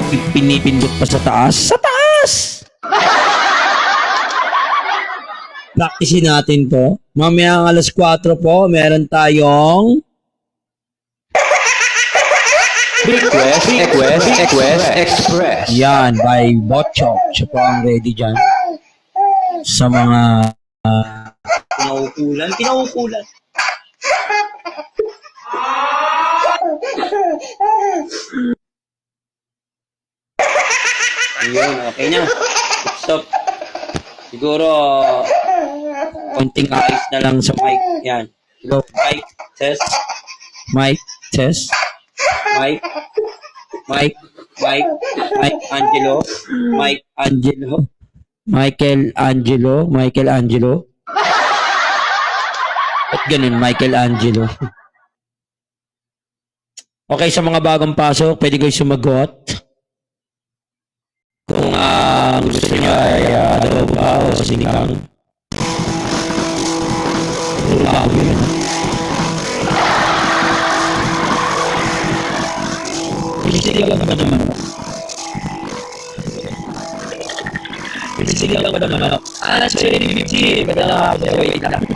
Pinipindot pa sa taas. Sa taas! Practicein natin to. Mamaya ang alas 4 po, meron tayong Request Express. yan, by Botchok. Siya po ang ready dyan. Sa mga kinaukulan. Ayun, okay na. Stop. Siguro, konting ayos na lang sa mic. Yan. Go, mic, test. Mic, test. Mic. Angelo. Michael Angelo. At ganun, Michael Angelo. Okay, sa mga bagong pasok, pwede kayo sumagot. Kung gusto niyo ay adobo ba o sinigang. Wala ko yun. Sinigang ba naman? Sinigang ba naman? So 50. Badala ako sa wait lang.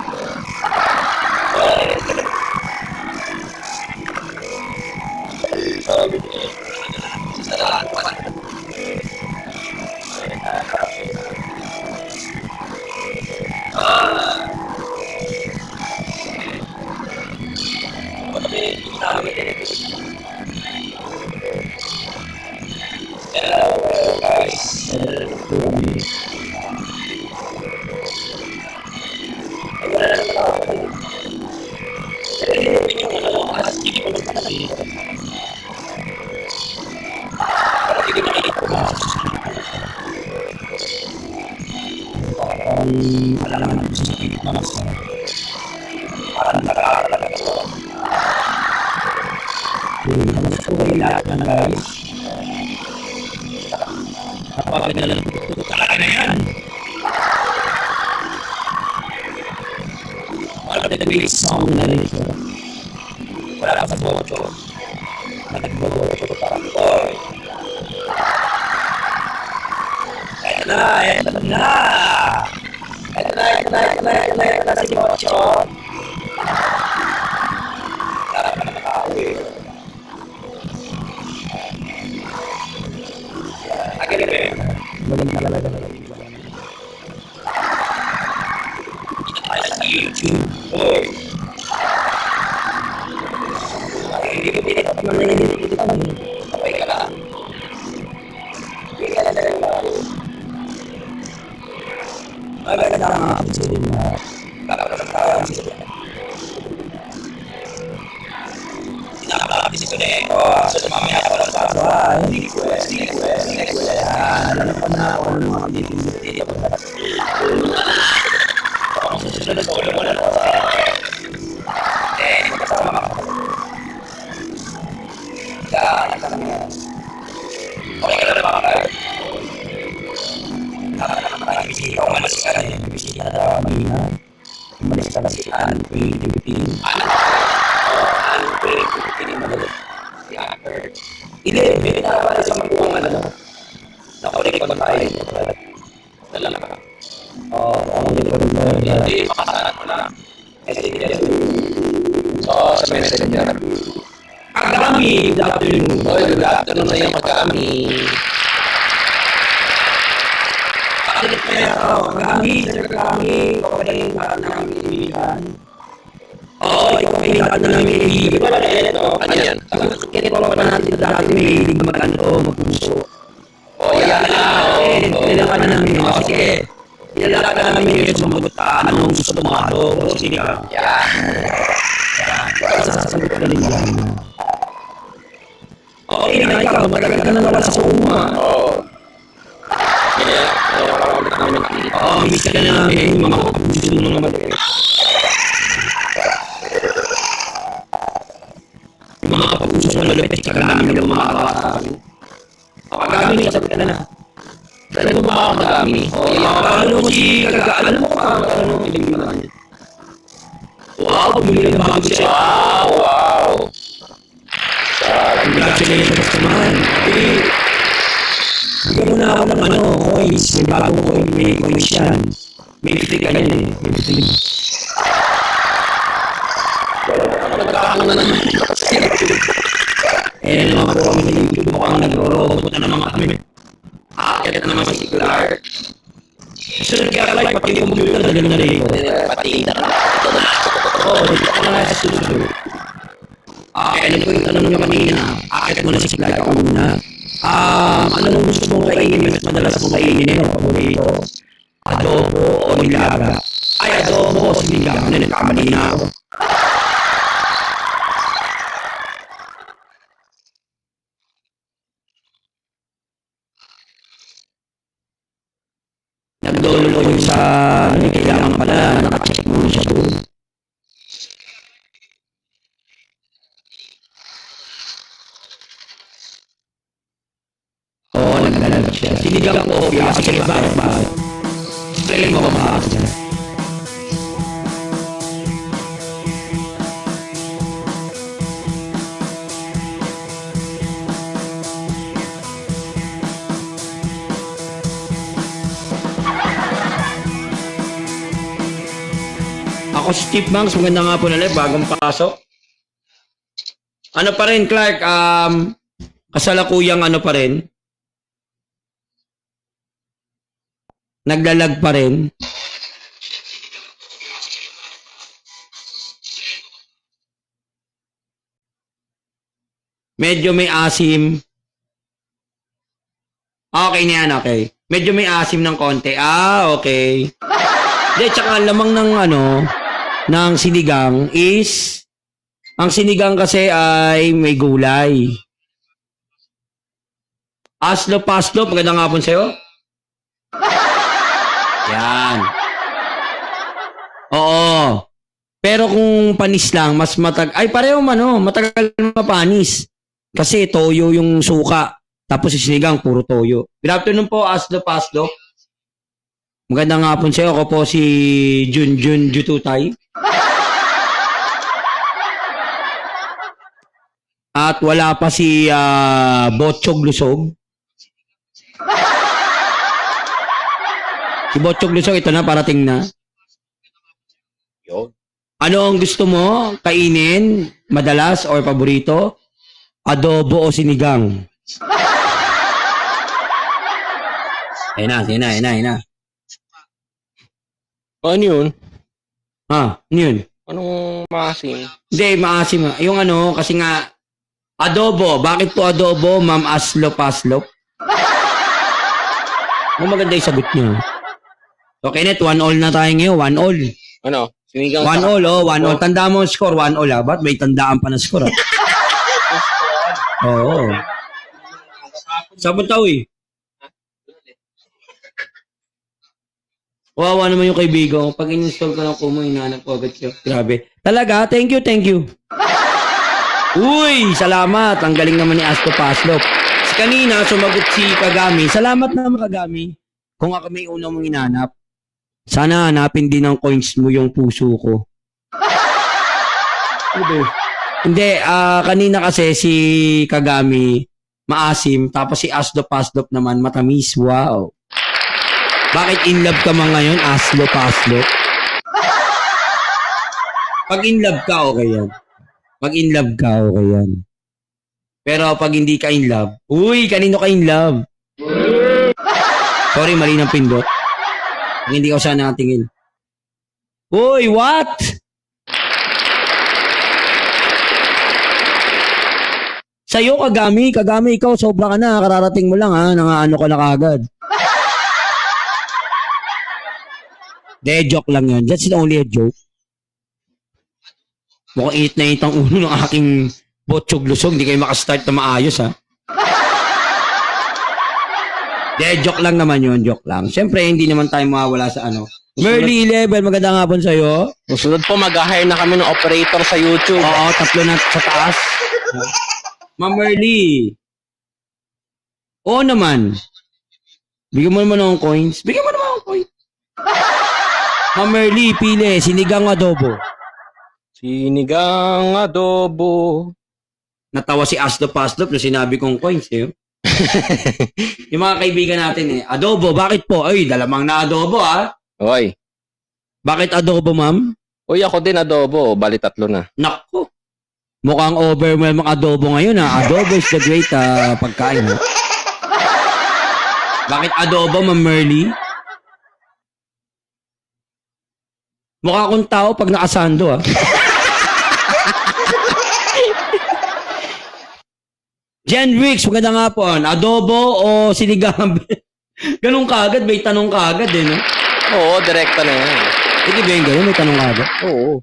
Song na rin ito. Wala sa bocho. Nagbobocho ko parang boy. Ito na si bocho. Wala pa nakakawi. Agaling. Magaling talaga. YouTube. Boy. Hindi ko pinitap naman na hindi ko okay ka lang. Hindi ka lang talaga. Maganda na mga episode na kakapagkakaroon sila. Pinakapagkakaroon sila eh. So mamaya pa lang pa. Request. Alam pa na ako ng mga dito. Susunod ko ulit muna sa kasama ka. Okay ka na ba kayo? Nakakabisita ko malas ka na yun. Bisita na daw mahina. Malas ka na si Anthony Dutin. Anthony Dutin madalit. Si actor. Hindi, may pinakabali sa magbuwang nakulik pa tayo. Dalaga ka. Hindi, makasalan mo lang. So, sa messenger. Pagkami, good afternoon. Good afternoon na yung pagkami. Pagkalit pa yan ako. Pagkami, pagkaling namin ibigan. Ikaw pa yung lahat na namin ibigan. Wala na ito. Ano yan? Kaya pa natin dati may hilig magpuso. Yan na. Kailangan na namin. Sige. Ilalaka na namin yun sumagot ka. Anong gusto mo o sinigang? Yan. Sasasagot ka na rin yan. Okay na ikaw. Matagal ka na nawala sa uma. Miss ka na namin. Mga gusto mo naman. Mga kapuso na malupit ka namin ng mga kawakamin. Kapag sabi ka na. Talagang makakagami. Ano mo si Kagaga? Alam mo kung ano mo piling mo na niya. Wow! Bumili ng bago siya. Wow! Wow! Congratulations naman. Bigyan mo na ako ng coins. May bagong coin, may coins yan. May free ka yan eh. May free. Nagkakaroon na naman. Eh, naman po kami sa YouTube. Mukhang nag-robot na naman kami. Akit na naman si Clark. Sunod kaya like, pati yung computer na gano'n na rin. Pati internet. Oo, dito ka na sa studio. Ano po yung tanong nyo kanina? Akit mo na si Clark ako muna. Ano nung gusto mong kainin? Mas madalas mong kainin yung paborito? Adobo o nilaga? Ay, adobo o sinigang. Ano nagkamali na ako? Nagdolo ko yung sa kailangan pala nakacheck mo siya doon. Oo, naglalag siya. Sinigang ko, sige, bakit? Explain mo ba siya? Ako si Steve Mangs, maganda nga po na live, bagong pasok. Ano pa rin, Clark, kasalukuyang ano pa rin? Naglalag pa rin. Medyo may asim. Okay na yan, okay. Medyo may asim ng konti. Okay. Hindi, tsaka lamang ng ng sinigang is, ang sinigang kasi ay may gulay. Aslo paslo, magandang hapon sa'yo. Yan. Oo. Pero kung panis lang, mas ay pareho matagal mapanis. Kasi toyo yung suka. Tapos yung sinigang, puro toyo. Good afternoon po, Aslo Paslo. Magandang hapon sa'yo. Ako po si Junjun Jututay. At wala pa si Botchog Lusog. Si Botchog Lusog, ito na, parating na. Ano ang gusto mo kainin, madalas or paborito? Adobo o sinigang? Ayun na. Ano yun? Ano yun? Anong maasim? Hindi, maasim. Yung kasi nga, adobo. Bakit po adobo, Ma'am Aslo Paslo? Maganda yung sagot niyo. Okay, net, 1-1 na tayo ngayon. 1-1. Ano? Sinigang 1-1, 1-1. Tanda mo ang score, 1-1 Ba't may tandaan pa na score, Oo. Sabon tao eh. Wawa naman yung kaibigan ko. Pag in-install ko ng Kumu, hinahanap ko agad siya. Grabe. Talaga, thank you. Uy, salamat. Ang galing naman ni Asto Paslop. Kanina, sumagot si Kagami. Salamat naman, Kagami. Kung ako may una mong hinanap, sana hanapin din ng coins mo yung puso ko. Hindi, kanina kasi si Kagami, maasim, tapos si Asdo Paslop naman, matamis. Wow. Bakit in love ka man ngayon, Aslo Paslop? Pag in love ka, okay yan. Pag in love ka, okay yan. Pero pag hindi ka in love, uy, kanino ka in love? Sorry, mali ng pindot. Pag hindi ka sana nakatingin. Uy, what? Sa'yo, Kagami, ikaw, sobra ka na, kararating mo lang ha, nangaano ka na kagad. De, joke lang yun. That's only a joke. Mukhang init na init ang ulo ng aking Botchog Lusog. Hindi kayo makastart na maayos, ha? De, joke lang naman yun. Joke lang. Siyempre, hindi naman tayo mawawala sa Merly 11, magandang hapon sa'yo. Susunod po, mag-hire na kami ng operator sa YouTube. Oo, 3 na sa taas. Ma'am Merly. Oo naman. Bigyan mo naman ng coins. Ma'am Merly, pili, sinigang adobo. Sinigang adobo. Natawa si Asdo Paslop na sinabi kong coins, eh. Yung mga kaibigan natin adobo, bakit po? Ay, dalamang na adobo Hoy. Bakit adobo, ma'am? Uy, ako din adobo. Bali 3 na. Nako. Mukhang overwhelm ang adobo ngayon Adobo is the great pagkain Bakit adobo, Ma'am Merly? Mukha akong tao pag nakasando Jen Ricks, maganda nga po. Adobo o sinigang? Ganun kaagad, may tanong kaagad no? Oo, direkta na yan. Hindi ba yung ganun, may tanong kaagad? Oo.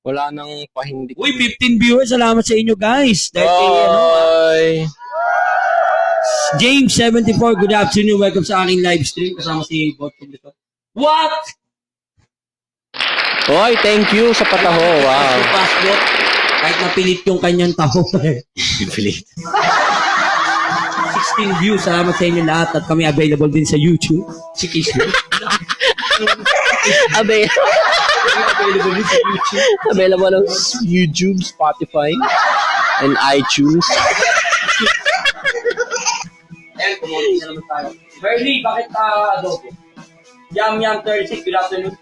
Wala nang pahindik. Uy, 15 viewers, salamat sa inyo guys. Dahil Bye! James 74, good afternoon. Welcome sa aking live stream. Kasama si Bottom dito. What? Hoy, thank you sa pataho. Wow. Passport. Kahit napilit yung kanyang taho. Pilit. 16 views. Salamat sa inyo lahat. At kami available din sa YouTube. Si Kishu. Available din sa YouTube. Available on YouTube, Spotify, and iTunes. Ayan, kumunti na naman tayo. Bernie, bakit adobo? Yum 36, good afternoon.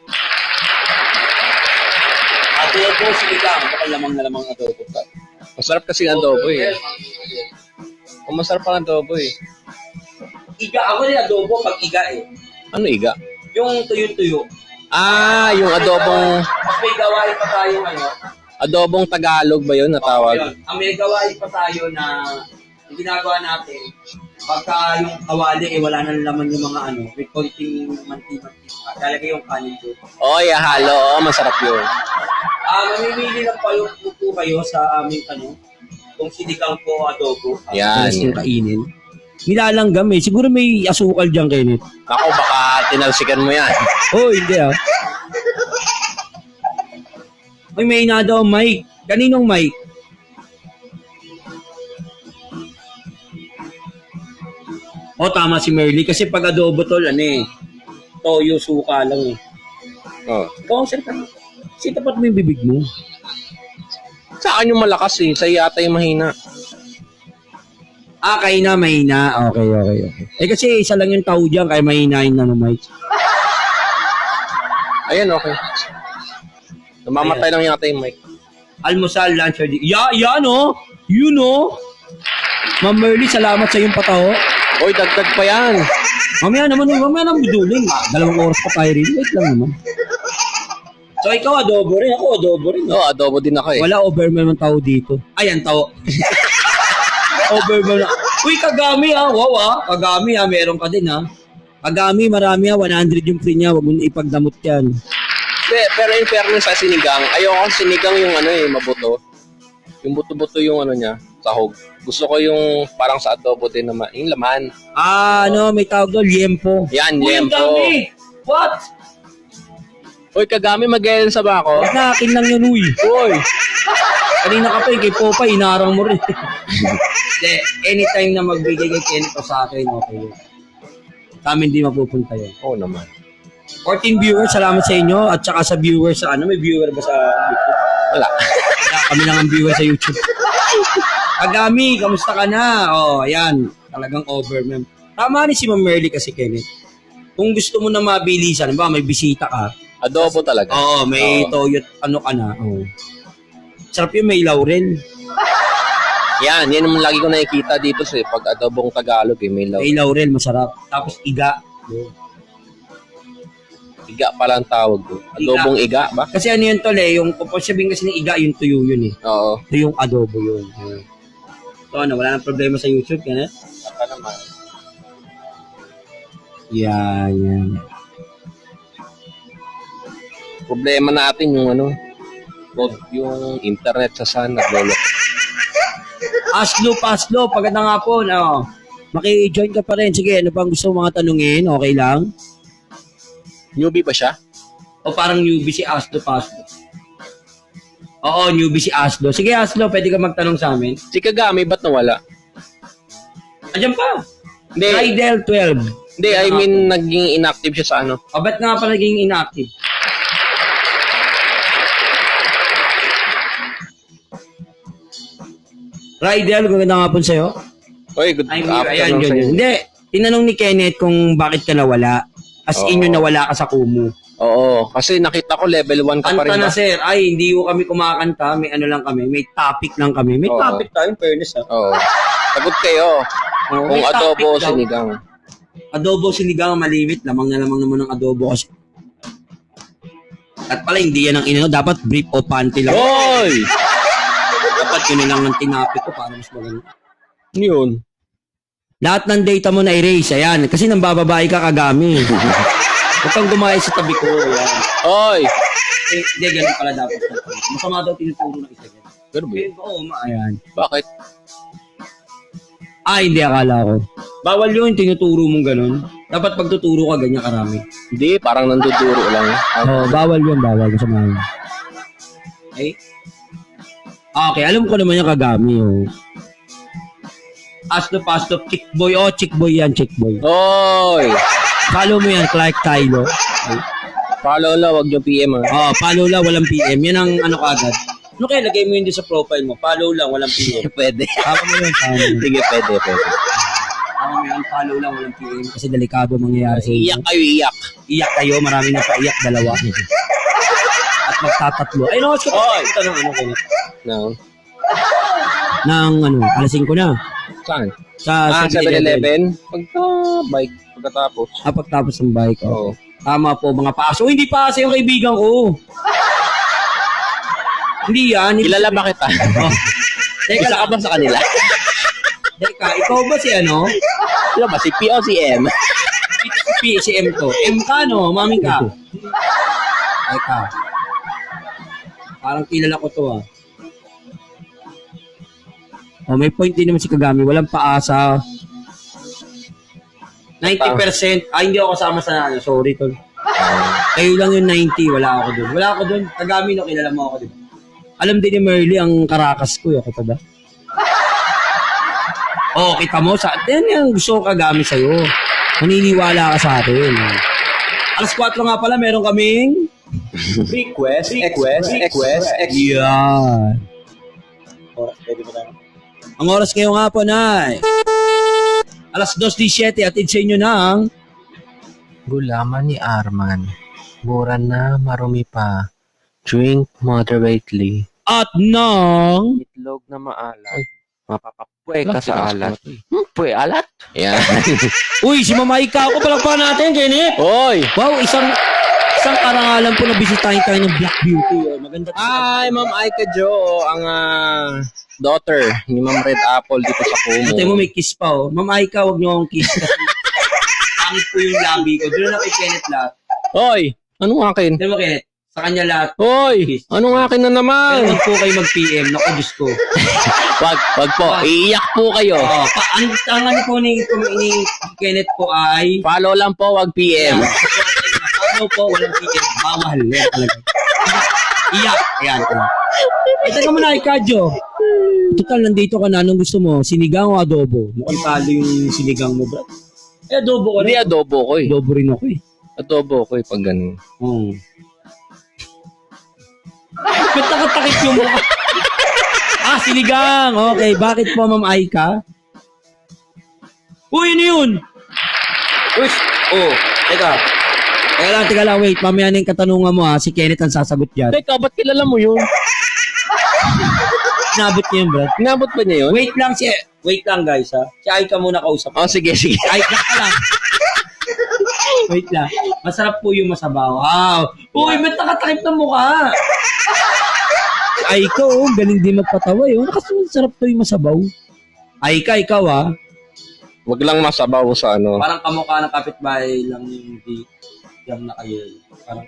Adobo, sinigang. Baka lamang na lamang adobo. Masarap kasi ang adobo O masarap ang adobo Iga, ako din adobo pag iga Ano iga? Yung tuyo-tuyo. Yung adobong... Mas may gawain pa tayo Adobong Tagalog ba yun natawag? Yun. Ang may gawain pa tayo na yung ginagawa natin, pagka yung kawali wala nang laman yung mga may konting manti-mantika. Talaga yung kanin doon. Halo. Masarap yun. Mamimili lang po kayo sa aming kung sinigang po adobo. Yan. Yung kainin. Nilalanggam Siguro may asukal dyan, Kenneth. Ako, baka tinalsikan mo yan. Hindi Uy, may ina daw mic. Kaninong mic? Tama si Merly. Kasi pag adobo tol, toyo, suka lang Ikaw ang salita. Kasi tapat mo yung bibig mo. Sa akin yung malakas Sa yata yung mahina. Kayo na, mahina. Okay. Kasi isa lang yung tao dyan, kaya mahinain na mic. Ayan, okay. Namamatay lang yata yung mic. Almusal, lunch, or yan, You know. Ma'am Merly, salamat sa iyong pataho. Hoy, dagdag pa yan. Mamaya naman buduling. 2 oras pa tayo rin. Wait lang naman. So, ikaw adobo rin. Ako adobo rin. Oo, adobo din ako Wala overwhelm ng tao dito. Ayan, tao. Overwhelm na. Uy, Kagami Wow Kagami meron ka din Kagami, marami 100 yung free niya. Huwag mo ipagdamot yan. Pero in fairness sa sinigang, ayoko sinigang yung mabuto. Yung buto-buto yung niya, sahog. Gusto ko yung parang sa adobo din naman, yung laman. May tawag doon, liempo. Yan, liempo. Kagami! What? Uy, Kagami, mag-elsa ba ako? Huwag na, akin lang yun, uy. Kanina ka pa kay Popeye, inarang mo rin. Anytime na magbigay kay Kenneth sa akin, okay yun. Sa amin di mapupunta yun. Oo naman. 14 viewers, salamat sa inyo. At saka sa viewers sa may viewer ba sa YouTube? Wala. Kami lang ang viewer sa YouTube. Kagami, kamusta ka na? Ayan. Talagang overwhelmed. Tama rin si Ma'am Merly kasi, Kenneth. Kung gusto mo na mabilisan, may bisita ka. Adobo talaga. May toyo, ka na. Sarap yung may laurel. Yan naman lagi ko nakikita dito pag adobong Tagalog may laurel. May laurel, masarap. Tapos iga. Iga pala ang tawag ko. Adobong iga ba? Kasi yun tol yung kung sabihin kasi ng iga, yung tuyo yun Oo. Ito yung adobo yun. So wala nang problema sa YouTube, Kenneth? Baka naman. Yan. Problema natin yung yung internet sa sana naglolo. Aslo, paganda nga po, maki-join ka pa rin. Sige, ano pang gusto mga tanungin? Okay lang? Newbie ba siya? O parang newbie si Aslo Paslo? Oo, newbie si Aslo. Sige, Aslo, pwede ka magtanong sa amin. Si Kagami, ba't nawala? Andiyan pa. Hindi. Rydel 12. Hindi, I mean, naging inactive siya sa Ba't nga pa naging inactive? Rydel, maganda nga po sa'yo. Oy, good I'm here. Ayan, afternoon sa yun. inyo. Hindi, tinanong ni Kenneth kung bakit ka nawala. As in Oo. yung nawala ka sa Kumu. Oo, kasi nakita ko level 1 ka pa Kanta rin na ba? sir, ay hindi ko kami kumakanta, may ano lang kami, may topic lang kami. May Oo. topic tayo, in fairness ha. Oo. Sagot kayo. Oo, Kung may adobo o topic daw. sinigang. Adobo sinigang malimit, lamang na lamang naman ng adobo kasi. At pala hindi yan ang inano, dapat brief o panty lang. Hoy! Dapat yun lang ang tinapik ko para mas maganda. Yun. Lahat ng data mo na erase, ayan. Kasi nang bababae ka kagami. Huwag kang gumaya sa tabi ko, ayan. Hoy! Hindi, ganun pala dapat. Masama daw tinuturo ng isa dyan. Pero ba? Oo, ayan. Bakit? Hindi akala ko. Bawal yun, tinuturo mong ganun. Dapat pag tuturo ka, ganyan karami. Hindi, parang nanduduro lang. Bawal yun, bawal. Masama yun. Okay? Okay, alam ko naman yung kagami, oh. Pasto, chick boy. Oh, chick boy yan, chick boy. Hoy! Follow mo yan, Clark Tylo. Okay. Follow lang, wag nyo PM ha. Follow lang, walang PM. Yan ang ano kagad. Ano kaya, lagay mo yun din sa profile mo. Follow lang, walang PM. Pwede. Tama mo yun, tama mo yun. Sige, pwede. Tama mo yun, follow lang, walang PM. Kasi delikado mangyayari sa inyo. Iyak kayo, iyak. Iyak kayo, marami na paiyak, dalawa. At magtatatlo. Ay, no, ko ito ng ano kayo. No. Nang ano, alas 5 na. Saan? Sa 7-Eleven? Pagka-bike. Pagkatapos. Pagtapos ng bike. Oo. Tama po, mga paso. Hindi paso yung kaibigan ko. Hindi yan. Kilala ba kita? Oh. Teka Isa lang. ka ba sa kanila? Teka, ikaw ba si ano? Sino ba? Si P o si M? Si M to. M ka, no? Mami ka. Teka. Parang kilala ko to, ah. Oh, may point din naman si Kagami. Walang paasa. 90%. Hindi ako kasama sa ano. Sorry, tol. Kayo lang yung 90. Wala ako dun. Wala ako dun. Kagami, no? Kilala mo ako, diba? Alam din ni Merly ang karakas ko. Ako pa ba? Oh, kita mo. Yan yung gusto ko Kagami sa'yo. Maniniwala ka sa atin. Alas 4 nga pala, meron kaming Request. Yan. Ang oras kayo nga po na alas 2:17 atid sa inyo ng Gulaman ni Arman. Mura na, marumi pa. Drink moderately. at ng Itlog na maalat. Mapapapwe ka sa alat. Pwe, alat? Yan. Uy, si Mama Ika ako palakpakan natin, Kenneth. Hoy! Wow, isang karangalan po na bisitahin tayo ng Black Beauty. Oh. Maganda to. Hi, Ma'am Aika Jo, ang daughter ni Ma'am Red Apple dito sa Kumu. Ate mo may kiss pa, oh. Ma'am Aika, huwag niyo akong kiss kasi pangit po yung labi ko. Doon na kay Kenneth lahat. Hoy! Anong akin? Doon mo, Kenneth. Sa kanya lahat. Hoy! Anong akin na Pero naman? huwag po kayo mag-PM. Naku, Diyos ko. Wag po. Iiyak po kayo. Oh, ang ano po ni Kenneth po ay Follow lang po, wag PM. ano po, walang PM. Bawal. Yan talaga. Iyak. Ayan. Teka mo na, Ikadjo. Total, nandito ka na. Anong gusto mo? Sinigang o adobo? Mukhang talo yung sinigang mo, bro. Adobo ko Hindi, rin. adobo ko eh. Adobo rin ako eh. Adobo ko eh, pag ganun. Ba't nakatakip yung mukha? Sinigang. Okay, bakit po, Ma'am Aika? Uy, ano yun? Uy, teka. Teka lang, wait. Mamaya na yung katanungan mo ha. Si Kenneth ang sasagot dyan. Teka, ba't kilala mo yun? Inabot niya yun, bro. Inabot ba niya yun? Wait lang, guys, ha. Si Aika muna kausap. Oh, sige. Aika ka lang. Wait lang. Masarap po yung masabaw. Wow. Uy, ba't nakatakip ng mukha? Aika, galing din magpatawa, yun. Kasi masarap to yung masabaw. Aika, ikaw, ha. Wag lang masabaw sa ano. Parang kamukha ng kapitbahay lang yung jam na kayo. Parang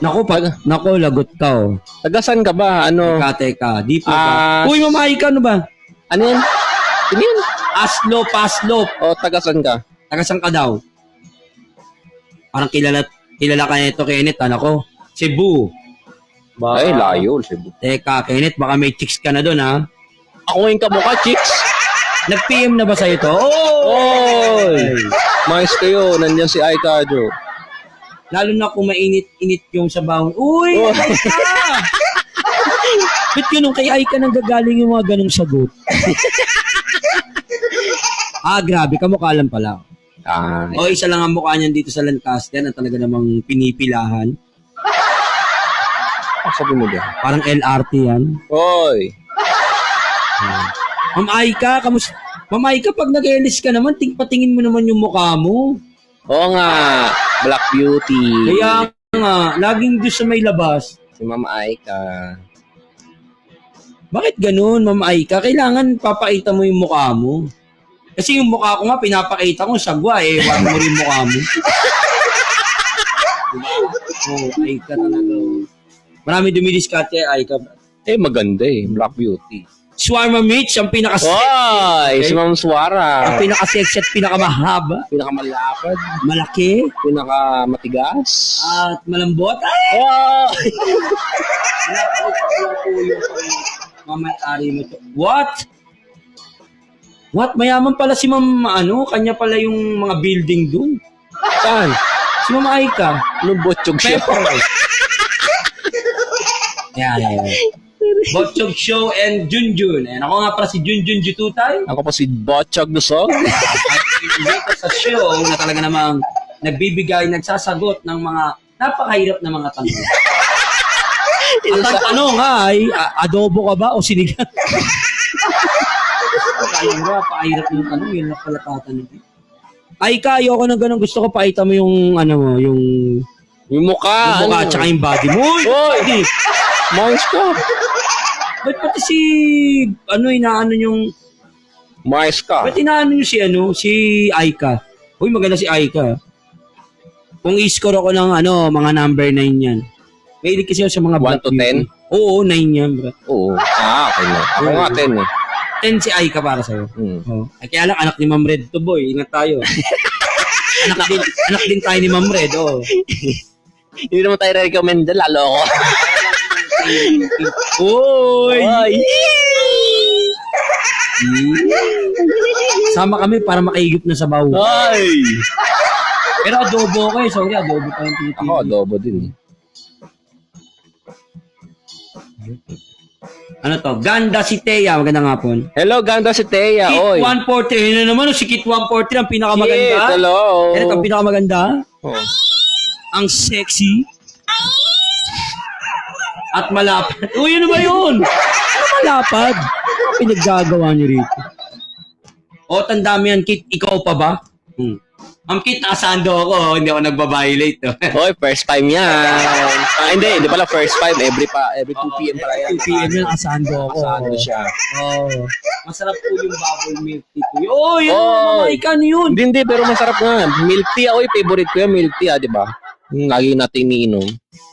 Nako, lagot ka, oh. Tagasan ka ba? Ano? Teka. Di po ba? Uy, mamahay ka, ano ba? Ano yan? Ano yan? Paslop. O, tagasan ka? Tagasan ka daw. Parang kilala ka nito, Kenneth, ko. Cebu. Ay, layo. Cebu. Teka, Kenneth, baka may chicks ka na doon, ha? Ako yung kamukha, chicks. Nag-PM na ba sa'yo to? Oy! Mais kayo. Nandyan si Aika Jo. Lalo na kung mainit-init yung sabahon. Uy, Oh. Aika! Ba't yun, kay Aika nang gagaling yung mga ganong sagot? Grabe, kamukha lang pala. Ah, Isa lang ang mukha niyan dito sa Lancaster na talaga namang pinipilahan. sabi mo ba? Parang LRT yan. Hoy! Ma'am Aika, kamusta? Ma'am Aika, pag nag-LS ka naman, patingin mo naman yung mukha mo. Oo nga, Black Beauty. Kaya nga, laging doon sa may labas. Si Ma'am Aika. Bakit ganun, Ma'am Aika? Kailangan papakita mo yung mukha mo. Kasi yung mukha ko nga, pinapakita ko, sagwa wag mo rin mukha mo. Diba? Aika talaga. Marami dumidiskarte, Aika. Maganda Black Beauty. Swarma Mitch, ang pinaka-sexy. Hoy! Si Ma'am Suara. Ang pinaka-sexy at pinakamahaba. Pinakamalapad. Malaki. Pinakamatigas. At malambot. Ay! Oh! Mamay-ari mo to. What? Mayaman pala si Ma'am, kanya pala yung mga building dun. Saan? Si Ma'am Aika. Anong botchog siya? Yan. Botchog Show and Junjun. Ako nga pala si Junjun Jututay. Ako po si Botchog Lusog. Dito sa show na talaga namang nagsasagot ng mga napakahirap na mga tanong. At ang tanong ay, adobo ka ba o sinigang? Pakahirap ng tanong, yun lang pala tatanong. Aika, ayoko ng ganun. Gusto ko pakita mo yung, Yung mukha. yung mukha tsaka yung body mo. Hoy! Mais ka. Ba't pati si, inaano yung, Mais ka. ba't inaano yung si Aika? Uy, maganda si Aika. Kung i-score ako ng, mga number 9 yan. Mahilig kasi ako sa mga 1 to 10? Oo, 9 yan, bro. Oo. Okay na. Ako nga 10 10 si Aika para sa'yo. Hmm. Oh. Ay, kaya lang, anak ni Ma'am Red to, boy. Ingat tayo. anak din tayo ni Ma'am Red, oh. Hindi naman tayo recommend dyan, lalo ako. Uy! Ay! Sama kami para makaigip na sa bawo. Ay! Pero adobo ko sorry, adobo pa yung tinitin. Ako, adobo din. Ano to? Ganda si Thea. Magandang hapon. Hello, ganda si Thea. Kit Oy. 140. Yun na naman, si Kit 140 ang pinakamaganda. Shit, hello. Ano ang pinakamaganda? Oh. Ang sexy. At malapad. Uy, ano ba yun? Ano malapad? Ano pinaggagawa niyo rito? Tanda mo yan, Kit. Ikaw pa ba? Ang Kit, nakasando ako. Hindi ako nagbabiolate. Hoy, first time yan. Hindi pala first time. Every 2 p.m. pala yan. 2 p.m. yan, nakasando ako. Nakasando siya. Masarap po yung bubble milk tea. Oh, yun. Oh. Mga ikan yun. Hindi, pero masarap nga. Milk tea, ako favorite ko yung milk tea, di ba? Lagi natin iniinom.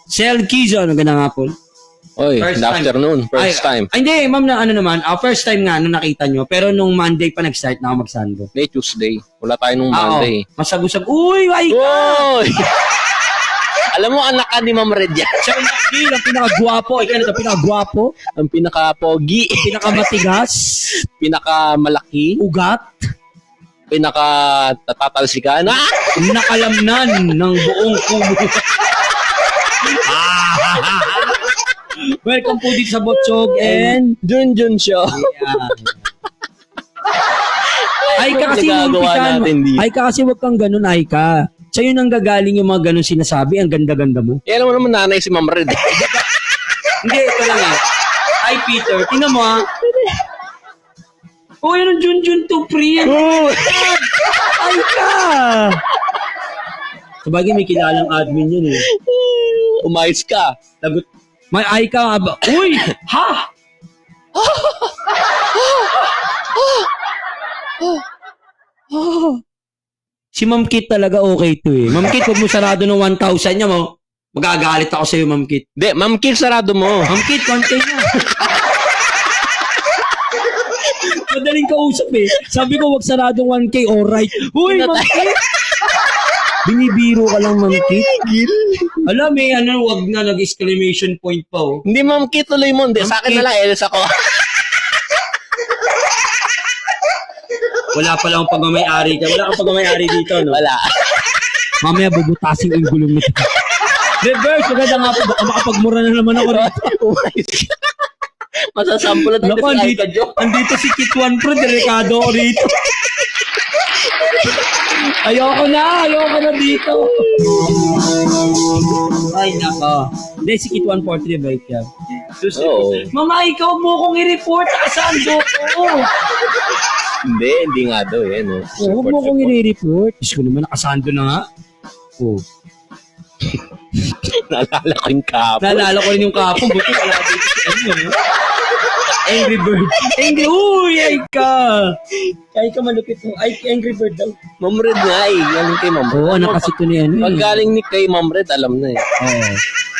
Sel Kizon, magandang hapon. Oy, First good time. afternoon. First time. Hindi, ma'am, na naman. First time nga, nung nakita nyo. Pero nung Monday pa nag-start na ako magsando. May Tuesday. Wala tayo nung Monday. Masagusag. Uy, ay ka! Oy! Alam mo, anak ka ni Ma'am Red yan. Siya ang pinaka-gwapo. Ikaw na ito, pinaka-gwapo. Ang pinaka-pogi. Pinaka-matigas. Pinaka-malaki. Ugat. Pinaka-tatatalsikan. Nakalamnan ng buong kubo. Welcome po dito sa Botchog and Junjun Show. Aika kasi Nagagawa natin dito. Aika kasi wag kang ganun, Aika. Sa'yo nang gagaling yung mga ganun sinasabi, ang ganda-ganda mo. Alam mo naman nanay si Ma'am Red. Hindi, ito lang Ay, Peter, tingnan mo yan ang Junjun to pre. Aika! Sabagay, may kilalang admin yun eh. Umayos ka. Lagot. May Aika ba? Uy! Ha? Si Ma'am Kit talaga okay to eh. Ma'am Kit, huwag mo sarado ng 1,000 niya mo. Magagalit ako sa'yo, Ma'am Kit. Hindi, Ma'am Kit, sarado mo. Ma'am Kit, konti niya. Madaling kausap eh. Sabi ko, wag saradong 1K, alright. Uy, Ma'am Kit! Binibiro ka lang, Ma'am Kit. Alam wag na, nag-exclamation point pa oh. Hindi, Ma'am Kit, tuloy mo. Hindi, sa akin na lang, Elsa ko. Wala pala akong pagmamayari ka. Wala kang pagmamayari dito, no? Wala. Mamaya bubutasin yung gulong nito. Reverse, maganda nga po. Baka makapagmura na naman ako rito. Masasampulan tayo Naku, si andito, Aika Jo. andito si Kit 1 Pro, delikado ako rito. Ayoko na dito. Ay, nako. Hindi, si Kit 143, bait yan. Oo. Mama, ikaw mo kong i-report. Saan ko? Hindi nga daw eh. No? Huwag mo kong i-report. Diyos ko naman, nakasando na nga. Oh. Naalala ko yung kapon. Naalala ko rin yung kapong. Buti wala dito si ano. Angry Bird. Uy, ay ka. Ay ka malupit mo. Ay, Angry Bird daw. Ma'am Red nga eh. Galing kay Ma'am Red. Oo, anak kasi ito na yan. Pag galing ni kay Ma'am Red, alam na eh. Oo.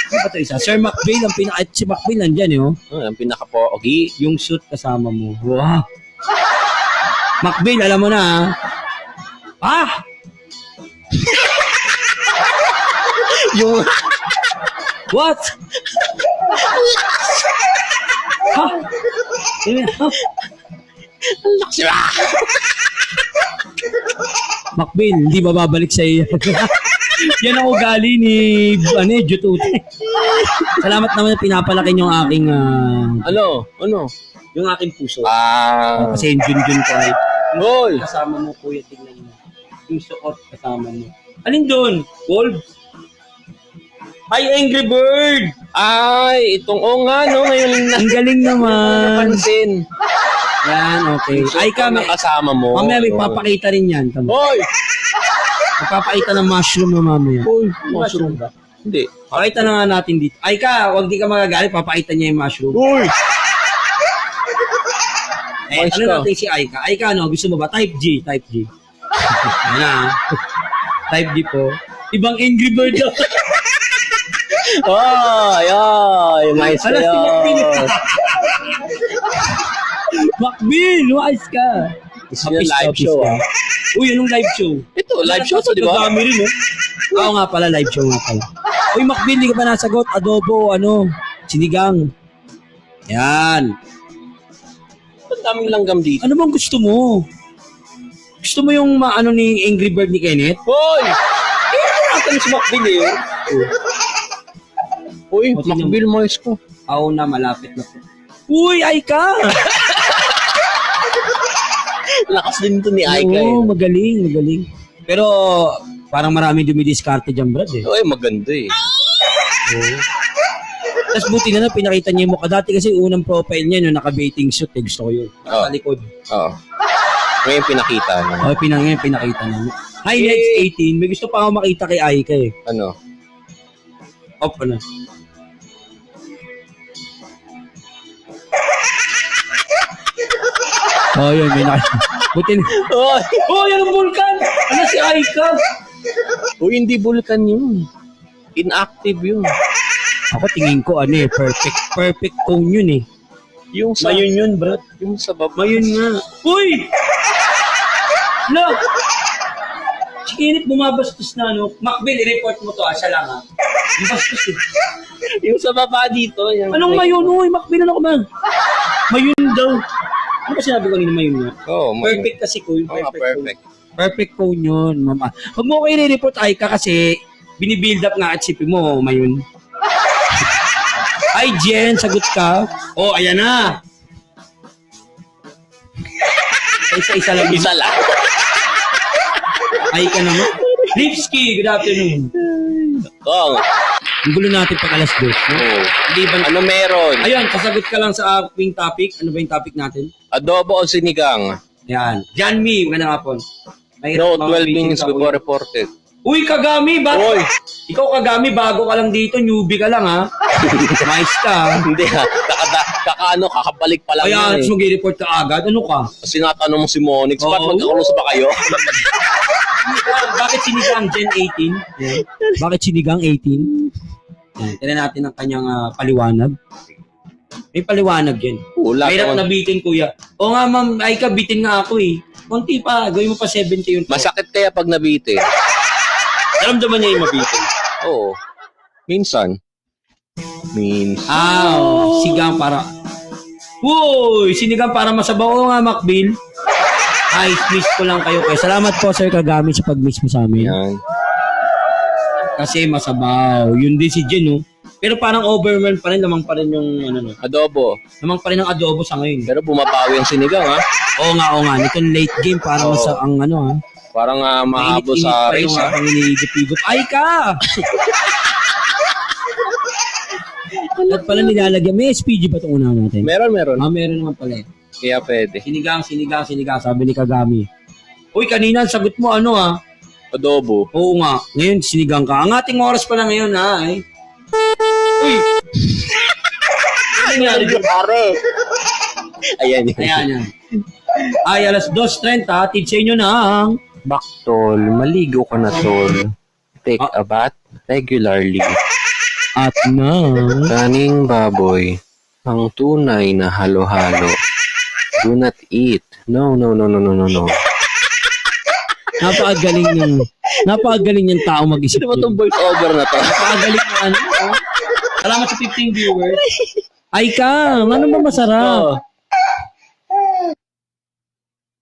Ano ba ito isa? Sir McBail, ang si McBail nandyan eh. Oh. Ang pinaka-pogi. Yung suit kasama mo. Wow. McBail, alam mo na ah. Yung What? Ha? McBail, hindi ba babalik sa iyo? Yan ang ugali ni Jutute. Salamat naman na pinapalaki yung aking ano? yung aking puso. Ah. Kasi yung Junjun ko ay Hoy! kasama mo, kuya, tingnan mo. Yung suot kasama mo. Alin doon? Wolf? Ay, Angry Bird! Ay, itong nga no, ngayon na Ang galing naman. napansin. Yan, okay. Ay ka, Ang kasama mo. mamaya may papakita rin yan. Hoy! Magpapakita ng mushroom na mamaya. Hoy, Mushroom ba? Hindi. Pakita na nga natin dito. Ay ka, huwag di ka magagalit, papakita niya yung mushroom. Hoy! Eh, Ayos ano ka. natin si Aika? Aika, no? Gusto mo ba? Type G. Type G. Yan na. Type G po. Ibang Angry Bird daw. Ay, mais ko Ala, si Macbill. yun. Macbill, wais ka. Gusto niya live show, ah. Uy, anong live show? Ito, live show to, di ba? Kagami rin, Oo nga pala, live show nga pala. Uy, Macbill, hindi ka pa nasagot. Adobo, sinigang. Yan. Ang daming langgam dito. Ano bang gusto mo? Gusto mo yung ni Angry Bird ni Kenneth? Hoy! Natin si Macbill eh. Uy, O, tingnan Macbill mais ko. Oo na, malapit na po. Uy, Aika! Lakas din to ni Aika eh. Oo, magaling. Pero, parang marami dumidiskarte dyan, Brad eh. Uy, maganda eh. Tapos buti na pinakita niya yung mukha. Dati kasi unang profile niya, no, naka-baiting suit eh. Gusto ko yun. Oh. Sa likod. Oo. Ngayon pinakita. No? Ngayon pinakita namin. Hi, Neds 18. May gusto pa ako makita kay Aika eh. Ano? Off na. Oh, yun. May nakita. Buti na. Hoy! Oh, yan ang vulkan! Ano si Aika? Uy, hindi bulkan yun. Inactive yun. Ako tingin ko, perfect cone yun eh. Yung sa, Mayon yun, Brad. yung sa baba. Mayon nga. Uy! Look! Si Kenneth bumabastos na, Macbill, i-report mo to, siya lang, ha? Yung bastos eh. Yung sa baba dito. Yung Anong mayon? Uy, Macbill, ano ka ba? Mayon daw. Ano ba sinabi ko kanina mayon nga? Oo, Perfect kasi ko yun. Perfect. Perfect cone yun, mama. Huwag mo ko i-report, Aika, kasi binibuild up nga at sipin mo, mayon. Ay, Jen, sagot ka. Oh, ayan na. Isa-isa lang. Isa lang. Ay ka naman. Lipski, good afternoon. Oo. Ang gulo natin pag alas 2. No? Oo. Hindi ba? Ano meron? Ayun, kasagot ka lang sa aking topic. Ano ba yung topic natin? Adobo o sinigang? Yan. John Me, magandang hapon. No, 12 minutes before reported. Uy, Kagami, ba? Uy! Ikaw, Kagami, bago ka lang dito, newbie ka lang, ha? Mais ka. Hindi ha. Kakabalik pa lang Kaya, yan eh. mag-report ka agad. Ano ka? Kasi natanong mo si Monix, ba't Oo. magkakulong ba kayo? Bakit sinigang Gen 18? Yan. Bakit sinigang 18? Yan. Tignan natin ang kanyang paliwanag. May paliwanag yan. Wala Mahirap naman. na bitin, kuya. O nga, ma'am, ay ka, bitin nga ako eh. Kunti pa, gawin mo pa 70 yun. Masakit kaya pag nabite? Naramdaman niya yung mabitin. Oo. Minsan. Sigang para... Uy, sinigang para masabaw. Oo nga, Macbill. Ay, miss ko lang kayo. Salamat po, Sir Kagami, sa pag-miss mo sa amin. Yan. Kasi masabaw. Yun din si Jen, Pero parang overwhelmed pa rin, lamang pa rin yung ano, Adobo. lamang pa rin ang adobo sa ngayon. Pero bumabawi ang sinigang, ha? Oo nga. Nitong late game, parang Oo. sa ang ano ha. Parang mahabo Mainit-init sa pa yung race, ha? aking inihigop-higop. Ay ka! At pala nilalagyan. May SPG ba itong unahan natin? Meron. Meron naman pala eh. Kaya pwede. Sinigang, sabi ni Kagami. Uy, kanina, ang sagot mo ano ha? Adobo. Oo nga, ngayon sinigang ka. Ang ating oras pala ngayon ha, eh. Uy! Ano nangyari dyan? Pare. Ayan yun. Ayan yan. Ay, alas 2:30, hatid sa inyo na ang... Bak, tol. Maligo ka na, tol. Take a bath regularly. At na... Kaning baboy. Ang tunay na halo-halo. Do not eat. No. Napakagaling yung tao mag-isip. Sino ba itong voice over na to? Napakagaling na ano. Oh. Salamat sa 15 viewers. Ay ka, ano ba masarap?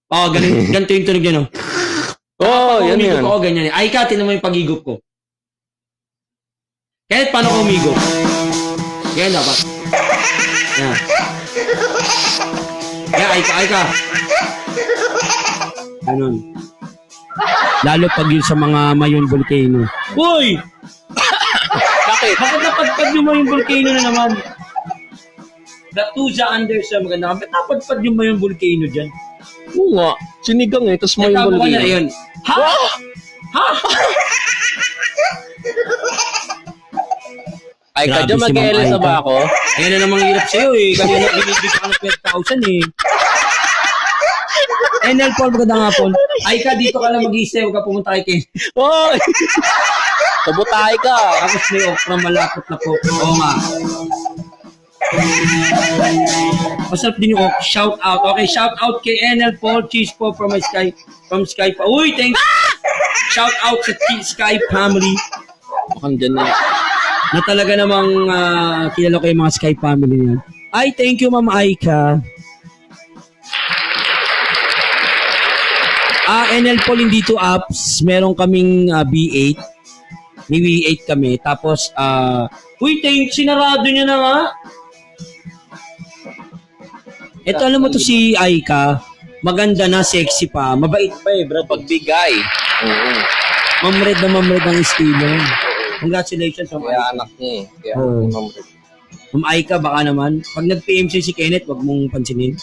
Oh, ganito yung tunog yan, oh. Oh, yan. Oo, ganyan. Ay ka, tinan mo yung pag-igop ko. Kahit paano ko umigop. Yan dapat. Yan. Yan, ay ka. Ganun. Lalo pag yun sa mga Mayon Volcano. Uy! Bakit? Bakit napadpad yung Mayon Volcano na naman? Natuza under sa maganda. Bakit napadpad yung Mayon Volcano dyan? Oo nga. Sinigang eh. Tapos may Nagkabo ka na bulgin. yun. Ha? Ha? Ay, Grabe kadyo si Ma'am mag-LS na Aida. ba ako? Ayan na namang hirap sa'yo eh. Kanina binibig ka ng 12,000 eh. NL Paul, magandang hapon. Ay ka, dito ka lang mag-i-stay. Huwag ka pumunta kay Ken. Hoy! Sabutay ka. Tapos may okra malapot na po. Oo nga. Masarap din yung okra. Shout out. Okay, shout out kay NL Paul. Cheese po from Sky. From Sky pa. Uy, thank you. Shout out sa Sky family. Mukhang dyan na. Na talaga namang kilala ko yung mga Sky family niyan. Ay, thank you, Ma'am Aika. NL Paul, hindi to apps. Meron kaming B8. May B8 kami. Tapos, uy, sinarado niya na nga. Ito, alam mo to si Aika. Maganda na, sexy pa. Mabait pa eh, bro. Pagbigay. Oo. Mamred ang estilo. Congratulations, Ma'am Kaya Aika. anak niya eh. Kaya Oo. Ma'am Red. Ma'am Aika, baka naman. Pag nag-PMC si Kenneth, wag mong pansinin.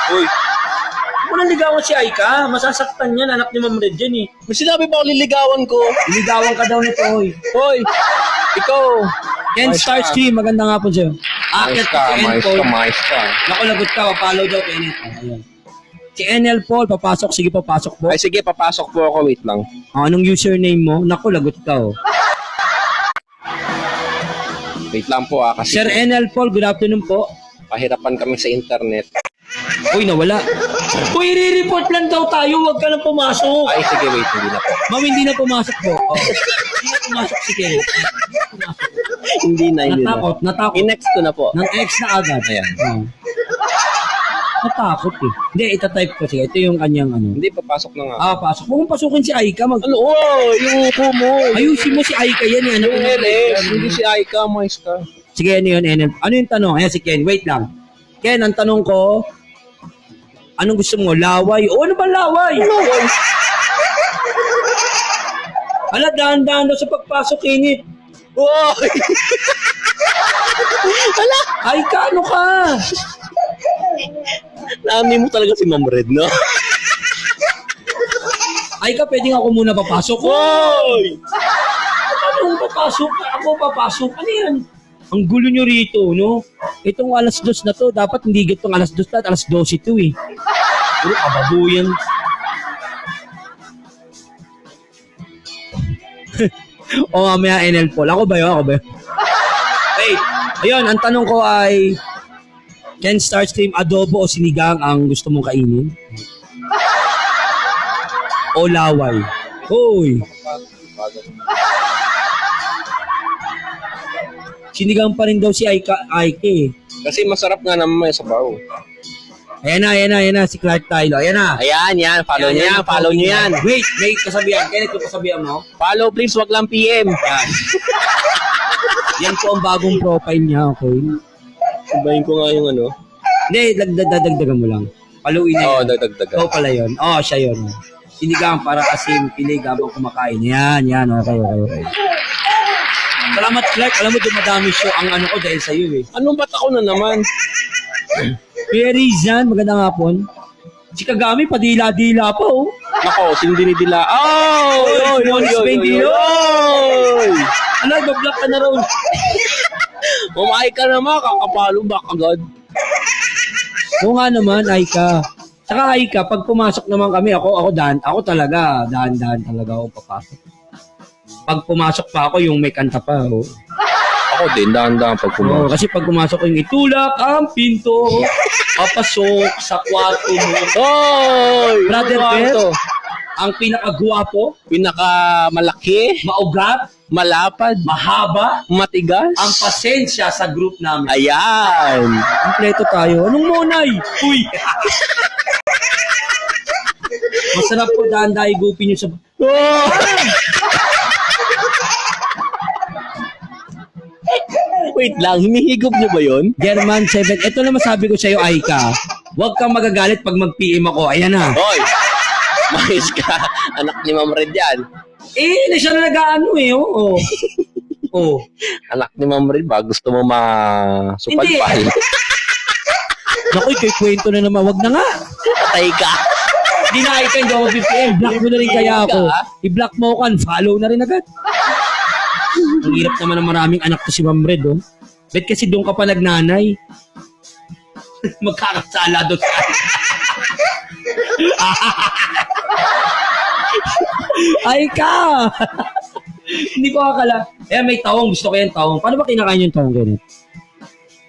Uy, Kung naligawan si Aika, masasaktan yan. Anak ni Ma'am Red yan eh. may sinabi ba ako liligawan ko? Niligawan ka daw nito, oy. Hoy, ikaw. Ken Ayos Star ka. Stream, magandang hapon sa'yo. Akit Mais ka, si NL mais Paul. ka, mais ka. Naku, lagot ka. Follow daw, Kenneth. Ayan. Si NL Paul, papasok. Sige, papasok po. Ay sige, papasok po ako. Wait lang. Anong username mo? Naku, lagot ka, oh. Wait lang po kasi Sir NL Paul, good afternoon po. pahirapan kami sa internet. Uy, nawala. Uy, re-report lang daw tayo. Huwag ka nang pumasok. Ay sige, wait, hindi na po. Ma'am, hindi na pumasok po. Oh. Hindi na pumasok si Kenneth. Hindi na, hindi na. Natakot. I-next ko na po. Nang X na agad. Ayan. Oh. Natakot eh. Hindi, itatype ko siya. Ito yung kanyang ano. Hindi, papasok na nga. Pasok. Huwag mong pasukin si Aika. Ano? Oh, yung upo mo. Ayusin mo si Aika yan eh. Anak Yung ko. LS. Hindi si Aika, mais ka. Sige, ano yun, NL? Ano yung tanong? Ayan si Ken. Wait lang. Ken, ang tanong ko, anong gusto mo? Laway? O ano ba laway? Laway. Ala, dahan-dahan daw sa pagpasok, Init. Hoy! Aika, ano ka? Naamin mo talaga si Ma'am Red, no? Aika, pwede nga ako muna papasok. Hoy! Ano papasok? Ako papasok. Ano yan? Ang gulo nyo rito, no? Itong alas 2 na to, dapat hindi gitong alas 2 na, alas 12 ito eh. Puro kababuyan. O mamaya NL Paul. Ako ba yun? Wait. Ayun, ang tanong ko ay, Ken Star Stream, adobo o sinigang ang gusto mong kainin? O laway? Hoy! Sinigang pa rin daw si Aika eh. Kasi masarap nga naman may sabaw. Ayan na, si Clark Tylo. Ayan na. Ayan, yan. Follow nyo yan. Follow nyo yan. Wait, may kasabihan. Kenneth, yung kasabihan mo? Follow please, wag lang PM. Yan. Yan po ang bagong profile niya, okay? Sabayin ko nga yung ano. Hindi, dagdagan mo lang. Paluin na Oo, yan. dagdagan. Ikaw pala yun. Oo, siya yun. Sinigang para asim, pilig habang kumakain. Yan. Okay. Salamat, Clark. Alam mo, dumadami siya ang ano ko dahil sa'yo eh. Anong ba't ako na naman? Kuya Rizan, magandang hapon. Si Kagami, padila-dila pa oh. Ako, sindinidila. Oh! Oy! Ano, bablock ka na raw. Umay ka naman, kakapalo ba agad? Oo nga naman, Aika. Saka Aika, pag pumasok naman kami, ako talaga, dahan-dahan talaga ako papasok. Pag pumasok pa ako, yung may kanta pa, oh. Ako din, dahan-dahan pag Oo, pumasok. kasi pag pumasok yung itulak ang pinto, papasok sa kwarto mo. Oy! Brother Ano Beth, to? ang pinakagwapo, Pinakamalaki, maugat, malapad, mahaba, matigas. ang pasensya sa group namin. Ayan! Kompleto tayo. Anong monay? Uy! Masarap po dahan-dahan igupin nyo sa... Oh! Wait lang, hinihigop niyo ba yun? German 7. Ito na masabi ko sa'yo, Aika. Huwag kang magagalit pag mag-PM ako. Ayan na. Hoy! Mais ka! Anak ni Ma'am Red yan. Eh, na siya na nag-ano eh. Oo. Oh. Anak ni Ma'am Red ba? Gusto mo masupalpal? Naku, kay kwento na naman. Wag na nga. Patay ka! Hindi na Aika, hindi ako BPM. Block mo na rin kaya ako. I-block mo ako. Follow na rin agad. Ang hirap naman ng maraming anak to si Ma'am Red, oh. Bet kasi doon ka pa nagnanay. Magkakasala doon sa Ay ka! Hindi ko akala. Eh, may tawong. Gusto ko yung tawong. Paano ba kinakain yung tawong ganyan?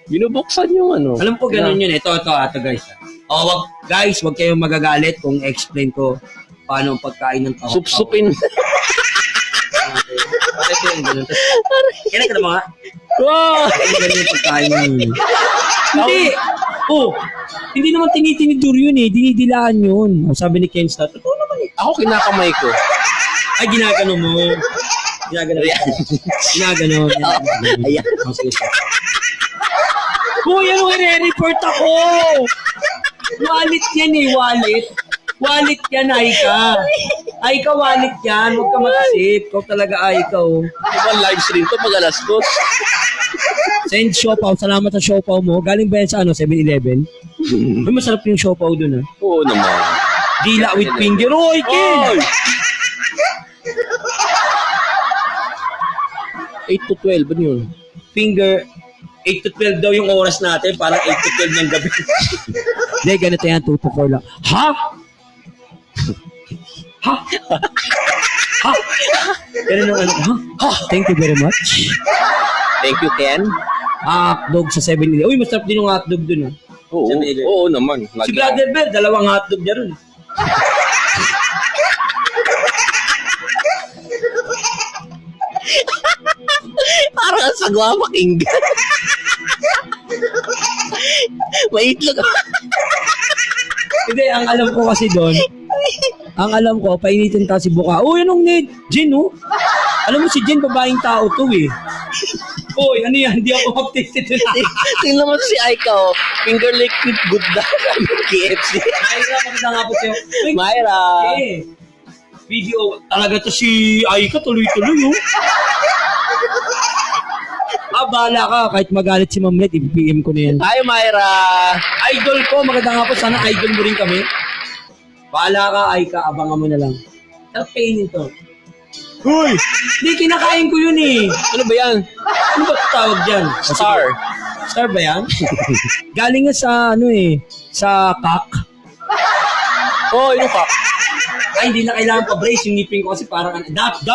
Binubuksan yung ano. Alam ko ganun yun. Ito guys. Oh, wag kayong magagalit kung explain ko paano ang pagkain ng tawong. Supsupin. Bakit yung ganun? Kailan ka na mga? Wow! Ano ganun yung pagkain yun? Hindi! Oh, hindi naman tinitinidur yun eh. Dinidilaan yun. Sabi ni Ken Stott, totoo naman eh. Ako kinakamay ko. Ay, ginagano mo. Ginagano. Ayan. Oh, sige. Kuya, ano i-report ako? Wallet yan eh, wallet. Wallet yan, Aika. Aika, wallet yan. Huwag ka mag-isip. Ikaw talaga, Aika, oh. Diba live stream to pag alas 2? Send siopaw. Salamat sa siopaw mo. Galing ba yan sa 7-Eleven? May masarap yung siopaw dun, ha? Oo naman. Dila with finger. Oy, Ken! 8 to 12, ano yun? Finger. 8 to 12 daw yung oras natin. Parang 8 to 12 ng gabi. Hindi, ganito yan. 2 to 4 lang. Ha? Ha? Ha? Ganun ang ano. Ha? Thank you very much. Thank you, Ken. Hotdog sa 7-Eleven. Uy, masarap din yung hotdog dun, ha? Oo, 7-Eleven. oo naman. Si Brother Bear, dalawang hotdog niya ron. Parang ang sagwa pakinggan. May itlog. Hindi, ang alam ko kasi doon, painitin ta si Buka. Uy, anong need? Jen, oh. Alam mo si Jen, babaeng tao to eh. Uy, ano yan? Hindi ako updated na. Tingnan mo si Aika, oh. Finger liquid good daw. KFC. Myra, maganda nga po sa'yo. Uy, Myra. eh. Video, talaga to si Aika, tuloy-tuloy, oh. Bahala ka, kahit magalit si Ma'am Red, i-PM ko na yan. Hi, Myra. Idol ko, maganda nga po, sana idol mo rin kami. Bahala ka, Aika, abangan mo na lang. Sarap kainin to. Uy! Hindi, kinakain ko yun eh. Ano ba yan? Ano ba tawag dyan? Star. Star ba yan? Galing nga sa sa kak. Oh, yung ka. Ay, hindi na kailangan pa-brace yung ngipin ko kasi parang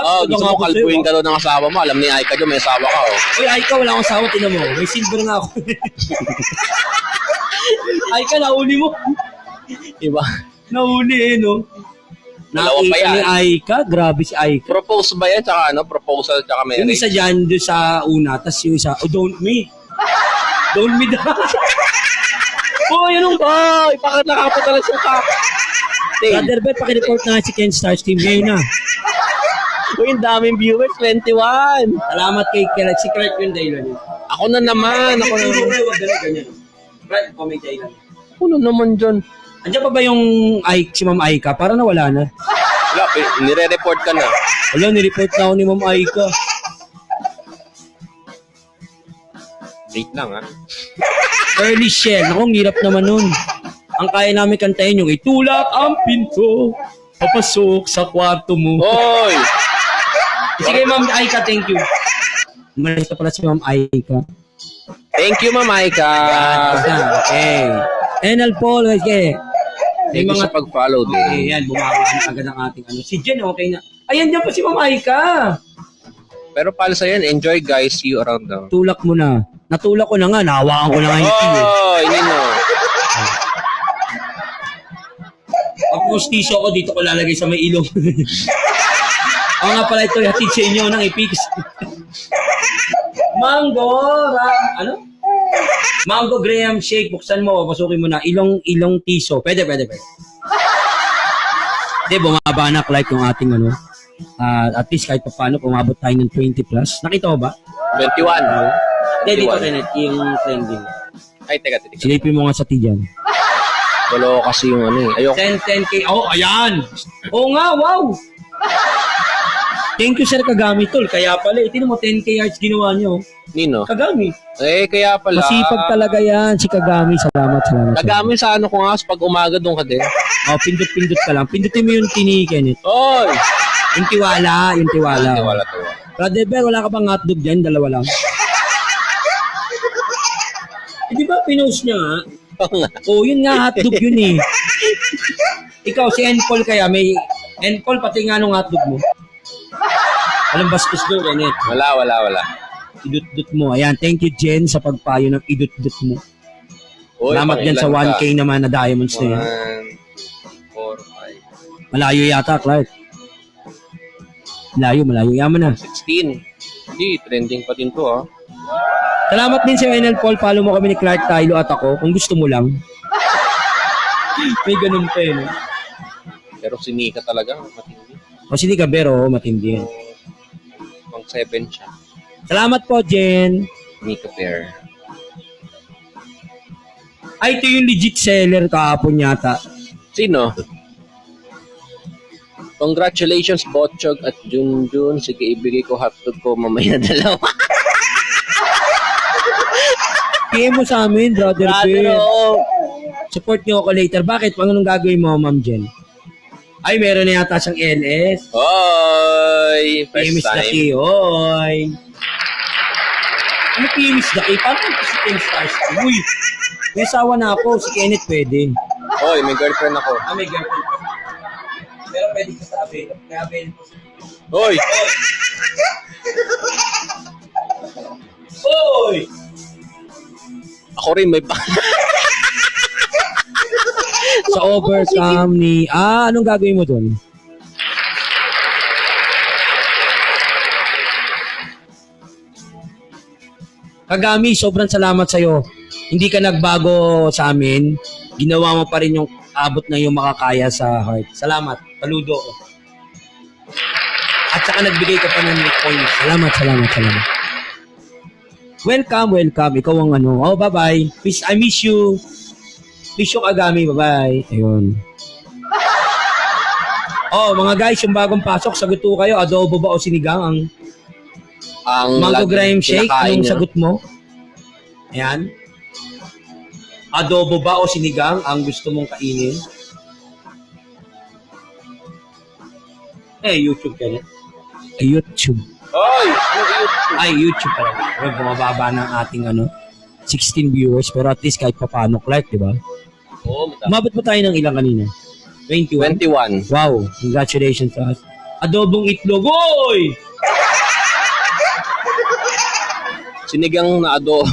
Oh, gusto mo kalpuin ka daw ng asawa mo. Alam ni Aika dyan, may asawa ka, oh. Uy, Aika, wala akong asawa, tinan mo. May silver nga ako. Aika, nauli mo. Diba? Nauli eh, no? Dalawa pa yan. Ni Aika, grabe si Aika. Propose ba yan? Tsaka ano? Proposal tsaka Yung marriage? isa dyan doon sa una, tas yung isa, oh, don't me. Don't me daw. Oh, yun ang... Oh, ipakit nakapatalas yung ka. Brother Bet, pakireport na si Ken Stars team ngayon na. Uy, ang daming viewers, 21. Salamat kay Clark. Si Clark yung dahilan yun. Ako na naman. Wag ganyan. Right, comment dahilan. Ako na naman dyan. Andiyan pa ba yung si Ma'am Aika? Para nawala na. Wala, nire-report ka na. Wala, nireport na ako ni Ma'am Aika. Wait lang, ha? Early Shell. Naku, ang hirap naman nun. Ang kaya namin kantahin yung itulak ang pinto. Papasok sa kwarto mo. Hoy! Sige, Ma'am Aika, thank you. Umalis na pala si Ma'am Aika. Thank you, Ma'am Aika. Okay. Enal Paul, okay. Thank you sa pag-follow din. Okay, yan. Bumabaan agad ang ating ano. Si Jen, okay na. Ayan, dyan pa si Ma'am Aika. Pero para sa yan, enjoy guys. See you around now. Tulak mo na. Natulak ko na nga. Nahawakan ko na nga yung tea. Oh, Nino. Pag pustiso ko, dito ko lalagay sa may ilong. Oo nga pala ito, hatid sa inyo ng ipix. Ano? Mango Graham Shake. Buksan mo, pasukin mo na. Ilong tiso. Pwede. Hindi, bumaba na like yung ating ano. At least kahit pa paano, umabot tayo ng 20 plus. Nakita mo ba? 21. Hindi, dito Renet, yung trending. Ay, teka. Silipin mo nga sa tiyan. Wala kasi yung ano eh. Ayoko. 10K. Oh, ayan. Oo nga, wow. Thank you, Sir Kagami, tol. Kaya pala, itinan mo, 10K hearts ginawa nyo. Nino? Kagami. Eh, kaya pala. Masipag talaga yan, si Kagami. Salamat. Kagami sa ano ko nga, pag umaga doon ka din. Oh, pindot ka lang. Pindutin mo yung tiniken. Oy! Yung tiwala. Wala to. Brother Bear, wala ka bang hotdog dyan? Dalawa lang. Di ba pinost niya nga? Oh, yun nga, hotdog yun eh. Ikaw, si Enpol kaya, may Enpol, pati nga nung hotdog mo. Walang bastos doon, Renet. Wala. Idut-dut mo. Ayan, thank you, Jen, sa pagpayo ng idut-dut mo. Oy, Salamat dyan sa 1K naman na diamonds na yan. 1, 4, 5. Malayo yata, Clark. Malayo. Yaman na. 16. Hindi, trending pa din to, ha? Salamat din sa NL Paul. Follow mo kami ni Clark, Tylo at ako. Kung gusto mo lang. May ganun pa yun. Pero si Nika talaga, matindi. O si Nika Bero, matindi yan. Pang 7 siya. Salamat po, Jen. Nika Bear. Ay, ito yung legit seller kahapon yata. Sino? Congratulations, Botchog at Junjun. Sige, ibigay ko hotdog ko mamaya na dalawa. PM mo sa amin, brother Bear. Support nyo ako later. Bakit? Anong gagawin mo, Ma'am Jen? Ay, meron na yata siyang LS. Hoy! First PMS time. Daki, hoy. Ano PMS Daki? Paano ito si Ken Stars? Uy, may asawa na ako. Si Kenneth pwede. Hoy, may girlfriend ako. May girlfriend pa. Pero pwede ka sa available. Kaya available sa Hoy! Hoy! Ako rin may pa. Sa overcome ni... anong gagawin mo doon? Kagami, sobrang salamat sa'yo. Hindi ka nagbago sa amin. Ginawa mo pa rin yung abot na yung makakaya sa heart. Salamat. Paludo. At saka nagbigay ka pa ng points. Salamat. Welcome. Ikaw ang ano. Oh, bye-bye. I miss you. Miss you, Kagami. Bye-bye. Ayun. Oh, mga guys, yung bagong pasok, sagot po kayo. Adobo ba o sinigang ang Mango Graham Shake? Anong sagot mo? Ayan. Adobo ba o sinigang ang gusto mong kainin? YouTube ka na. YouTube. Hoy! YouTube pala. Bumababa ng ating 16 viewers, pero at least kahit pa paano, Clark, di ba? Oo, Umabot pa tayo ng ilang kanina? 21? 21. Wow, congratulations sa us. Adobong itlog, oy! Sinigang na adobo.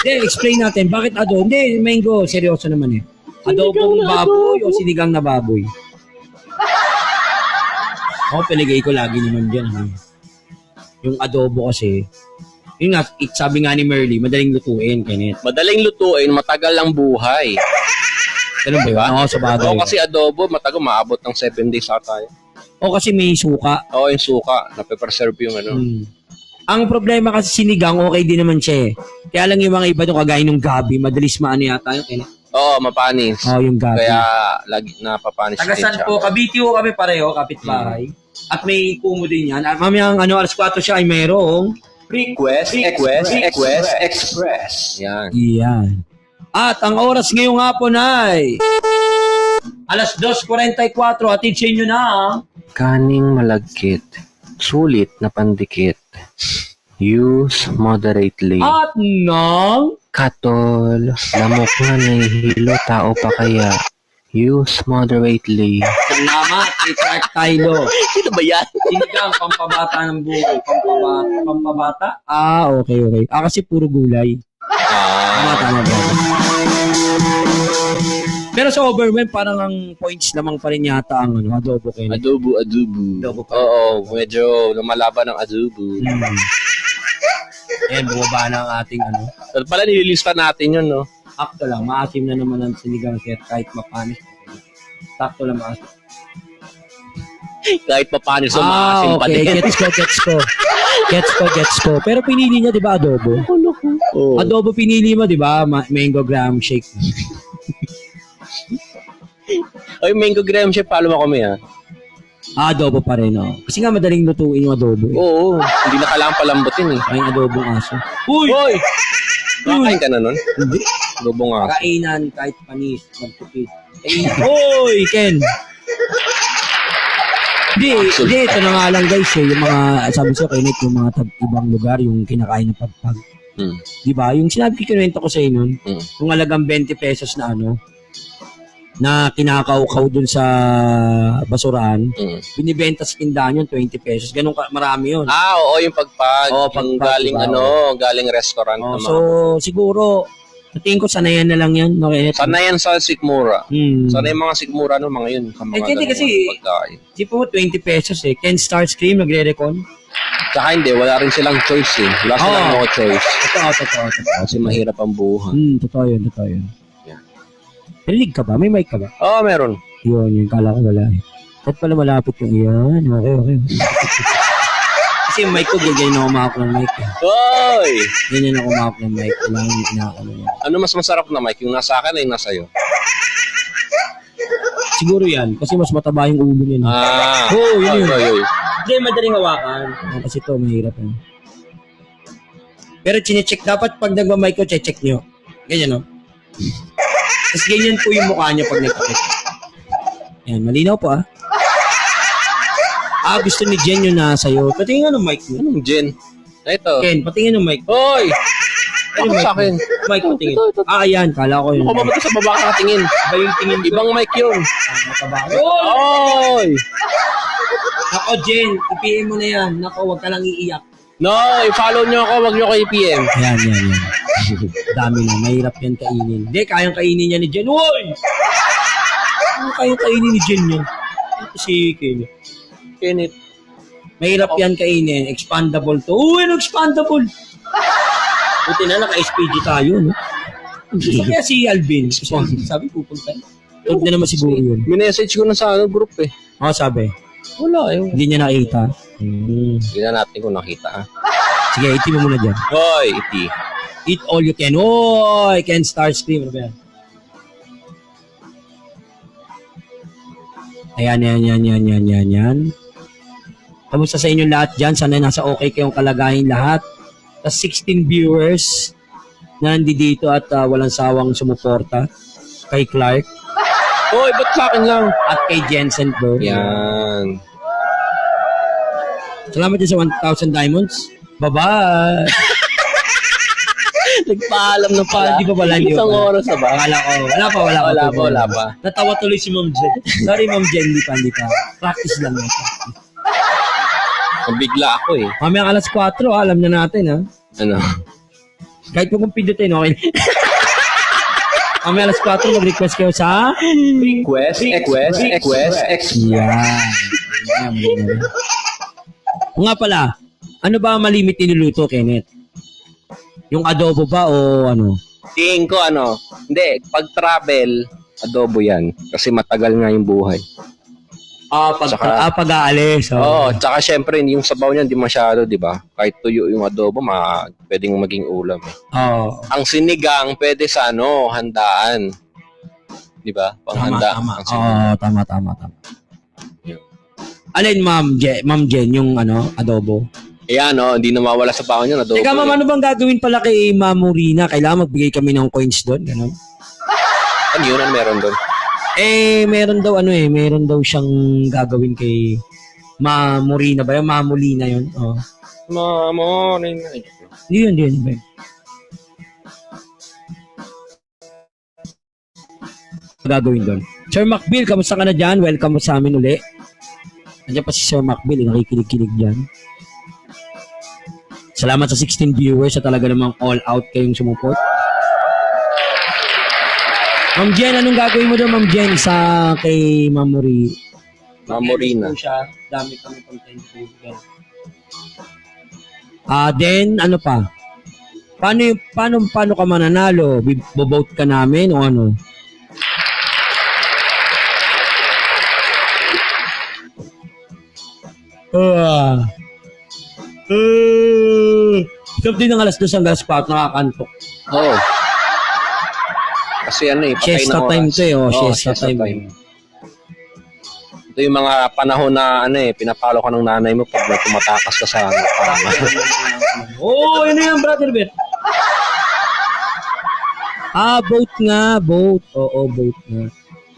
Explain natin, bakit adobo? Hindi, mango, seryoso naman eh. Adobong baboy o sinigang na baboy? Peligay ko lagi naman dyan. Yung adobo kasi, yun nga, sabi nga ni Merly, madaling lutuin, Kenneth. Madaling lutuin, matagal ang buhay. Ganun ba yun? Oo, sa bagay. Oo, kasi adobo, maabot ng 7 days sa tayo. O kasi may suka. Oo, yung suka. Nape-preserve yung ano. Ang problema kasi sinigang, okay din naman siya eh. Kaya lang yung mga iba doon, kagaya ng gabi, madalis maano yata yung Oo, mapanis. yung gabi. Kaya lagi napapanis. Tagasan po, Kabitiw kami pareho, kapitbahay. At may kumo din yan. At mamayang alas 4 siya ay mayroong Request Express. Yan. Iyan. At ang oras ngayong hapon ay alas 2:44. Atid sa inyo na Kaning malagkit, sulit na pandikit. Use moderately. at ng Katol, lamok nga nahihilo, tao pa kaya. Use moderately. salamat kay Clark Tylo. Sino ba yan? Sinigang, pampabata ng buhay. Pampabata? Okay. Kasi puro gulay. Tama ba? Pero sa overwhelm, parang ang points lamang pa rin yata ang adobo kayo. Adobo. Adobo pa. Oo, medyo lumalaban ng adobo. Ayan, bumaba na ang ating So, pala nililista natin yun, no? Sakto lang, maasim na naman ang sinigang sir kahit mapanis. Sakto lang maasim. Kahit papanis, so maasim pa okay. din. Gets ko. Pero pinili niya, di ba, adobo? Oh. Adobo pinili mo, di ba? Mango graham shake. Oy, mango graham shake, follow mo kami, ha? Adobo pa rin, Kasi nga madaling lutuin yung adobo. Oo, hindi na kailangan palambutin, eh. Ay, adobong aso. Hoy! Nakain ka na nun? Hindi. Adobo nga. Kainan kahit panis, magtupit. Hoy, Ken! Hindi, ito na nga lang guys, yung mga, sabi ko kainit, yung mga ibang lugar, yung kinakain ng pagpag. Di ba? Yung sinabi ko, kinuwento ko sa inyo, yung alagang 20 pesos na na kinakaukaw dun sa basurahan, binibenta sa tindahan yun, 20 pesos. Ganun marami yun. Oo, yung pagpag. Oo, yung pagpag, galing, diba? galing restaurant. So, siguro, sa tingin ko, sanayan na lang yan. No, sana yan sa Sikmura. Sana yung mga Sikmura, mga yun. Hindi kasi, sipo mo 20 pesos Ken Star's Cream, nagre-recon. Tsaka hindi, wala rin silang choice eh. Wala silang no choice. Totoo. Kasi mahirap ang buhay. Totoo yun. Yeah. Narinig ka ba? May mic ka ba? Oo, meron. Yun, kala ko wala eh. At pala malapit yung iyan. Okay. Kasi yung mic ko, ganyan ako makak ng mic. Hoy! Ganyan ako makak ng mic. Kailangan yung inaakano yan. Ano mas masarap na mic? Yung nasa akin o yung nasa iyo? Siguro yan. Kasi mas mataba yung ulo niya. Yun. Hindi, madaling hawakan. Kasi ito, mahirap yan. Pero chinecheck, dapat pag nagmamic ko, check nyo. Ganyan, no? Tapos ganyan po yung mukha niya pag nagkakit. Yan, malinaw po, gusto ni Jen yung nasa iyo. Patingin nga ng mic mo. Anong Jen? Ito. Ken, patingin ng mic. Hoy! Ano Ako sa akin. Mic, patingin. Ayan, kala ko yun. Ako ba sa baba ka tingin? Iba yung tingin ko. Ibang mic yun. Mataba. Hoy! Nako, Jen, i-PM mo na yan. Nako, wag ka lang iiyak. No, i-follow nyo ako, wag nyo ko i-PM. Yan. Dami na, mahirap yan kainin. Hindi, kayang kainin yan ni Jen. Uy! Kayang kainin ni Jen yan. Si Ken. Kinit. Mahirap yan kainin. Expandable to. Uy, expandable. Buti na, naka-SPG tayo, no? Kaya si Alvin, sabi pupunta. Huwag na naman siguro yun. Minessage ko na sa group eh. Sabi? Wala eh. Hindi niya nakita. Hindi na natin kung nakita. Sige, iti mo muna dyan. Hoy, iti. Eat all you can. Oy, Ken Star's Cream. Ano ba yan? Ayan. Kamusta sa inyong lahat dyan? Sana nasa okay kayong kalagayan lahat. Tapos 16 viewers na nandito at walang sawang sumuporta kay Clark Hoy, ba't sa akin lang? at kay Jensen Bro. Yan. Salamat din sa 1,000 diamonds. Bye-bye! Nagpaalam na pala. Di ba wala? Isang oras na ba? Akala ko. Wala pa. Natawa tuloy si Ma'am Jen. Sorry, Ma'am Jen. Hindi pa. Practice lang. Bigla ako eh. Mamaya alas 4, alam na natin, ha? Ano? Kahit kung pindutin, okay. Mamaya alas 4, mag-request kayo sa... Request. Yan. O nga pala, ano ba ang malimit niluluto, Kenneth? Yung adobo ba o ano? Tingin ko hindi, pag travel, adobo yan. Kasi matagal nga yung buhay. Pag-aalis. Oo, tsaka syempre, yung sabaw niya, hindi masyado, di ba? Kahit tuyo yung adobo, pwedeng maging ulam. Oo. Ang sinigang, pwede sa handaan. Di ba? Panghanda. Tama. Ang sinigang. Tama. Yun. Alin, Ma'am Jen, yung adobo? Ayan, hindi na mawala sa baon yun, adobo. Teka, ma'am, ano bang gagawin pala kay Ma'am Morina? Kailangan magbigay kami ng coins doon, gano'n? Ano yun ang meron doon? Meron daw siyang gagawin kay Ma'am Morina ba yun? Ma'am Molina yun? Oh. Hindi yun ba yun? Gagawin doon. Sir Macbill, kamusta ka na dyan? Welcome sa amin uli. Nandiyan pa si Sir Macbill, nakikinig-kinig dyan. Salamat sa 16 viewers sa talaga namang all out kayong sumuport. Ma'am Jen, anong gagawin mo doon, Ma'am Jen, sa kay Ma'am Morina? Ma'am Morina. Siya, dami kami content. Then, ano pa? Paano ka mananalo? Bobote ka namin o ano? Sabi ng alas 2 hanggang 4, nakakantok. Oo. Kasi patay Siesta na time oras. to Oo, siesta time. Ito yung mga panahon na pinapalo ka ng nanay mo pag tumatakas ka sa Yun na yan, brother Bet. Vote nga, vote. Oo, vote nga.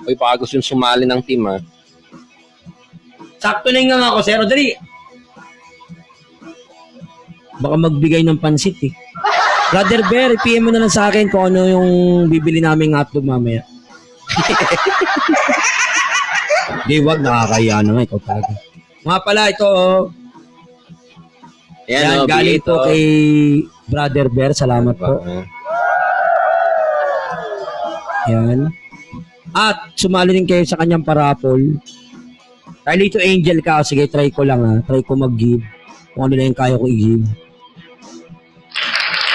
Uy, baka gusto yung sumali ng team, ha? Sakto na nga ako, Sir. Dali. Baka magbigay ng pansit, eh. Brother Bear, PM mo na lang sa akin kung ano yung bibili naming hotdog mamaya. Di, wag, nakakaya na nga. Ikaw talaga. Mga pala, ito, yan, galing po kay Brother Bear. Salamat po. Yan. At sumali din kayo sa kanyang parapol. Carlito Angel ka. Sige, try ko lang, ha. Try ko mag-give. Kung ano na yung kaya ko i-give.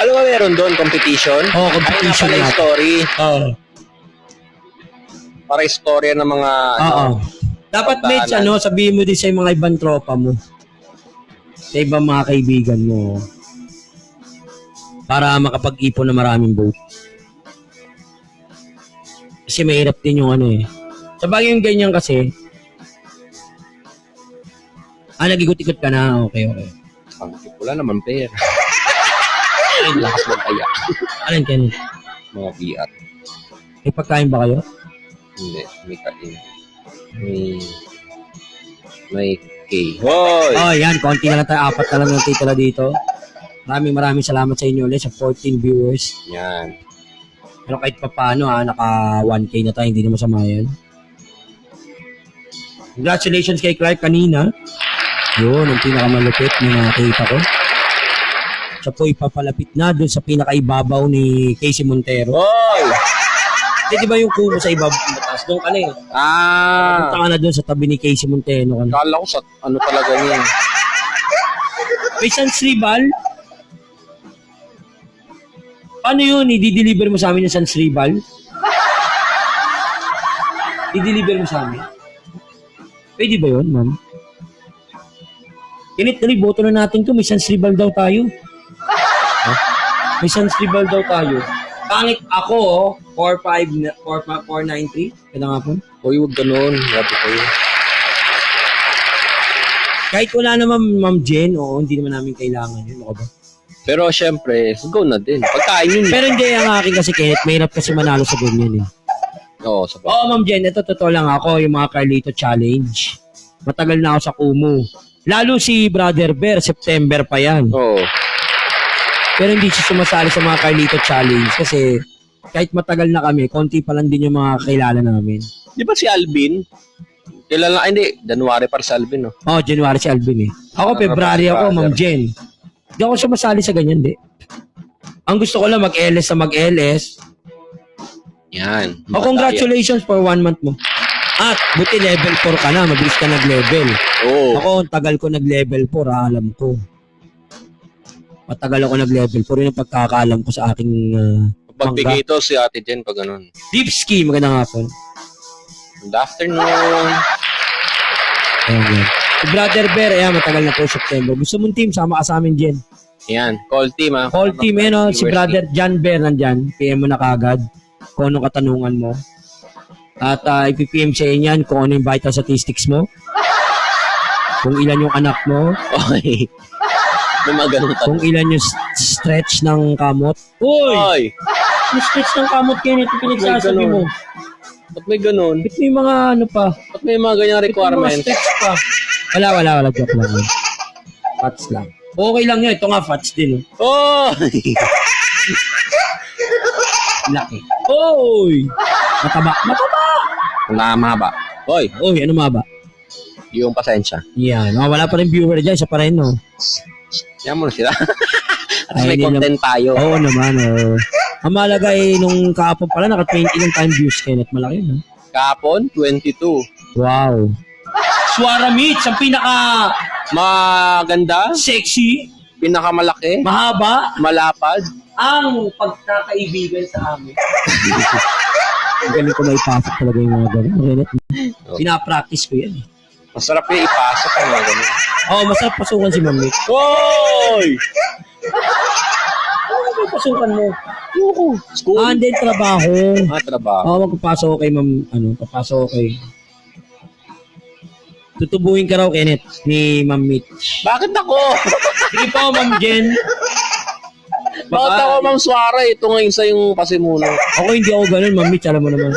Ano ba meron doon? Competition? Oo, competition Ay, natin. story. Oo. Para istorya ng mga... Oo. Dapat, Mitch, sabihin mo din sa mga ibang tropa mo. Sa ibang mga kaibigan mo. Para makapag-ipon na maraming vote. Kasi mahirap din yung Sa bagay yung ganyan kasi, nag-ikot-ikot ka na. Okay. Wala naman pera. Ay, lakas ng kaya. Alin ka nun? Mga biat. May pagkain ba kayo? Hindi, may kain. May K. Hoy! Oh, yan. Konti na lang tayo. 4 na lang ng titula dito. Maraming salamat sa inyo ulit sa 14 viewers. Yan. Pero kahit pa paano, naka 1K na tayo. Hindi na masama yan. Congratulations kay Clark kanina. Yun, ang pinakamalupit na nakita ko. Siya po ipapalapit na doon sa pinakaibabaw ni Casey Montero. Hoy! Di ba yung kubo sa ibabaw? Mataas doon ka na eh. Punta ka na doon sa tabi ni Casey Montero. Kala ko sa talaga niya. May San Sribal? Paano yun? I-deliver mo sa amin yung San Sribal? I-deliver mo sa amin? Pwede ba yun, ma'am? Init, dali, boto na natin to. May San Sribal daw tayo. May San Sribal daw tayo. Pangit ako, 493. Kaya nga po. Hoy, huwag ganun. Grabe kayo. Kahit wala naman, Ma'am Jen, hindi naman namin kailangan yun. Ako ba? Pero syempre, go na din. Pagkain yun. Pero hindi, ang akin kasi, Kenneth, mahirap kasi manalo sa ganyan eh. Oo, sa Ma'am Jen, ito totoo lang ako, yung mga Carlito Challenge. Matagal na ako sa Kumu. Lalo si Brother Bear, September pa yan. Oo. Pero hindi siya sumasali sa mga Carlito Challenge kasi kahit matagal na kami, konti pa lang din yung mga kilala namin. Di ba si Alvin? Kilala, hindi. January para si Alvin, no? January si Alvin eh. Ako, February ako, Ma'am Jen. Hindi ako sumasali sa ganyan, di. Ang gusto ko lang mag-LS sa mag-LS. Yan. Congratulations for 1 month mo. At, buti level 4 ka na, mabilis ka nag-level. Oo. Ako, tagal ko nag-level 4, alam ko. Matagal ako nag-level 4, yun ang pagkakaalam ko sa aking Pagbigay ito si Ate Jen pag ganun. Deepski, magandang hapon. Good afternoon. Ayan. Si Brother Bear, ayan, matagal na po September. Gusto mong team, sama ka sa amin, Jen. Yan, call team ha. Call team, ayan o, si Viewers Brother John Bear nandyan. PM mo na kagad kung anong katanungan mo. At ipipm sa inyan kung ano yung vital statistics mo. Kung ilan yung anak mo. Okay. May mga ganun tanong. Kung ilan yung stretch ng kamot. Uy! Oy! Yung stretch ng kamot kayo nito pinagsasabi mo. Ba't may ganun? Ba't may mga ano pa? Ba't may mga ganyang Ba't may mga requirements? stretch pa? Wala. Joke lang yun. Fats lang. Okay lang yun. Ito nga, fats din. Oh! Laki. Oy! Mataba. Mahaba. Oy, Oy, ano maba? yung pasensya. Yan. Oh, wala pa rin viewer dyan. Isa pa rin, no? Yan mo na sila. At Ay, may hindi content tayo. Oo naman, oh. Ang mahalaga nung kahapon pala, naka-20 ng time views, Kenneth. Malaki, no? Kahapon, 22. Wow. Suara Mitch, ang pinaka Maganda, sexy, pinakamalaki, mahaba, malapad. ang pagkakaibigan sa amin. Ang galing ko na ipasok talaga yung mga ganun. Kenneth. Pinapractice ko yan. Masarap yung ipasok ang mga ganun. Oo, masarap pasukan si Ma'am Mitch. Hoy! Ano ba pasukan mo? School? Ah, hindi, trabaho. Trabaho. Oo, magpapasok ko kay Ma'am, papasok ko kay... Tutubuhin ka raw, Kenneth, ni Ma'am Mitch. Bakit ako? Sige po, Ma'am Jen. Bakit ako, Ma'am Suara? Ito ngayon sa yung pasimuno. Ako hindi ako ganun, Ma'am Mitch, alam mo naman.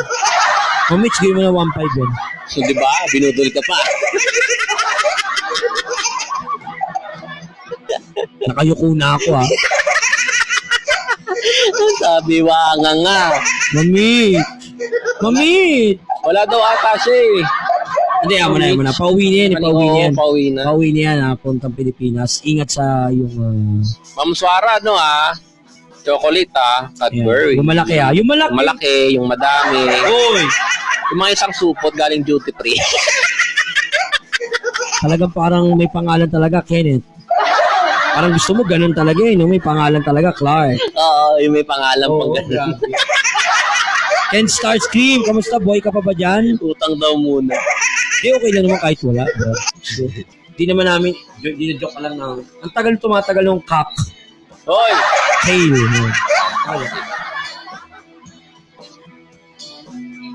Ma'am Mitch, gawin mo na 1.5 yan. So, di ba? Binudol ka pa. Nakayuko na ako, ha. Sabi, nga. Ma'am Mitch! Ma'am Mitch! Wala daw ata siya eh. Hindi, ako na. Pauwi na yan, pauwi na yan. Pauwi na. Pauwi na yan, ha, puntang Pilipinas. Ingat sa yung... Ma'am Suara, no chocolate Cadbury. Yung malaki, ha. Yung malaki. Yung malaki, yung madami. Oy! Yung mga isang supot galing duty free. Talagang parang may pangalan talaga, Kenneth. Parang gusto mo ganun talaga no? May pangalan talaga, Clark. Oo, yung may pangalan Oo, pang gano'n. grabe. Ken Starscream, kamusta boy ka pa ba dyan? Utang daw muna. Di okay lang naman kahit wala, bro. Di naman namin, joke ka lang na, ang tagal tumatagal ng cock. Hoy! Tail.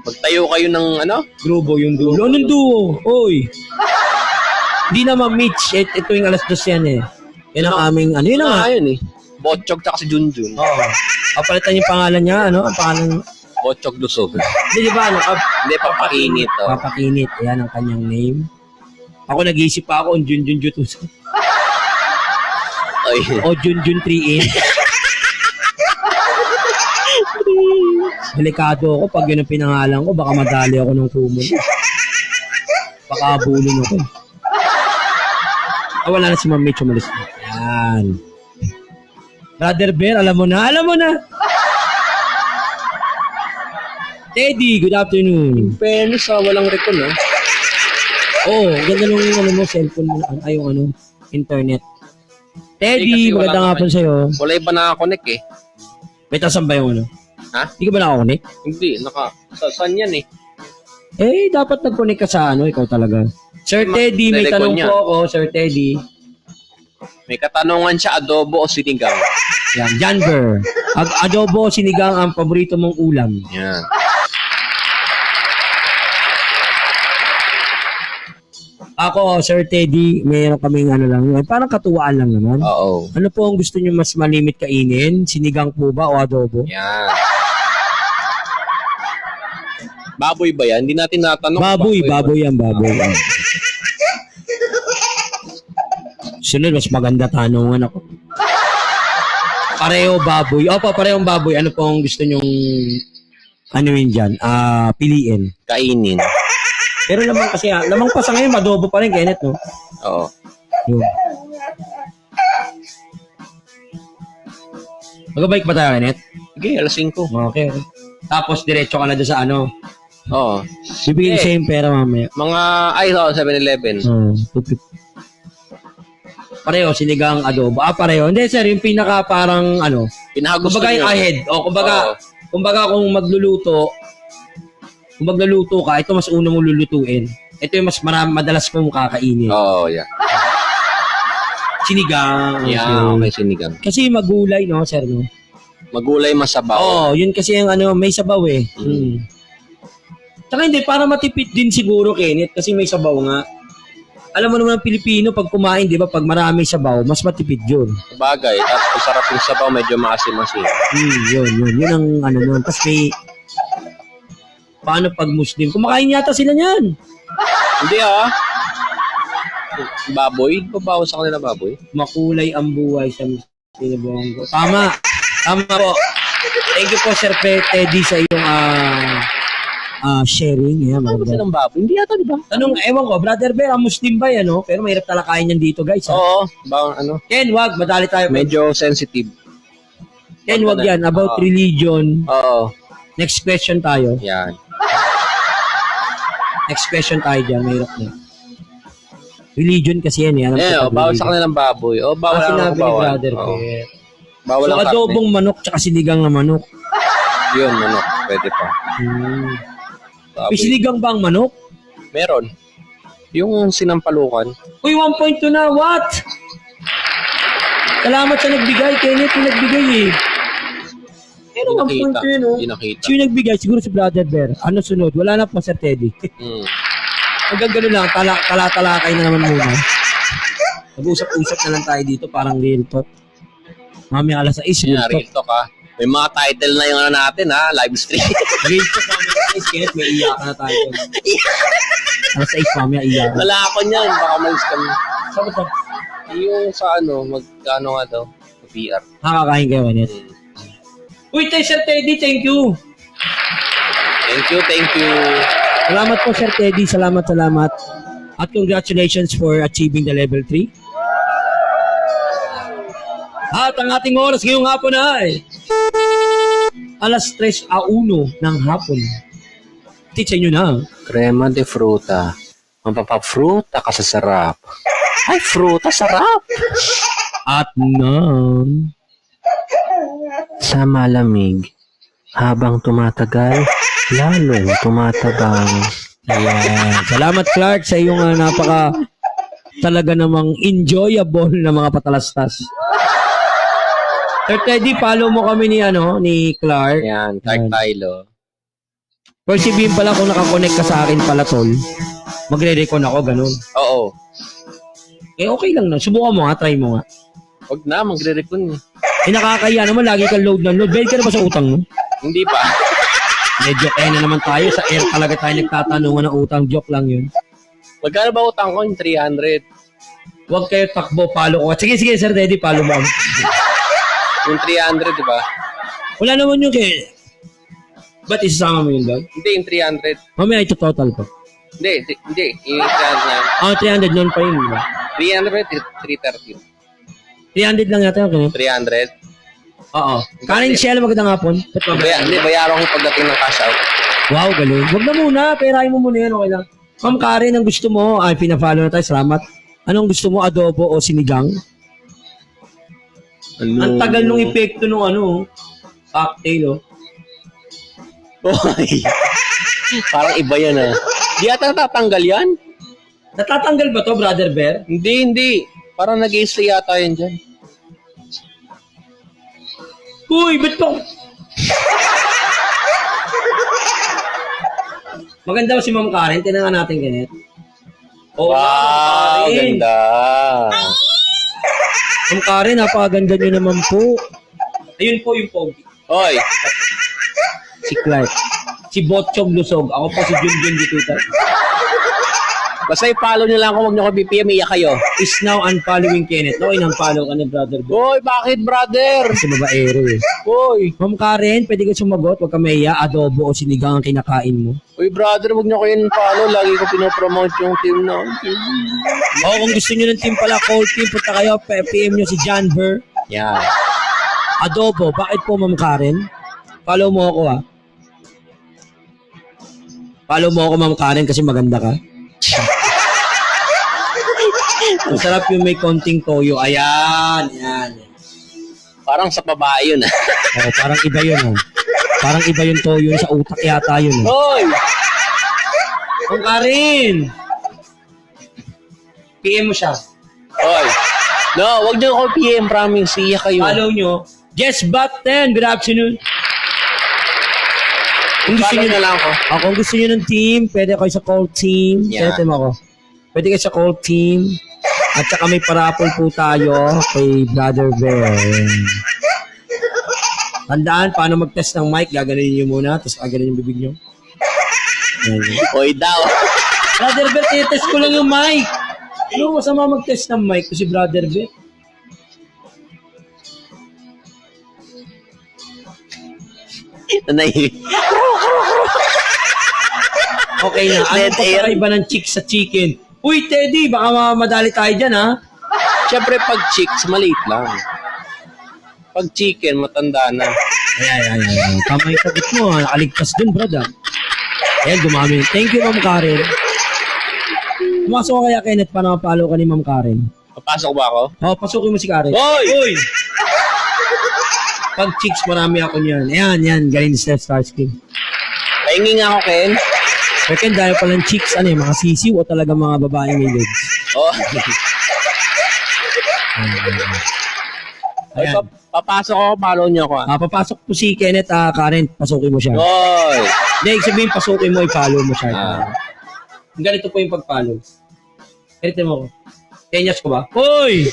Magtayo kayo ng Grubo yung duo. Anong duo? Oy. Di naman Mitch, ito yung alas 2 yan eh. Yan ang aming, yun na nga. Ayun eh. Botchog tsaka si Junjun. Oo. Papalitan yung pangalan niya, ang pangalan, Botchog Lusog. di ba, Hindi, papakinit. Oh. Papakinit, yan ang kanyang name. Ako nag-iisip pa ako, Junjun Jutuso. Oy. O Junjun 3-in. Delikado ako pag yun ang pinangalan ko, baka madali ako ng kumon. Baka abulin ako. Wala na si Ma'am Mitch, umalis na. Yan. Brother Bear, alam mo na. Teddy, good afternoon. Fairness walang recon Oh, ganda nung cellphone mo, yung internet. Teddy, kasi wala magandang naman. hapon sa'yo. Wala iba nakakonect eh. May tasan ba yung Ha? Hindi ka ba nakakonek? Hindi, saan yan eh? Dapat nag-connect ka sa ikaw talaga. Sir Teddy, may Telecom tanong niya. po ako, Sir Teddy. May katanungan siya, adobo o sinigang? Yan, Janver. Adobo o sinigang ang paborito mong ulam? Yan. Ako, Sir Teddy, mayroon kaming parang katuwaan lang naman. Oo. Ano po ang gusto niyo mas malimit kainin? Sinigang po ba o adobo? Yan. Baboy ba yan? Hindi natin natanong. Baboy yan, baboy. Sunod, mas maganda tanungan ako. Pareho baboy. Opo, parehong baboy. Ano po ang gusto nyong yun dyan? Piliin. Kainin. Pero naman kasi, namang pa sa ngayon, adobo pa rin, Kenneth, no? Oo. Yun. Mag-bike ba tayo, Kenneth? Sige, alas 5. Okay. Tapos, diretso ka na doon sa Oo. Bibigyan ko Eh. siya yung pera mamaya. 7-Eleven. 250. Pareho, sinigang adobo. Pareho. Hindi, sir, yung pinaka parang, Pinahagusto kumbaga yung niyo. ahead. O, kumbaga kung magluluto ka, ito mas una mong lulutuin. Ito yung mas madalas kong kakainin. Oo, yeah. Sinigang. Yeah, may sinigang. Kasi magulay, no, sir, no? Magulay masabaw. Oo, yun kasi yung ano, may sabaw eh. Tsaka hindi, para matipid din siguro, Kenneth, kasi may sabaw nga. Alam mo naman ang Pilipino, pag kumain, di ba, pag marami sabaw, mas matipid yun. Bagay. Tapos masarap yung sabaw, medyo maasim-asim. Yun. Yun ang ano nun. Tapos may, paano pag Muslim? Kumakain yata sila niyan. Hindi baboy? Babaw sa kanila baboy? Makulay ang buhay sa Sinabongo. Tama po. Thank you po, Sir Teddy, sa iyong sharing. Yeah, Ano ba silang baboy? Hindi yata, di ba? Tanong, ewan ko, Brother Bear, ang Muslim ba yan, no? Pero mahirap talakayin yan dito, guys. Ha? Oo. Ano? Ken, wag, madali tayo. Medyo sensitive. Ken, wag yan. About religion. Oo. Next question tayo. Yan. Next question tayo dyan. Mahirap na. Religion kasi yan, eh. Alam ko pag Bawal religion. sa kanilang baboy. Bawal lang Sinabi ako ni bawal. Brother Oo. Bear. Bawal So, ang karne. adobong manok tsaka sinigang na manok. Yun, manok. Pwede pa. Baboy. May sinigang ba ang manok? Meron. Yung sinampalukan. Uy, 1.2 na. What? Salamat sa nagbigay. Kenneth yung nagbigay eh. Pero 1.2 yun, oh. Inakita. Sino nagbigay? Siguro si Brother Bear. Ano sunod? Wala na po, Sir Teddy. Hanggang gano'n lang. Tala-talakay na naman muna. Mag-usap-usap na lang tayo dito. Parang real talk. Mamaya alas 6. Real talk. Real talk May mga title na yung ano natin live stream. Real talk mamaya alas 6. Kenneth, may iyakan na tayo. Alas 6 mamaya iyakan. Wala ako niyan, baka malis kami. Sabi ko, Yung sa magkano nga daw, PR. nakakain kayo, Kenneth. Uy, Sir Teddy, thank you. Thank you. Salamat po, Sir Teddy. Salamat. At congratulations for achieving the level 3. At ang ating oras ngayong hapon ay alas 3:01 ng hapon. Teach nyo na. Crema de fruta. Mampapafruta ka sa sarap. Ay, fruta, sarap! At nang Sa malamig, habang tumatagal, lalong tumatabang. ayan. Salamat, Clark, sa iyong napaka talaga namang enjoyable na mga patalastas. Sir Teddy, follow mo kami ni Clark. Yan, Clark Tylo. Pero si Bim pala, kung nakakonect ka sa akin pala, tol, magre-recon ako, ganun. Oo. Eh, okay lang na. Subukan mo nga, try mo nga. Huwag na, magre-recon. Eh, nakakaya naman, lagi kang load ng load. Bayad ka na ba sa utang mo? Hindi pa. Medyo kaya na naman tayo. Sa air talaga tayo nagtatanungan ng utang. Joke lang yun. Magkano ba utang ko? Yung 300. Huwag kayo takbo, follow ko. Sige, Sir Teddy, follow mo. Yung 300, di ba? Wala naman yung kaya. Ba't isasama mo yun doon? Hindi, yung 300. Mamaya ito total ko. Hindi. Yung 300 Ah, 300 noon pa yun. Diba? 300, 330. 300 lang yata yun. 300. Oo. Kanin siya, magandang hapon. Ba't mamaya? Hindi, bayaran ko pagdating ng cash out. Wow, galing. Huwag na muna. Perahin mo muna yan. Okay lang. Ma'am Karen, ang gusto mo, ay pina-follow na tayo. Salamat. Anong gusto mo, adobo o sinigang? Ang tagal nung epekto nung cocktail, Oy. Parang iba yan Di ata natatanggal yan? Natatanggal ba to, Brother Bear? Hindi. Parang nag-i-stay yata yan dyan. Uy, ba't to? Maganda ba si Ma'am Karen? Tinangan natin, Kenneth. Oh, Wow, Ma'am Karen. ganda. Ma'am Karen, napakaganda nyo naman po. Ayun po yung pogi. Oy, Si Clark. Si Botchog Lusog. Ako po si Junjun Dituta. basta i-follow nyo lang kung huwag nyo ko BPM, iyak kayo. Is now unfollowing Kenneth. No, in-unfollow ka na, Brother Bear. Oy, bakit brother? Kasi babaero eh. Oy, Ma'am Karen, pwede ka sumagot. Huwag ka maiya. Adobo o sinigang ang kinakain mo. brother, huwag nyo ko yun follow. Lagi ko pinopromote yung team na. O kung gusto nyo ng team pala, cold team, punta kayo. PM nyo si John Burr. Yan. Adobo. Bakit po, Ma'am Karen? Follow mo ako, ha? Follow mo ako, Ma'am Karen, kasi maganda ka. Masarap yung may konting toyo. Ayan. Parang sa babae yun Oh, parang iba yun, Parang iba yung toyo sa utak yata yun, Oy, Ma'am Karen! PM mo siya. Oy. No, wag niyo ako PM, promise. Iyak kayo. Follow nyo. Jess Button, good afternoon. Kung gusto Follow nyo na lang ako. kung gusto nyo ng team, pwede kayo sa call team. Yeah. Pwede mo ako. Pwede kayo sa call team. At saka may parapol po tayo kay Brother Bear. Tandaan, paano mag-test ng mic, gaganin nyo muna, tapos gaganin yung bibig nyo. Ayan. Oy daw. Brother Bear, test ko lang yung mic. Ano masama mag-test ng mic ko si Brother Bear? Nanay. Okay na. Ano Dead pa air. kakaiba ng chicks sa chicken? Uy, Teddy, baka madali tayo dyan, ha? Siyempre, pag chicks, maliit lang. Pag chicken, matanda na. Ay. Tama yung sagot mo, ha? Nakaligtas dun, brother. Ayan, gumamit. Thank you, Ma'am Karen. Pumasok ka kaya, Kenneth, para mapalo ka ni Ma'am Karen. Papasok ba ako? Oh, pasukin mo si Karen. Hoy! Pag chicks, marami ako niyan. Ayan, galing sa Starsky. Pahingi nga ako, Ken. Second, dahil palang chicks, ano yung mga sisiw o talaga mga babaeng may legs? Oh. Oy, Ayan. papasok ako, follow niyo ako. Papasok po si Kenneth, Karen, pasukin mo siya. Hoy! Hindi, sabihin, pasukin mo, i-follow mo siya. Ah. Ganito po yung pag-follow. Ganito mo ko. Tenyas ko ba? Hoy!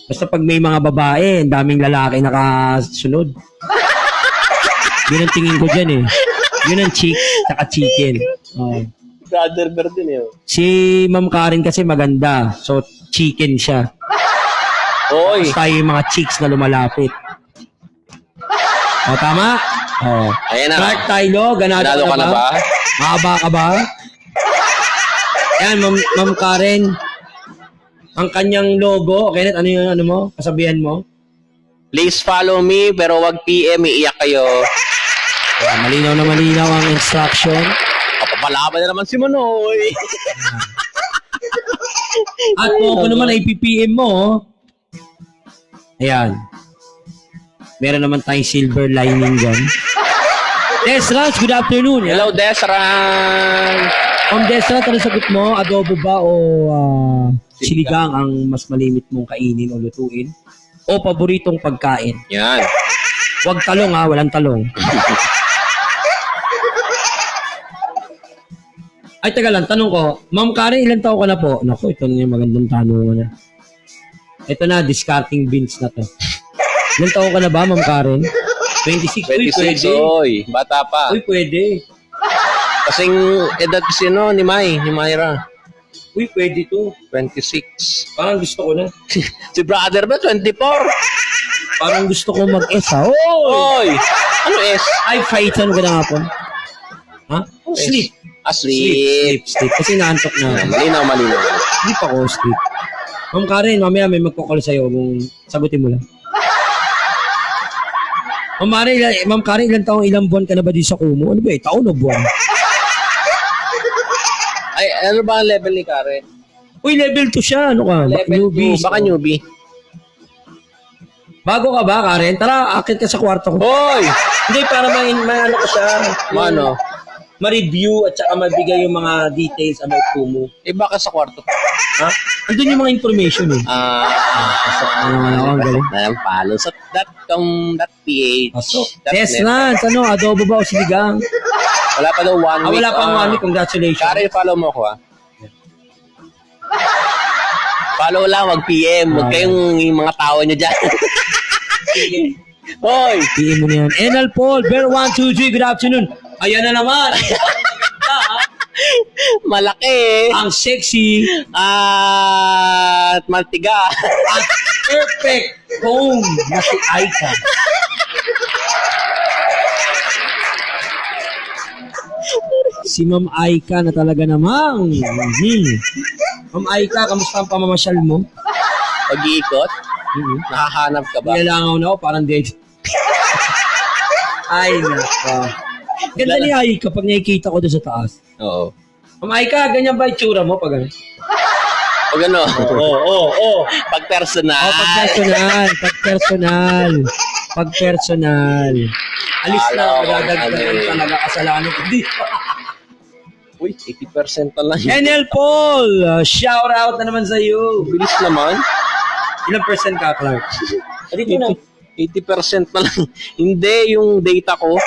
Basta pag may mga babae, ang daming lalaki nakasunod. Yun ang tingin ko dyan eh. Yun ang chick, saka chicken. Oh. Brother Bear din eh. Si Ma'am Karen kasi maganda. So, chicken siya. Hoy! Tapos tayo yung mga chicks na lumalapit. O, tama? O. Ayan na. Clark Tylo, ganado Ganado ka na ba? Mahaba ka ba? Yan, Ma'am Karen. Ang kanyang logo, okay, ano yung ano mo? Kasabihan mo? Please follow me, pero wag PM, iiyak kayo. Yan, malinaw ang instruction. Kapapalaban na naman si Manoy. At kung ako naman ay PPM mo, ayan. Meron naman tayong silver lining dyan. Desrans, good afternoon. Hello, Desran. Desrans, ano sagot mo? Adobo ba o sinigang ang mas malimit mong kainin o lutuin? O paboritong pagkain? Yan. Huwag talong ha, walang talong. Ay, taga lang, tanong ko. Ma'am Karen, ilang taon ka na po? Naku, ito na yung magandang tanong na. Ito na, discarding beans na to. Ilang taon ka na ba, Ma'am Karen? 26. Uy, 26, pwede. oy. Bata pa. Uy, pwede. Kasing edad kasi no, ni Myra. Uy, pwede to. 26. Parang gusto ko na. Si brother ba, 24? Parang gusto ko mag-S ha. Oh! Oy! Ano S? Ay, fightan ka na nga po. Ha? Sleep. Sleep. Sleep. Kasi naantok na. Malinaw. Sleep ako, sleep. Ma'am Karen, mamaya may magkukall sa'yo kung sagutin mo lang. Ma'am Karen, ilang buwan ka na ba di sa Kumu? Ano ba eh? Taon o buwan? Ay, ano ba ang level ni Karen? Uy, level 2 siya. Ano ka? Level Newbie. 2. Baka newbie. Bago ka ba, Karen? Tara, akit ka sa kwarto ko. Hoy! Hindi, para ano ko siya. Ano? Ma-review at saka mabigay yung mga details about Kumu. Eh, baka sa kwarto. Ha? Andun yung mga information eh. Ang galing. follow sa .com.ph. Yes, Lance. Ano, adobo ba o sinigang? Wala pa daw 1 week. Wala pang 1 week. Congratulations. Karen, follow mo ako Follow lang, wag PM. Wag kayong yung mga tao nyo dyan. Hoy! PM mo na yan. Enal Paul, Bear 1, 2, 3, good afternoon. Ayan na naman. Malaki. Ang sexy At maltiga. at perfect home na si Aika. Si Ma'am Aika na talaga namang. Ma'am Aika, kamusta ang pamamasyal mo? Pag-iikot, nakahanap ka ba? Nilalangaw na ako, parang dead. Ay, naka. Ganda ni Aika pag nakikita ko doon sa taas. Oo. Ma'am Aika, ganyan ba itsura mo pag ano? Pag ano? Oo. Pag personal. Pag personal. Alis na, Alam ko, magdadagdagan ano eh. talaga kasalanan ko. Hindi. Uy, 80% na lang. NL Paul, shout out na naman sa iyo. Bilis naman. Ilang percent ka, Clark? Dito na. 80% na lang. Hindi, yung data ko.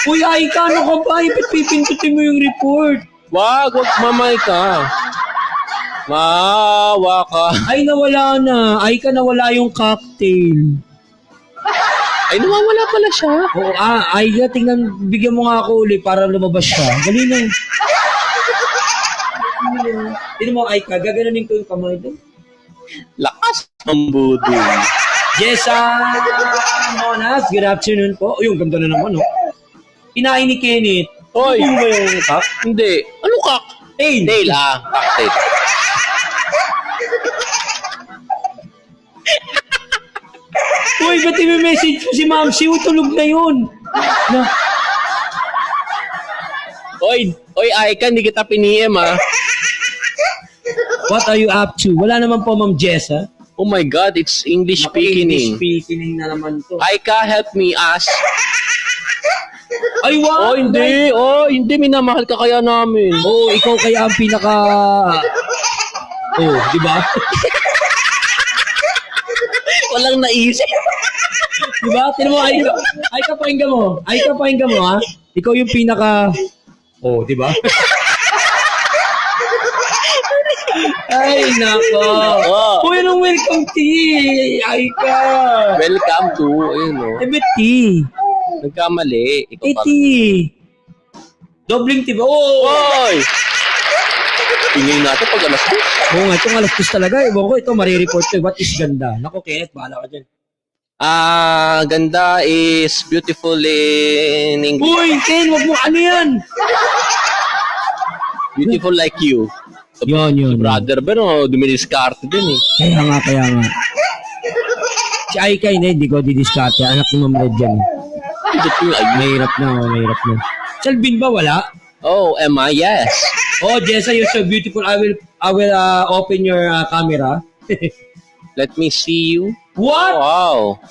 Uy, ay ka, ano ka ba? Ipipindutin mo yung report. Wag mamay ka. Maawa ka. Ay, nawala na. Ay ka, nawala yung cocktail. Ay, nawawala pala siya. Oo, ay ka, tingnan, bigyan mo nga ako uli para lumabas siya. Dali na. Tingnan mo, ay ka, gaganunin ko yung kamay doon. Lakas ng budo. Jessa Monas, good afternoon po. Uy, yung ganda na naman, oh. Kinain ni Kenneth. Hoy. Ano ba yung kak? Hindi. Ano ka? Tail. Tail, cocktail. Uy, ba't i-message mo si Ma'am? Si tulog na yun. Na, Oy, Aika, hindi kita piniem, what are you up to? Wala naman po, Ma'am Jessa. Oh my God, it's English English speaking. speaking na naman to. Aika, help me ask. Ay, wow! Hindi, minamahal ka kaya namin. Oh, ikaw kaya ang pinaka... Oh, di ba? Walang naisip. Di ba? Tinan mo, ay ka pakinggan mo. Ay ka pakinggan mo, ha? Ikaw yung pinaka... Oh, di ba? Ay, nako. Oh. Uy, anong welcome tea? Ay ka. Welcome to, ayun o. Eh, ba't tea? Nagkamali. Ikaw Eh, pa. tea. Dobling tea ba? Oh! Hoy! Tingin natin pag alas ko. Oo nga, itong alas 2 talaga. Ewan ko, ito marireport ko. What is ganda? Nako, Kenneth, bahala ka dyan. Ganda is beautiful in English. Uy, Ken, wag mo ano yan? Beautiful like you. Yun. Brother, pero dumidiskarte din eh. Kaya nga. Si Aika, hindi ko didiskarte. Anak ni Ma'am Red yan. Mahirap na. Salvin ba wala? Oh, Emma, yes. Oh, Jessa, you're so beautiful. I will open your camera. Let me see you. What? Wow.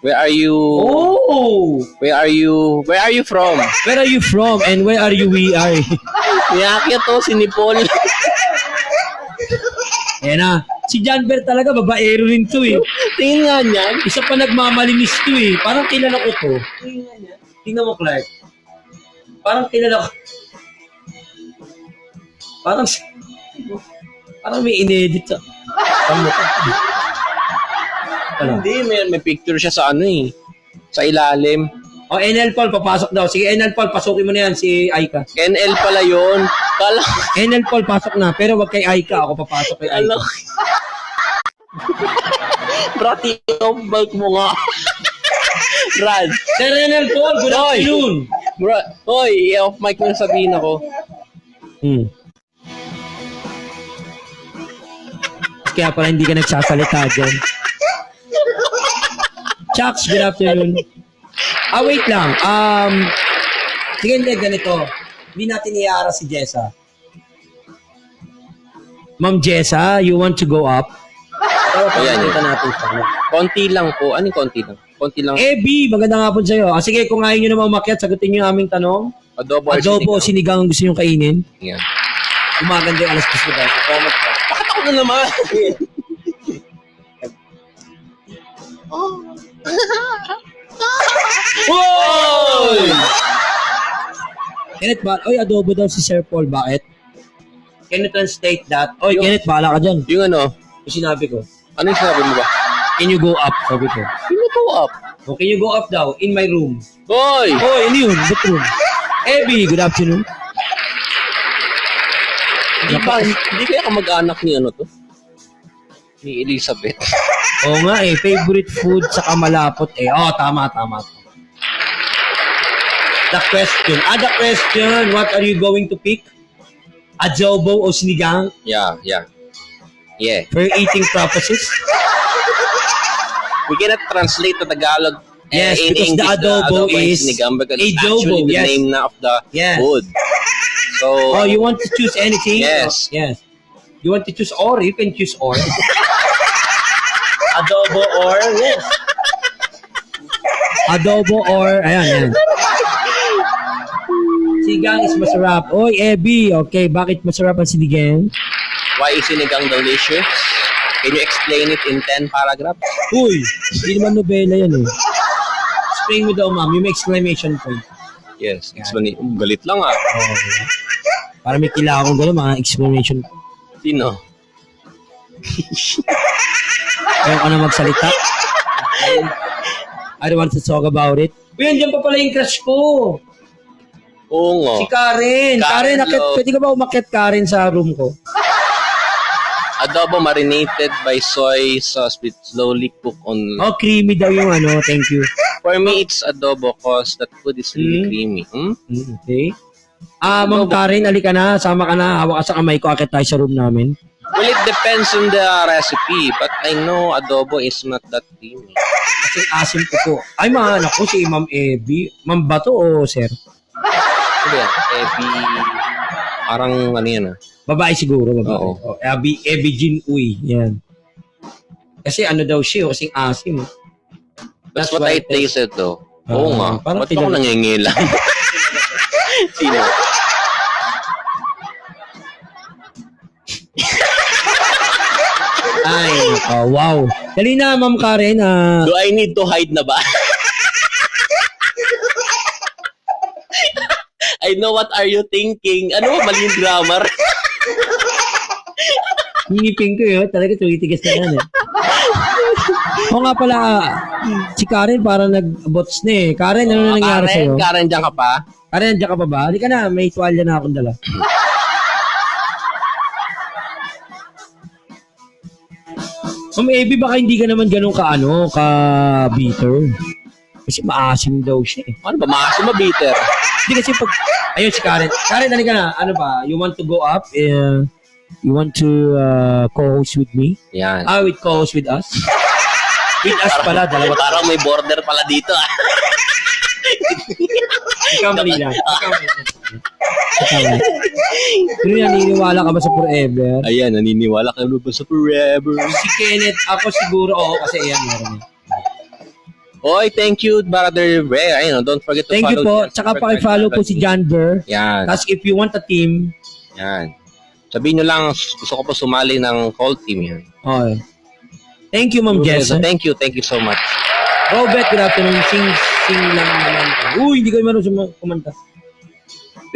Where are you? Oh! Where are you from? Where are you from and where are you we are? Niyakya to, si Nipol. Ayan na. Si John Bert talaga, babaero rin to eh. Tingin nga niyan. Isa pa nagmamalinis to eh. Parang kilala ko to. Tingnan mo, Clark. Parang kilala ko. Parang may inedit sa... Hindi, may picture siya sa ano eh. Sa ilalim. O, NL Paul, papasok daw. Sige, NL Paul, pasukin mo na yan si Aika. NL pala yun. Kala NL Paul, pasok na. Pero wag kay Aika. Ako papasok kay Aika. Brad, i-off-mic mo nga. Brad. Sir NL Paul, good afternoon. Brad, hoy, i-off-mic mo na sabihin ako. Kaya pala hindi ka nagsasalita dyan. Chucks, good afternoon. Wait lang. Sige, hindi, ganito. Hindi natin iara si Jessa. Ma'am Jessa, you want to go up? Ayan, Pakita natin siya. konti lang po. Anong konti lang? Konti lang. B, magandang hapon sa'yo. Sige, kung ayaw nyo naman umakyat, sagutin nyo yung aming tanong. Adobo o sinigang ang gusto nyo kainin? Yan. Umaganda yung alas 10 na tayo. Bakit ako na naman? Oy! Kenneth, oy, adobo daw si Sir Paul. Bakit? Can you translate that? Oy, Kenneth, bahala ka dyan. Yung ano? Yung sinabi ko. Ano yung sinabi mo ba? Can you go up? Sabi ko. Can you go up? O, can you go up daw? In my room. Hoy! Oy, ano yun? Ba't room? Abby, good afternoon. Hindi kaya kamag-anak ni ano to? Ni Elizabeth. Oo nga eh, favorite food sa kamalapot eh. Oh, tama. The question, what are you going to pick? Adobo o sinigang Yeah. for eating purposes? We cannot translate to Tagalog Yes, in because English the adobo and is sinigang because it's adobo, actually the yes. name na of the Yes. food. So, Oh, you want to choose anything? Yes. Yes. You want to choose or? You can choose or. Adobo or? Yes. Adobo or? Ayan. Sinigang is masarap. Oy, Abby. Okay, bakit masarap ang sinigang? Why is sinigang delicious? Can you explain it in 10 paragraphs? Uy, hindi naman nobela yan eh. Explain mo daw, ma'am. Yung may exclamation point. Yes, explain it. Galit lang ah. Oo, diba? Para may kila akong gano'n, mga exclamation. Sino? Ayaw ka na magsalita. I don't want to talk about it. Uy, andyan pa pala yung crush ko. Oo nga. Si Karen. Karen, Hello. pwede ka ba umakyat, Karen, sa room ko? Adobo marinated by soy sauce with slowly cooked on... Oh, creamy daw yung ano. Thank you. For me, it's adobo cause that food is really creamy. Okay. Ma'am Karen, alika na. Sama ka na. Hawak ka sa kamay ko. Akit tayo sa room namin. Well, it depends on the recipe, but I know adobo is not that creamy. Kasi asim ko po. Ay, anak ko si Ma'am Abby. Ma'am ba to o sir? Ano yan? Parang ano yan ah. Babae siguro. Babae. Oo. Oh, Abby Jean Uy. Yan. Kasi ano daw siya, kasing asim. That's what I tasted though. Oo nga. parang Ba't ako nangingilang? Sino? Ay, wow. Dali na, Ma'am Karen. Do I need to hide na ba? I know what are you thinking. Ano ba maling grammar? Ngipin ko yun. Talaga tumitigas na yan eh. O nga pala, si Karen para nag-bots na eh. Karen, ano na nangyari sa'yo? Karen, dyan ka pa? Karen, nandiyan ka pa ba? Hindi ka na, may tuwalya na akong dala. Ma'am Abby, baka hindi ka naman ganun ka-bitter. Kasi maasim daw siya eh. Ano ba? Maasim ba bitter? Hindi kasi pag, ayun si Karen. Karen, ka na. Ano ba? You want to go up? You want to co-host with me? Yan. With co-host with us? With us pala, dalawa. Parang may border pala dito ah. Ikaw mali lang. Pero naniniwala ka ba sa forever? Ayan, naniniwala ka ba sa forever? Si Kenneth, ako siguro, kasi yan, meron eh. Oy, thank you, Brother Ray. Ayun, don't forget to Thank you follow. po. Tsaka pakifollow po si John Burr. Yan. Tapos if you want a team, Yan. Sabihin nyo lang, gusto ko po sumali ng call team yan. okay. Thank you, Ma'am Jess. Thank you so much. Robert, good afternoon. Sing lang naman. Uy, hindi kami marunong kumanta.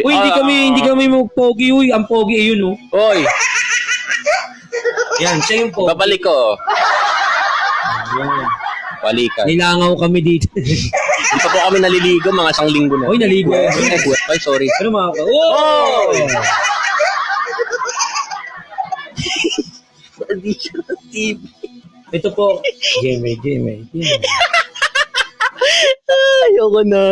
Uy, hindi kami mag-pogi. Uy, ang pogi eh yun, oh. Oy, Yan, siya yung pogi. babalik ko. Yan. Balikan. Nilangaw kami dito. Hindi pa po kami naliligo, mga 1 linggo na. Uy, naligo. Ay, sorry. Ano mga ka? Oh! Traditional TV. Ito po. GMA. Ayoko na.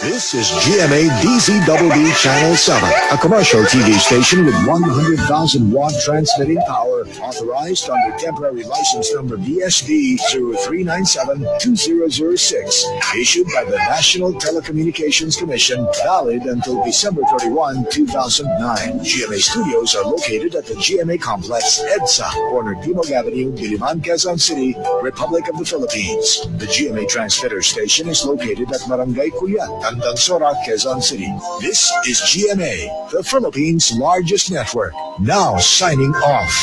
This is GMA DZWB Channel 7, a commercial TV station with 100,000 watt transmitting power, authorized under temporary license number BSD 0397-2006, issued by the National Telecommunications Commission, valid until December 31, 2009. GMA studios are located at the GMA Complex, EDSA, corner Dimog Avenue, Diliman, Quezon City, Republic of the Philippines. The GMA transmitter station is located at Barangay Cuyat, Tandansora, Quezon City. This is GMA, the Philippines' largest network. Now signing off.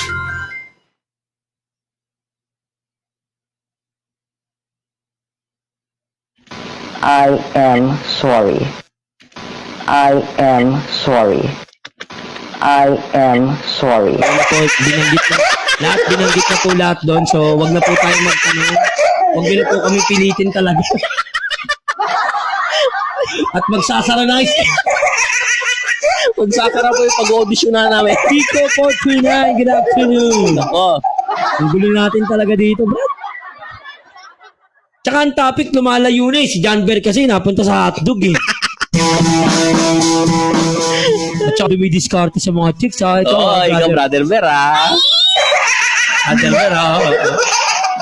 I am sorry. I am sorry. I am sorry. Ano po, binanggit na po lahat doon. So, wag na po tayo magtanong. Wag nyo na po kami pilitin talaga. At magsasara na Magsasara po yung pag-audition na namin. Pico 439, good afternoon. Ako. Ang gulo natin talaga dito, bro. Tsaka ang topic lumalayo na eh. Si John Bear kasi napunta sa hotdog eh. At saka dumidiskarte sa mga chicks ha. Ito, Ikaw, Brother Vera. Brother Bear ha.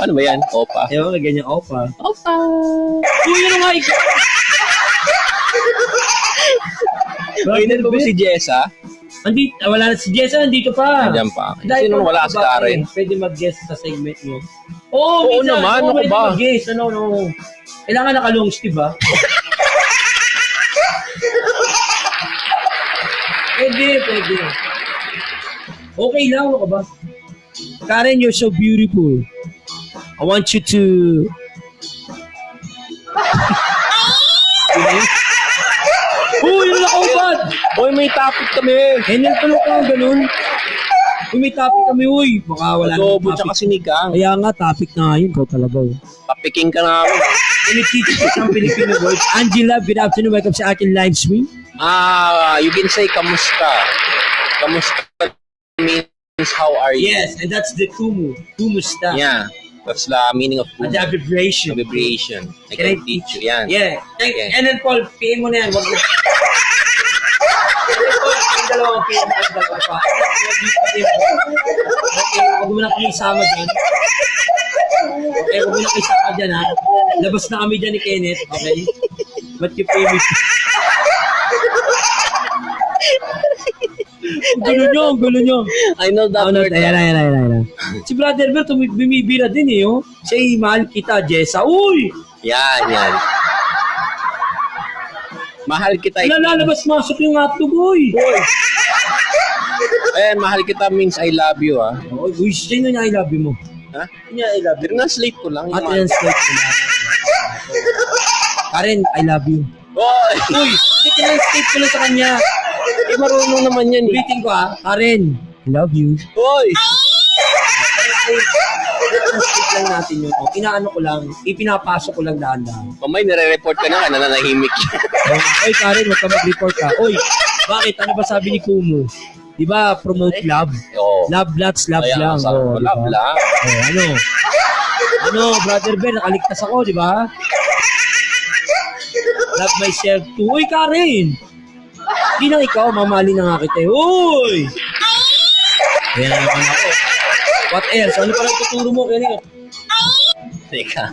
Ano ba yan? Opa. Ewan ka ganyan, opa. Opa. Uy, ano nga ikaw? Pwede ba si Jessa? Wala na si Jessa, nandito pa. Nandiyan pa. Dahil Sino wala si babae, Karen? Pwede mag-guest sa segment mo. Oo, Oo minsan. naman, ano pwede ba? mag-guess. No. Kailangan naka-long sleeve, ba? Pwede. Okay lang, ano ka ba? Karen, you're so beautiful. I want you to... Uy, yun nakaupad! Uy, may topic kami. Henel, tulog ka, ganun. Uy, may topic kami, uy. Baka wala Adobo nang tsaka topic. sinigang. Kaya nga, topic na nga yun. Ikaw talaga, oh. Papiking ka namin. Pinitititis ng Filipino words. Angela, good afternoon. Welcome sa akin live stream. You can say kamusta. Kamusta means how are you? Yes, and that's the kumu. Kumusta. Yeah. That's the meaning of And the abbreviation. abbreviation. I Can I can teach you. Yan. Yeah. Yeah. And then, Paul, PM mo na yan. Wag na. Ang dalawang PM ang dalawa pa. Okay, wag mo na kami isama dyan. Okay, wag mo na kami isama dyan, ha. Labas na kami dyan ni Kenneth, okay? But you pay me. Ang gulo nyo. I know that word. Ayan. Si Brother Bert, bumibira din eh, oh. Say, mahal kita, Jessa. Uy! Yan. Mahal kita. Lalabas-masok yung hotdog, uy. Mahal kita means I love you, ah. Uy, sino niya I love you mo? Ha? Niya I love you. Translate ko lang. At translate ko na. Karen, I love you. Oy! Uy, translate ko lang sa kanya. Marunong naman yan, eh. Ulitin ko, ha. Karen, I love you. Oy! Translate lang natin yun. Oh. Inaano ko lang, ipinapasok ko lang dahan-dahan. Mamay, nire-report ka na, nananahimik. Oy, Karen, huwag ka mag-report ka. Oy, bakit? Ano ba sabi ni Kumu? Di ba, promote love? Oo. Love lots, love Kaya, lang. love diba? lang. Ano, Brother Ben, nakaligtas ako, di ba? Love myself too. Uy, Karen! Hindi na ikaw, mamali na nga kita. Uy! Ayan na naman ako. What else? Ano pa lang tuturo mo, Kenneth? Teka.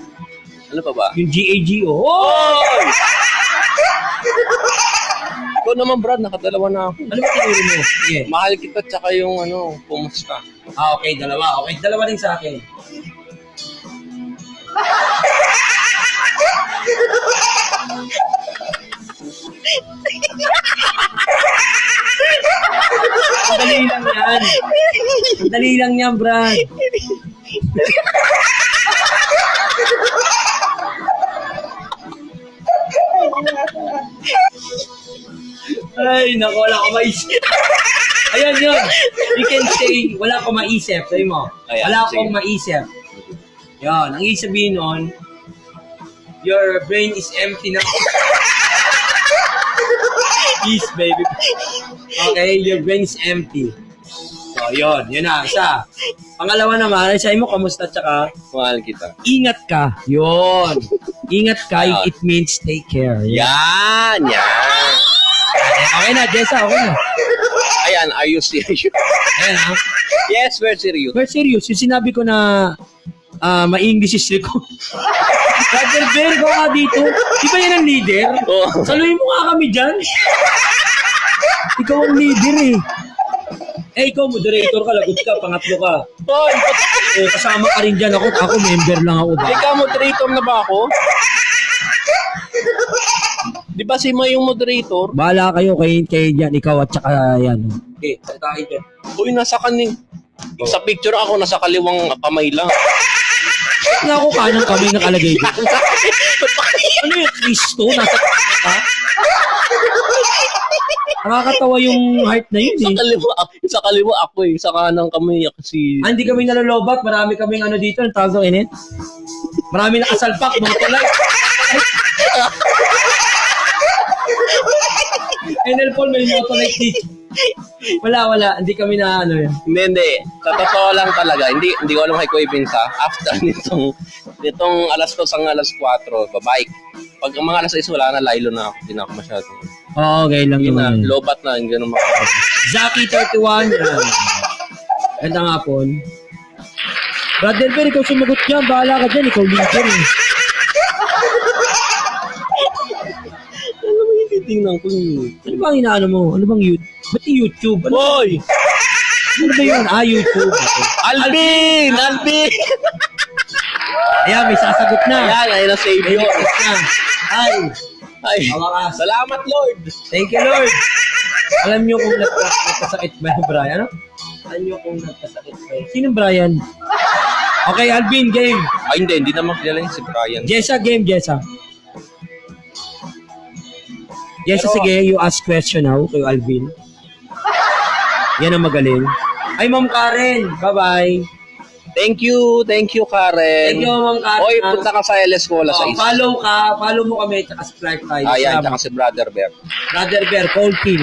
Ano pa ba? Yung GAGO. Uy! Ikaw naman, Brad, nakadalawa na ako. Ano ba tinuro mo? Sige. Mahal kita, tsaka yung kumusta. Okay, dalawa. Okay, dalawa rin sa akin. Ang dali lang yan, Brad. Ay, naku, wala ko maisip. Ayan yun. You can say, wala ko maisip. Sabi mo, Ayan, wala sige. akong maisip. Yan, ang ibig sabihin nun, your brain is empty na. Peace, baby. Okay, your brain is empty. So, yun na, isa. Pangalawa naman, sabi mo, kamusta, tsaka, Mahal kita. ingat ka. Yun. Ingat ka, Ayun. it means take care. Yan. Okay na, Jessa, okay na. Ayan, are you serious? Ayan, ha? Yes, we're serious. But serious, yung sinabi ko na ma-English is ko. Brother Bear, ko nga dito. Di ba yan ang leader? Oo. Saluhin mo nga kami dyan. Ikaw ang leader eh. Ikaw, moderator ka, lagot ka, pangatlo ka. Hoy, Kasama ka rin dyan ako. Ako, member lang ako ba? ikaw moderator na ba ako? Di ba si May yung moderator? Bahala kayo kay dyan, ikaw at saka yan. Okay, tayo dyan. Uy, nasa kaning. Sa picture ako, nasa kaliwang kamay lang. Nga ako kanang kami nakalagay dito. Ano yung Kristo? Nasa ka? Nakakatawa yung heart na yun eh. Sa kaliwa ako eh. Sa kanang kamay kasi. Hindi kami nalolobat. Marami kaming ano dito. Ang tawag ng init. Marami nakasalpak. Mga tulay. Enel Paul, may motolite dito. Wala. Hindi kami na ano yun. Hindi. Sa totoo lang talaga. Hindi ko alam kay Kuya Vince ha. After nitong alas 2 hanggang alas 4, babike. Pag mga alas 6, wala na, laylo na ako. Hindi na ako masyado. Okay lang Yun na, yun. lobat na. Hindi na makakapag. Zaki 31. Ganda nga po. Brother Ben, ikaw sumagot dyan. Bahala ka dyan. Ikaw leader eh. Ano ba yung titingnan ko yun? Ano bang inaano mo? Ano bang YouTube? Ba't yung YouTube? Ano, Boy! ano ba yun? YouTube. Okay. Alvin! Ayan, may sasagot na. Ayan, ayun na save May yun. request na. Ay, Ay, Awakas. salamat, Lord. thank you, Lord. Alam niyo kung nagkasakit ba yung Brian? Ano? Alam niyo kung nagkasakit ba yun? Sinong Brian? Okay, Alvin, game. Ay, hindi naman kilala niya si Brian. Jessa, game, Jessa. Jessa, Pero- sige, you ask question now kay Alvin. Yan ang magaling. Ay, Ma'am Karen. Bye-bye. Thank you, Karen. Thank you, Ma'am Karen. Oy, punta ka sa LS Cola sa isa. Follow mo kami, tsaka subscribe tayo. Ayan, Salamat. tsaka si Brother Bear. Brother Bear, cold team.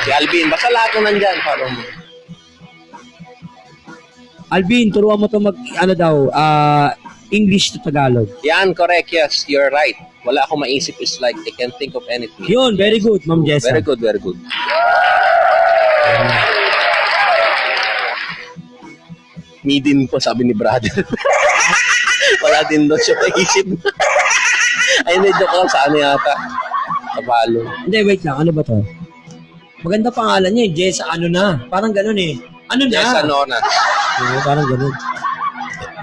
Si Alvin, basta lahat na nandyan. Follow mo. Alvin, turuan mo to English to Tagalog. Yan, correct, yes. You're right. Wala akong maisip is like, I can't think of anything. Yun, very good, Ma'am Jessa. Very good, very good. Me din po, sabi ni brother. Wala din doon siya naisip. Ay, hindi, joke lang sa ano yata. Kapalo. Hindi, wait lang. Ano ba to? Maganda pangalan niya, Jessa, ano na. Parang ganun eh. Ano na? Yes, ano na. Oo, parang ganun.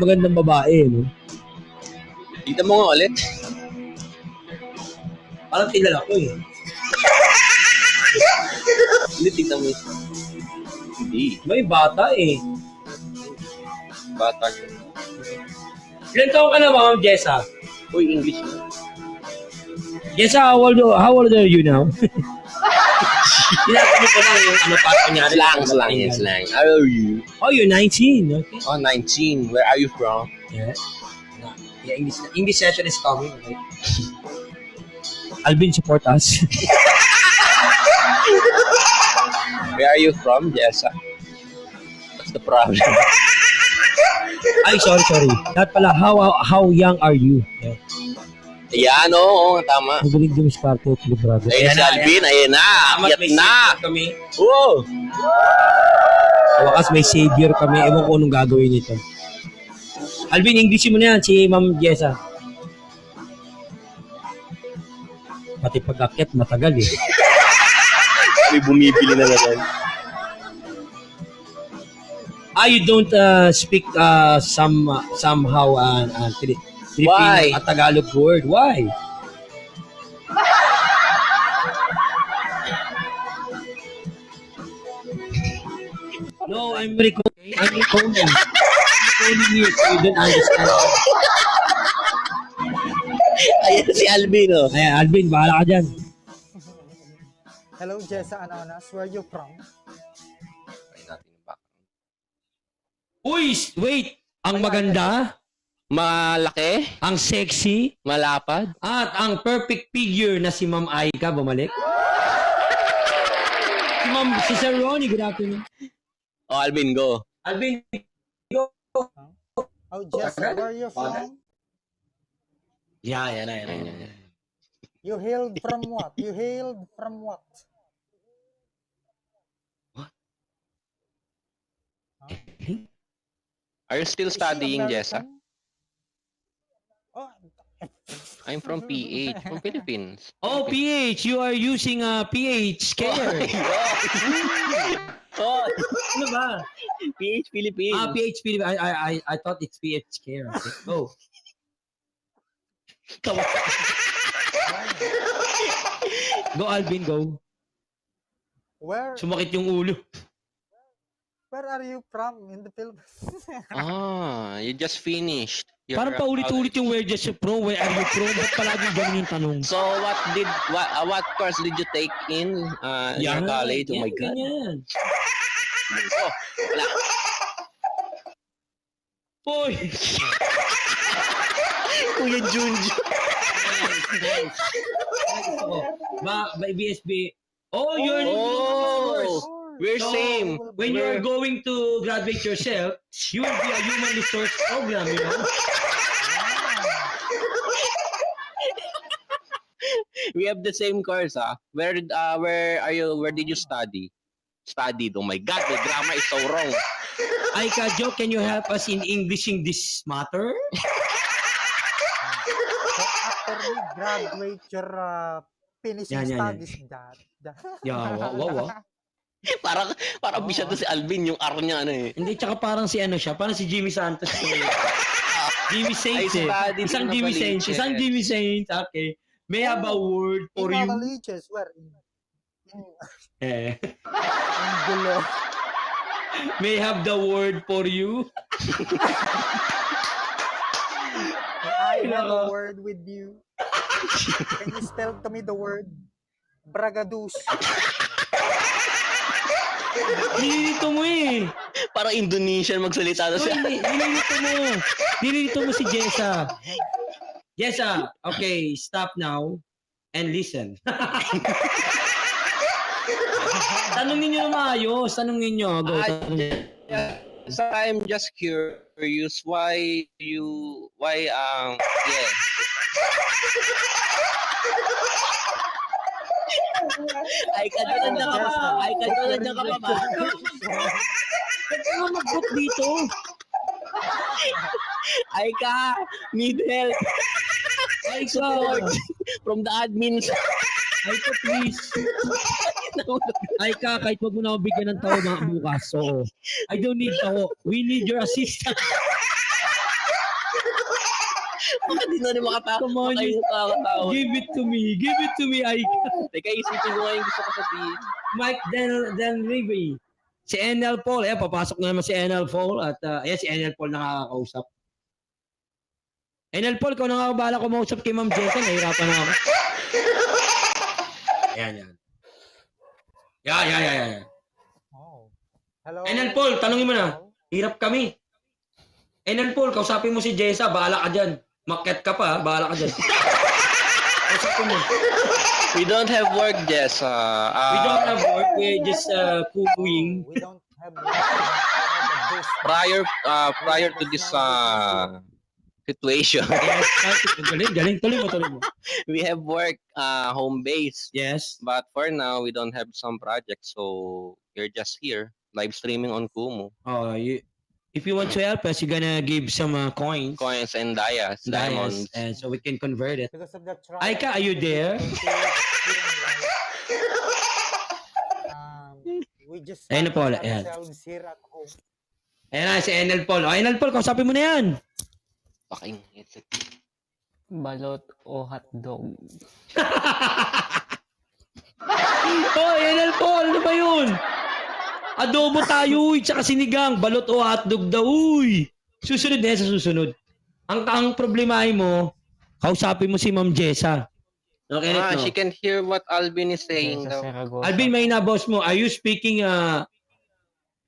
Magandang babae, no? Dito mo nga ulit. Parang kilala ko eh. Hindi, tignan mo. Hindi. May bata eh. Bata. Ilan taon ka na, Ma'am Jessa? Uy, English. Jessa, how old are you now? Tinatanong ko lang yung ano pa kunyari. Slang, yes, slang. How are you? Oh, you're 19. Okay. Oh, 19. Where are you from? Yeah. Yeah, English session is coming. Okay? Alvin, support us. Where are you from, Jessa? What's the problem? Ay, sorry. Dapat pala, how young are you? Yeah. Yan, oo, tama. Ang galing din sa parte of the brother. Ayun si Alvin, ayun na. Salamat, Akyat may na. savior kami. Oo. Sa wakas, may savior kami. Ewan ko anong gagawin nito. Alvin, Englishin mo na yan, si Ma'am Jessa. Pati pag-akyat, matagal eh. May bumibili na naman. You don't speak somehow Filipino Why? at Tagalog word. Why? No, I'm recording. I'm recording you so you don't understand. Ayan si Alvin, oh. Ay, Alvin, bahala ka dyan. Hello, Jessa Ananas. Where are you from? Uy, wait! Ang maganda, Malaki, ang sexy, malapad. at ang perfect figure na si Ma'am Aika, bumalik. Si Sir Ronnie, good afternoon. Oh, Alvin, go. Alvin, go. Oh, Jessa, where are you from? Yan. You hailed from what? You hailed from what? Are you still Is she studying, Jessa? American? Oh, I'm from PH, from Philippines. Oh, PH, you are using a PH care. Oh, Ano ba? PH Philippines. PH Philippines. I thought it's PH care. Okay. Oh. Go, Alvin, go. where Sumakit yung ulo. are you from in the Philippines? You just finished. your Parang paulit-ulit yung where just from, where are you from? Ba't palaging ganun yung tanong? So what course did you take in your college? Oh my God. Ganyan. Oh, wala. Hoy! Kuya Junjo. By BSB. Oh, you're Oh, we're So, same. when you're going to graduate yourself, you will be a human resource program, you know? We have the same course, ah. Where are you? Where did you study? Studied. Oh my God, the grammar is so wrong. Aika, Joe, can you help us in Englishing this matter? So after you graduate your finishing Yan. studies, that. Yeah, wow. Parang bisa to si Alvin, yung R niya ano eh. Hindi, tsaka parang si ano siya, parang si Jimmy Santos. Jimmy Saints eh. studied Isang in Jimmy Saints. Novaliches. Isang Jimmy Saints. Okay. May I have a word for In you? Novaliches, where? Eh. In Gulo. May I have the word for you? I have a word with you. Can you spell to me the word? Bragadus. Nililito mo eh. Parang Indonesian magsalita na siya. Nililito mo si Jessa. Jessa, okay, stop now and listen. Tanungin nyo na maayos. Tanungin nyo. Go, tanungin. So I'm just curious why yeah. Ay katulad na ka pa. Ay katulad na ka pa ba? Ba't ka mag-book dito? Ay ka, need help Ay ka. support from the admins. Ay ka, please. Ay ka, kahit wag mo na ako bigyan ng tao mga bukas. So, I don't need tao. We need your assistance. Bakit di na rin makatawa? Come on, Kayo nakakatawa. Give it to me. Give it to me, Ay ka. Teka, isipin ko nga yung gusto ko sabihin. Mike Del Rivy. Si NL Paul. Ayan, papasok na naman si NL Paul. At ayan, si NL Paul nakakausap. NL Paul, ikaw nakakabala kumausap kay Ma'am Jessa. Nahirapan na ako. Ayan, yan. Yeah. Oh. Hello. NL Paul, tanongin mo na. Hirap kami. NL Paul, kausapin mo si Jessa. Bahala ka dyan. Maket ka pa, bahala ka dyan. Kausapin mo. We don't have work, Jess. We don't have work. We're just cooling. We don't have this. prior to this situation, Yes, galing. Tuloy mo. we have work home base. Yes. But for now, we don't have some projects, so you're just here live streaming on Kumu. Oh, if you want to help us, you're gonna give some coins. Coins and diamonds. And so we can convert it. Because of the trial. Aika, are you there? We just Ayun na po, found ayan. ourselves here at home. Ayan na, si NL Paul. Oh, NL Paul, kausapin mo na yan. Fucking headset. Balot o hotdog. Oh, NL Paul, ano ba yun? Adobo tayo, uy, tsaka sinigang. Balot o hotdog daw, uy. Susunod na yan sa susunod. Ang problemahin mo, kausapin mo si Ma'am Jessa. Okay, no? She can hear what Alvin is saying Sa daw. Saragossa. Alvin, may boss mo. Are you speaking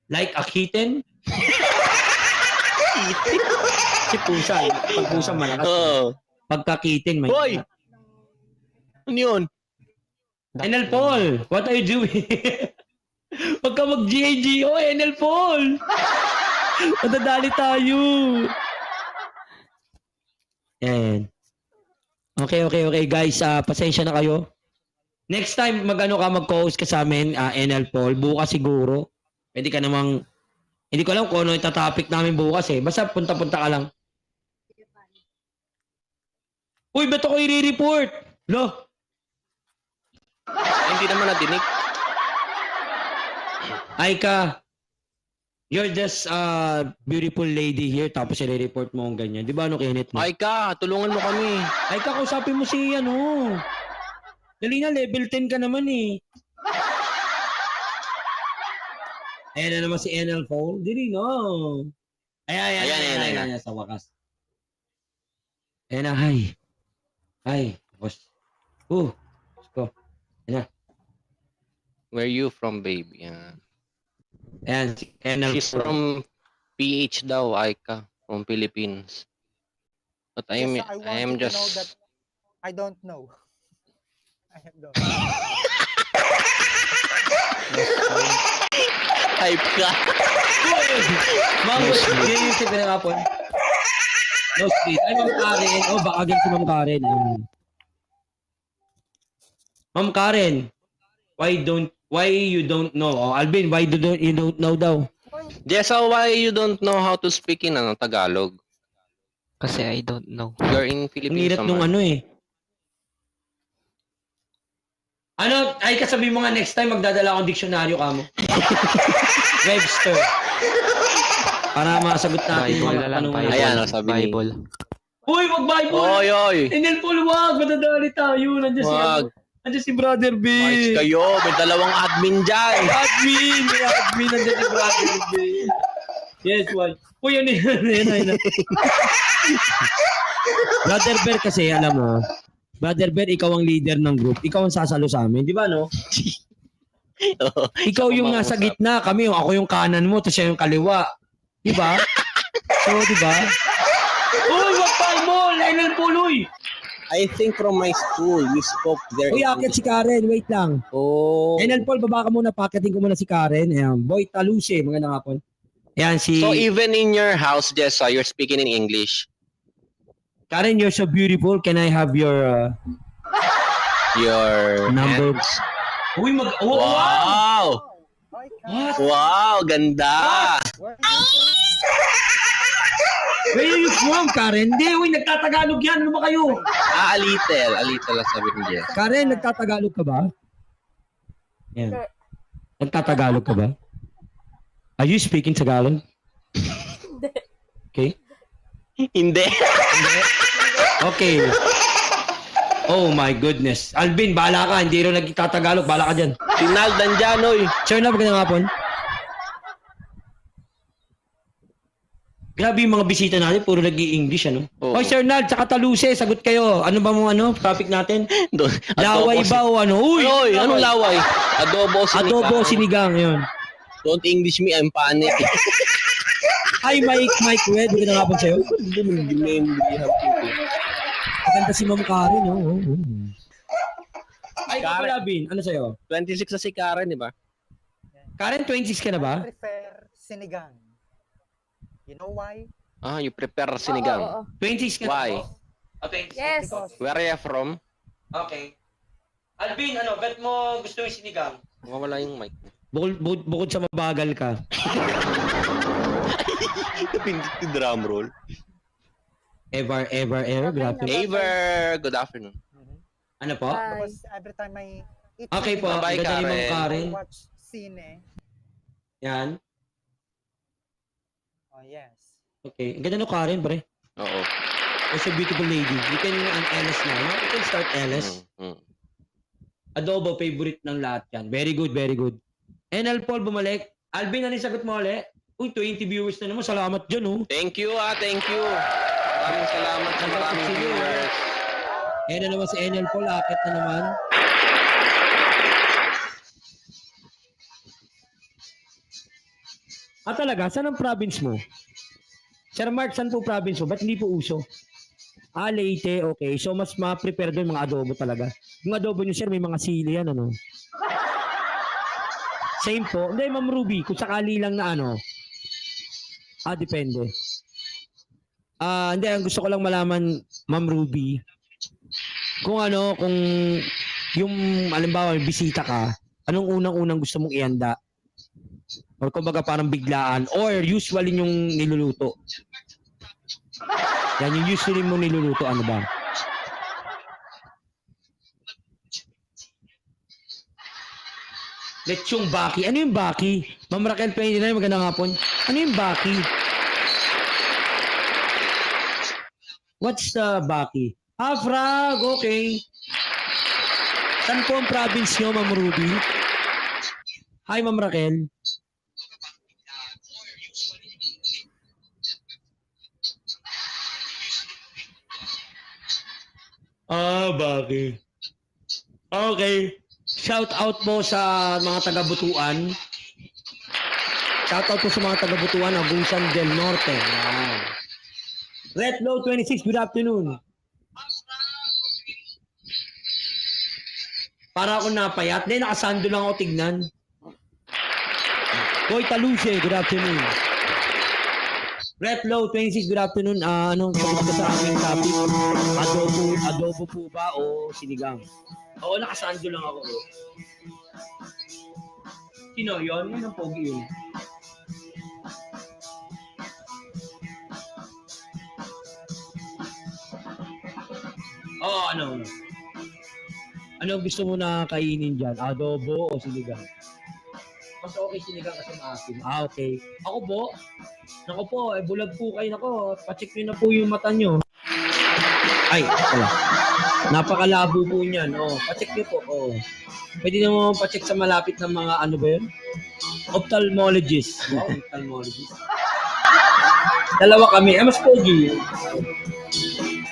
like a kitten? Si pusa. Pag pusa malakas. Oh. Pagka-kitten, may... Hoy! Ano yun? NL Paul, what are you doing? Huwag ka mag-GAGO, NL Paul! Madadali tayo. Yan. Okay, guys. Pasensya na kayo. Next time, mag-co-host ka sa amin, NL Paul. Bukas siguro. Pwede ka namang... Hindi ko alam kung ano yung topic namin bukas eh. Basta punta-punta ka lang. Uy, ba't ako i-report? Lo? Hindi naman nadinig. Aika, you're just a beautiful lady here tapos i-report mo ang ganyan. Di ba ano Kenneth? Ay ka, tulungan mo kami. Aika, kausapin mo si ano. Dali na, level 10 ka naman eh. Ayan na naman si NL Paul. Dili no. Ayan, sa wakas. Ayan na, hi. Hi, boss. Let's go. Ayan na. Where you from, baby? Ayan, si NL She's from PH daw, Aika, from Philippines. But I Yes, I am want you to know just... that I don't know. I don't. Hype ka. Mango street. Yan yung si Pinakapon. No street. Ay, Ma'am Karen. Oh, baka ganyan si Ma'am Karen. Ma'am Karen, why you don't know? Oh, Alvin, why you don't know daw? Jessa, why you don't know how to speak in Tagalog? Kasi I don't know. You're in Ang Philippines hirap nung ano eh. Ano, ay kasabi mo nga next time magdadala akong diksyonaryo ka mo. Webster. Para masagot natin yung Bible mga na lang, tanong Bible. Ayan, oh, sabi ni- Bible. Uy, mag-Bible! Oy, oy! Enel Paul, wag! Madadali tayo. Wag. Nandiyan si Brother B. Mais kayo, may dalawang admin dyan. May admin, nandiyan si Brother B. Yes, why? Uy, yan. Brother Bear kasi, alam mo, Brother Bear, ikaw ang leader ng group. Ikaw ang sasalo sa amin. Di ba, no? Ikaw yung nasa gitna. Kami, ako yung kanan mo, tapos siya yung kaliwa. Di ba? So, di ba? Uy, wag mo! Enel Paul, uy! I think from my school, we spoke there. Uy, akit si Karen. Wait lang. Oh. Enel Paul, baba ka muna. Pakitin ko muna si Karen. Ayan. Boy Taluse. Magandang hapon. Ayan, si... So even in your house, Jessa, you're speaking in English. Karen, you're so beautiful. Can I have your Your number? hands. Uy, Wow! Hi, What? Wow, ganda! Where Where are you from, Karen? Hindi, uy, nagtatagalog yan. Ano ba kayo? A little lang sabi ni Jess. Karen, nagtatagalog ka ba? Yan. Nagtatagalog ka ba? Are you speaking Tagalog? Okay. Hindi. Okay. Oh my goodness. Alvin, bahala ka. Hindi rin nagtatagalog. Bahala ka dyan. Sinal, dandyan, oy. Sir Nab, magandang hapon. Grabe yung mga bisita natin, puro nag-i-English, ano? Oo. Oy, Sir Nal, tsaka Taluse, sagot kayo. Ano ba mong topic natin? Doon. Laway ba o ano? Uy! Oy, anong laway? Adobo, sinigang. Adobo, sinigang, yun. Don't English me, I'm panic. Hi, Mike Wed, magandang hapon sa'yo. Maganda si Ma'am Karen, oh. Ay, Karen. Karen. Bin, ano sa'yo? 26 na si Karen, di ba? Karen, 26 ka na ba? I prefer sinigang. You know why? Ah, you prepare sinigang. 26 ka Why? na ba? Okay. Yes. Because Where are you from? Okay. Alvin, bet mo gusto yung sinigang? Mawala yung mic. Bukod sa mabagal ka. Pindik yung drum roll. Ever, grabe. Aver, good afternoon. Ano po? Bye. because every time I eat Okay po, Bye, ganda ni Ma'am Karen. Karen. I watch sine. Yan. Oh, yes. Okay. Ang ganda no Karen, pre. Oo. It's a beautiful lady. You can an LS na. No? You can start LS. Adobo, favorite ng lahat yan. Very good, very good. Enel Paul, bumalik. Alvin, ano yung sagot mo ulit? Uy, 20 viewers na naman. Salamat dyan, oh. Thank you, thank you. Maraming salamat sa maraming viewers. Ayan na naman si Enel Paul. Akit na naman. Talaga? Saan ang province mo? Sir Mark, saan po province mo? Ba't hindi po uso? Leyte, okay. So, mas ma-prepare doon mga adobo talaga. Yung adobo nyo, sir, may mga sili yan, ano? Same po. Hindi, Ma'am Ruby, kung sakali lang na ano. Depende. Hindi, ang gusto ko lang malaman, Ma'am Ruby, kung yung, alimbawa, bisita ka, anong unang-unang gusto mong ihanda? Or kumbaga parang biglaan, or usually yung niluluto? Yan, yung usually mo niluluto, ano ba? Lechong baki. Ano yung baki? Ma'am Raquel Peña, magandang hapon. Ano yung baki? What's the baki? Frog. Okay. Saan po ang province nyo, Ma'am Ruby? Hi, Ma'am Raquel. Baki. Okay. Shout out po sa mga taga-Butuan. Shout out po sa mga taga-Butuan, Agusan del Norte. Yan. Red Low 26, good afternoon. Para ako napayat. Hindi, nakasando lang ako tignan. Boy Taluse, good afternoon. Red Low 26, good afternoon. Anong sagot ka sa aming topic? Adobo po ba o sinigang? Oo, nakasando lang ako. Sino yun? Yun ang pogi yun. Ano? Ano gusto mo na kainin dyan? Adobo o sinigang? Mas okay sinigang kasi maasim. Okay. Ako po, Nako po, bulag po kayo. Nako, pacheck nyo na po yung mata nyo. Ay, wala. Napakalabo po niyan. Oh, pacheck nyo po. Oh. Pwede naman pacheck sa malapit ng mga ano ba yun? Ophthalmologist. Wow, ophthalmologist. Dalawa kami. Mas pogi.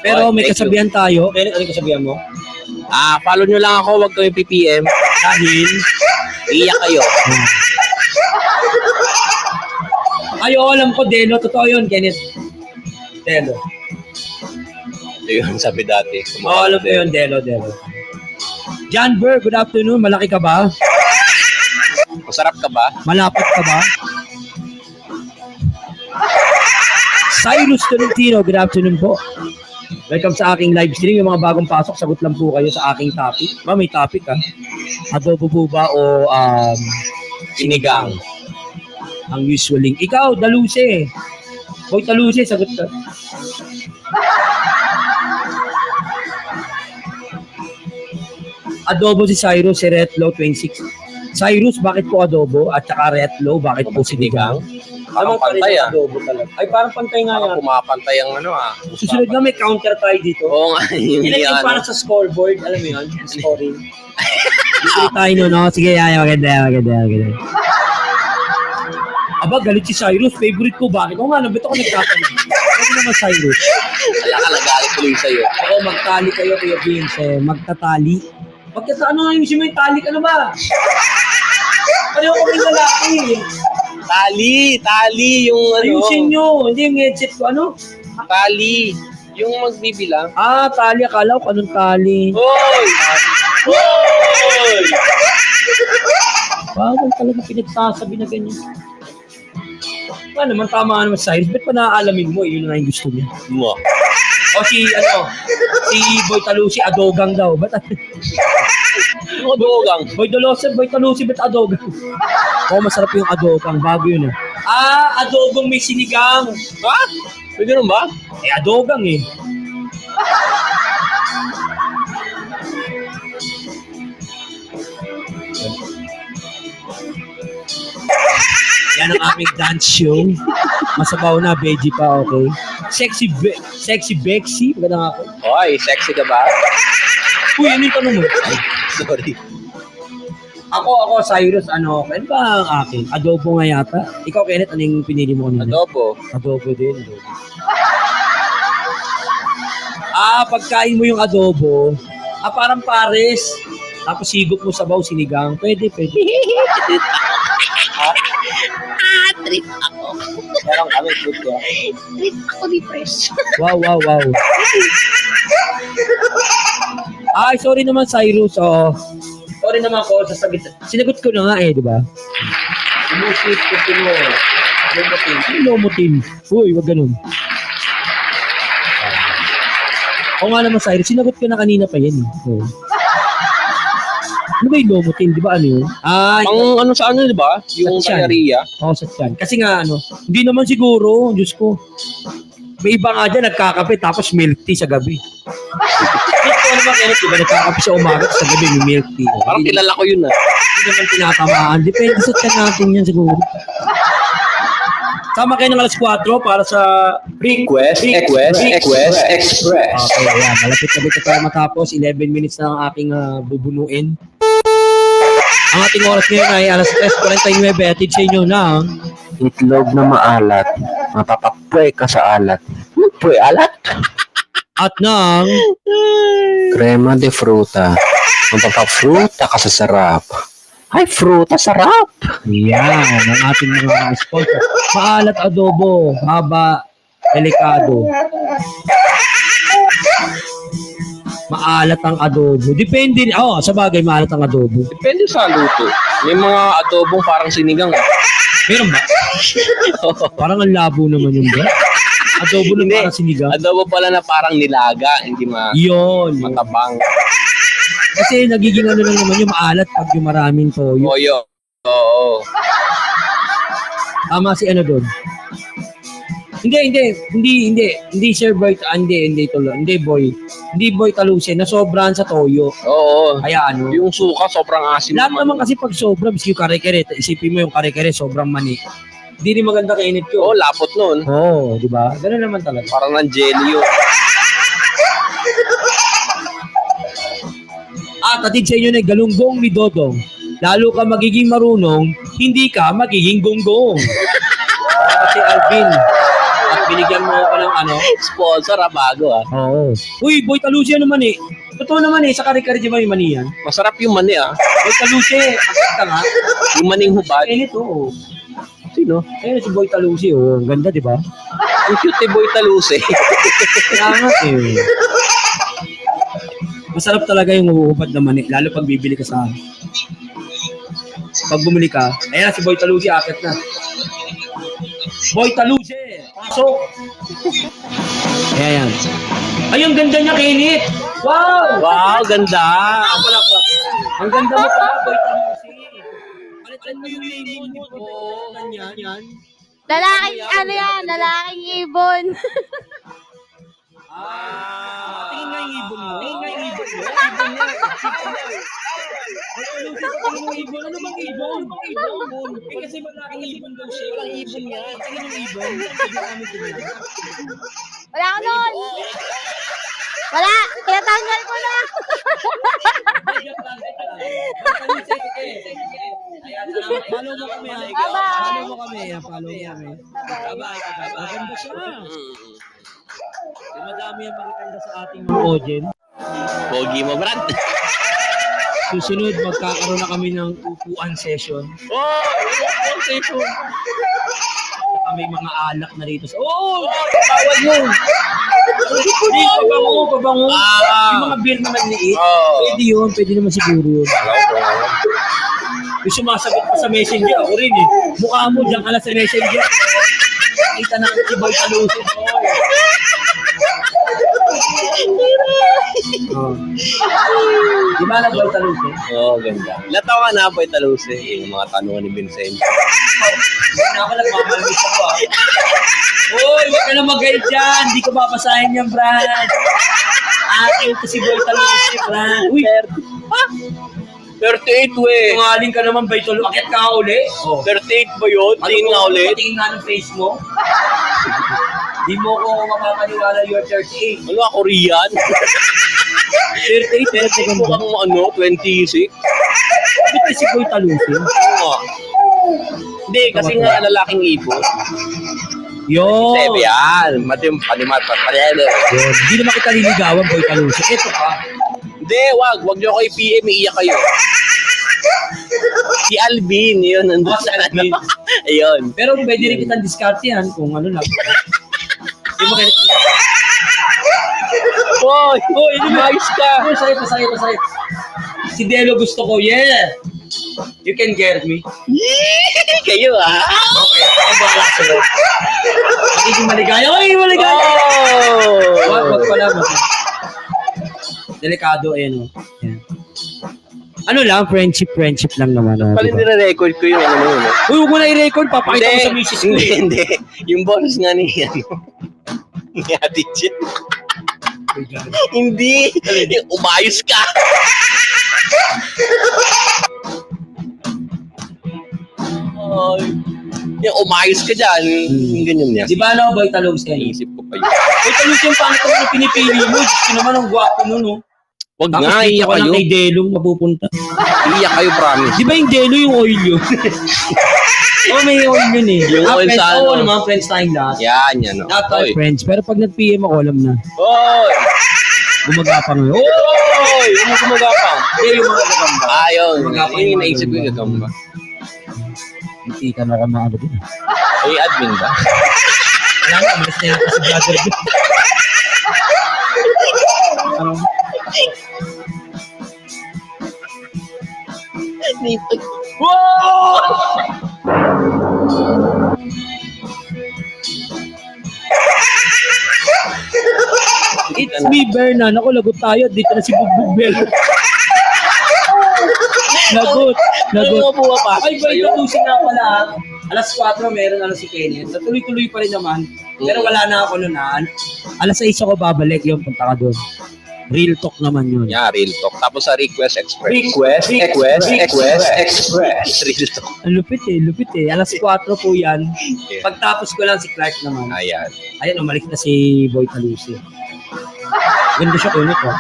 Pero Okay, may thank you. kasabihan tayo. Ano yung kasabihan mo? Follow nyo lang ako, wag kayo PPM. Dahil, Iyak kayo. ayo, alam ko, Delo. Totoo yun, Kenneth. Delo. Ito yun, sabi dati. Oo, alam ko yun, Delo. John Burr, good afternoon. Malaki ka ba? Masarap ka ba? Malapit ka ba? Cyrus Tolentino, good afternoon po. Welcome sa aking live stream. Yung mga bagong pasok, sagot lang po kayo sa aking topic. May topic ha. Adobo po ba o Sinigang. ang usualing? Ikaw, Daluse. Boy, Daluse, sagot ka. Adobo si Cyrus, si Retlo, 26. Cyrus, bakit po adobo? At saka Retlo, bakit po sinigang? Parang pantay ah. Adobo talaga. Ay, parang pantay nga Parang yan. pumapantay ang ano ah. Susunod na may counter tayo dito. Oo nga, yung Yan yung ano. para sa scoreboard, alam mo yun, yung scoring. Bibili tayo no, no? Sige, yan, maganda. Aba, galit si Cyrus, favorite ko, bakit? Oo nga, nabit ako nagtatanong. Ano naman Cyrus? Kaya ka nagalit tuloy sa'yo. Oo, magtali kayo, Kuya Vince, magtatali. Ano nga yung may tali, ano ba? Pareho kami lalaki. Tali, yung ano. Ayusin nyo, hindi yung headset ko, ano? Tali, yung magbibilang. Tali, akala ko anong tali. Hoy! Hoy! Bakit talaga pinagsasabi na ganyan? Naman, tama naman sa Cyrus. Ba't pa naaalamin mo? Yun na yung gusto niya. Mo. O si Boy Talusi, adogang daw. Ba't Yung adogang. Boy Talusi, ba't adogang? Masarap yung adogang. Bago yun adobong may sinigang. Ha? May ganun ba? Adogang eh. Yan ang aming dance show. Masabaw na, veggie pa, okay? Sexy Bexy. Maganda nga ako. Hoy, sexy ka ba? Uy, ano yung tanong mo? Ay, sorry. Ako, Cyrus, ano ba ang akin? Adobo nga yata. Ikaw, Kenneth, anong pinili mo kanina? Adobo. Adobo din. Pagkain mo yung adobo, parang pares. Tapos sigop mo sabaw, sinigang. Pwede. Trip ako. Parang kami, trip ko. Trip ako ni Fresh. Wow. Ay, sorry naman, Cyrus. Sorry naman ako, sasagot. Sinagot ko na nga di ba? Umusit ko sino. Lomotin. Uy, wag ganun. Oo nga naman, Cyrus. Sinagot ko na kanina pa yan. Ano ba yung lomotin? Di ba ano yun? Ang ano sa ano, di ba? Yung Sa tiyan. kanaria. Sa tiyan. Kasi nga hindi naman siguro, Diyos ko. May iba nga dyan, nagkakape tapos milk tea sa gabi. Ito ano ba, Kenneth? Diba nagkakape sa umaga sa gabi may milk tea. Parang kilala ko yun ah. Hindi naman tinatamaan. Depende sa tiyan natin yan siguro. Sama kayo ng alas 4 para sa Request Express. Okay, ayan. Malapit tayo matapos. 11 minutes na ang aking bubunuin. Ang ating oras ngayon ay alas 3:49. Atid sa inyo ng Itlog na maalat. Mapapapwe ka sa alat. Pwe alat? at ng Crema de fruta. Mapapafruta ka sa sarap. Ay, fruta, sarap! yan ang ating mga sponsor. Maalat adobo, haba, delikado. Maalat ang adobo. Depende, sa bagay maalat ang adobo. Depende sa luto. May mga adobong parang sinigang ah. Meron ba? Parang ang labo naman yung ba? Adobo na Hindi. parang sinigang. Adobo pala na parang nilaga, hindi Yun. matabang. Kasi nagiging ano lang naman yung maalat pag yung maraming toyo. Toyo. Oo. Tama si ano doon. Hindi Sir Boy, hindi boy. Hindi Boy Talusin na sobrahan sa toyo. Oo. Kaya ano, Yung suka sobrang asim lahat naman kasi pag sobra, biski yung kare-kare, isipin mo yung kare-kare sobrang mani. Di rin maganda kainit Oo, yun. lapot nun. Oo, di ba? Ganun naman talaga. Parang ng jelly yun. At atid sa inyo na galunggong ni Dodong. Lalo ka magiging marunong, hindi ka magiging gonggong. Si Alvin. At binigyan mo ako ng ano? Sponsor, bago ah. Oo. Uy, Boy Talusi naman eh. Totoo naman sa kare-kare di ba yung mani yan? Masarap yung mani ah. Boy Talusi, akit ka nga. Yung maning hubad. Init, oo. Sino? Ayun si Boy Talusi, oh. Ang ganda, di ba? Yung cute ni Boy Taluse. Kaya nga eh. Masarap talaga yung huhubad na mani, lalo pag bibili ka sa pag bumili ka. Ayan si Boy Talusi, akit na. Boy Talusi, pasok! Ayan. Ay, ang ganda niya, Kinit! Wow! Wow, ganda. Ang ganda mo pa, Boy Talusi. Palitan mo yung name mo. Yan. Lalaking, ano yan? Lalaking ibon. Tingin nga yung ibon mo. Tingin nga yung ibon mo. Ibon niya. Tingin mo ibon. Ano bang ibon? Ibon. Eh kasi malaking ibon daw siya. Ang ibon niya. Tingin yung ibon. Pwede namin tingnan. Wala ko nun. Wala. Tinatanggal ko na. Follow mo kami. Bye-bye. Follow mo kami. Follow mo kami. Bye-bye. Maganda siya. Madami ang magaganda sa ating mga audience. Pogi mo, Brad. Susunod, magkakaroon na kami ng upuan session. Oh, session. Saka may mga alak na rito. Oo! Bawal yun! Hindi, pabango. Yung mga beer na maliit, pwede yun. Pwede naman siguro yun. Yung sumasagot pa sa messenger, ako rin eh. Mukha mo, diyan ka lang sa messenger. Kita na si Boy Talusi. Di ba na Boy Talusi? Oo, ganda. Ilan taon ka na, Boy Taluse? Yung mga tanungan ni Vincent. Hindi ako nagmamalabis ako ah. Uy, huwag ka na mag-guide dyan. Hindi ko babasahin yan, Brad. Akin to si Boy Talusi, Brad. Uy, 38 we. tungaling ka naman, Boy Talusi. Akit ka uli. Oh. 38 ba yun? Tingin nga ulit. Tingin nga ng face mo. Di mo ko mapapaniwala you're 38. Ano ako, Korean? 38 mo kang ano, 26? Ba't si Boy Talusi? Oo. Hindi, kasi nga lalaking ibon. Yo! Sebe yan. Matim, panimat, panelo. Hindi naman kita liligawan, Boy Talusi. Ito ka. Hindi, wag nyo ako i-PM, iiyak kayo. Si Alvin, yun, nandun Si sa Alvin. ano. Ayun. Pero pwede rin kitang diskarte yan kung ano lang. Di mo kaya... Hoy, lumayos ka. Pasakit. Si Delo gusto ko, yeah! You can get me. Kayo ah. Okay, ako bahala sa'yo. Magiging maligaya. Oh! Wag pala mo. Delikado, ayan o. Yan. Ano lang, friendship lang naman. Pala Diba? nire-record ko yung ano yun. Uy, huwag mo na i-record. Papakita ko sa misis ko. Hindi. Yung bonus nga ni ano. Ni Ate Jen. Hindi. Yung umayos ka. Ay. Yung umayos ka dyan. Yung ganyan niya. Di ba ano, Boy Talusi? Naisip ko pa yun. Boy Talusi yung pangit naman yung pinipili mo. Gusto naman ang gwapo nun, no? Wag Tapos nga, dito iyak ka lang kayo. kay Delong mapupunta. Iyak kayo, promise. Di ba yung Delo yung oil yun? May oil yun eh. Yung oil friends, sa ano. mga friends tayong lahat. Yan. Oh. Lahat tayo Oy. friends. Pero pag nag-PM ako, alam na. Oy! Gumagapang yun. Oy! Yung gumagapang. Hindi, yung mga gagamba. Ayun. Gumagapang Yung yung naisip ko yung gagamba. gagamba. Hindi ka na kamano din. Ay, admin ba? Wala na, malis na yata si brother din. Ano? It's me, Bernan. Ako, lagot tayo. Dito na si Bugbog Bell. Lagot. Ano po pa? Ay, Boy Talusi nga pala. Alas 4, meron si Kenneth. Tuloy-tuloy pa rin naman. Pero wala na ako noon. Alas 6 ako babalik yung punta ka doon. Real talk naman yun. Yeah, real talk. Tapos sa request express. Request. Real talk. Ang lupit eh. Alas 4 po yan. Pagtapos ko lang si Clark naman. Ayan. Ayan, umalik na si Boy Talusi. Ganda siya kunit, oh.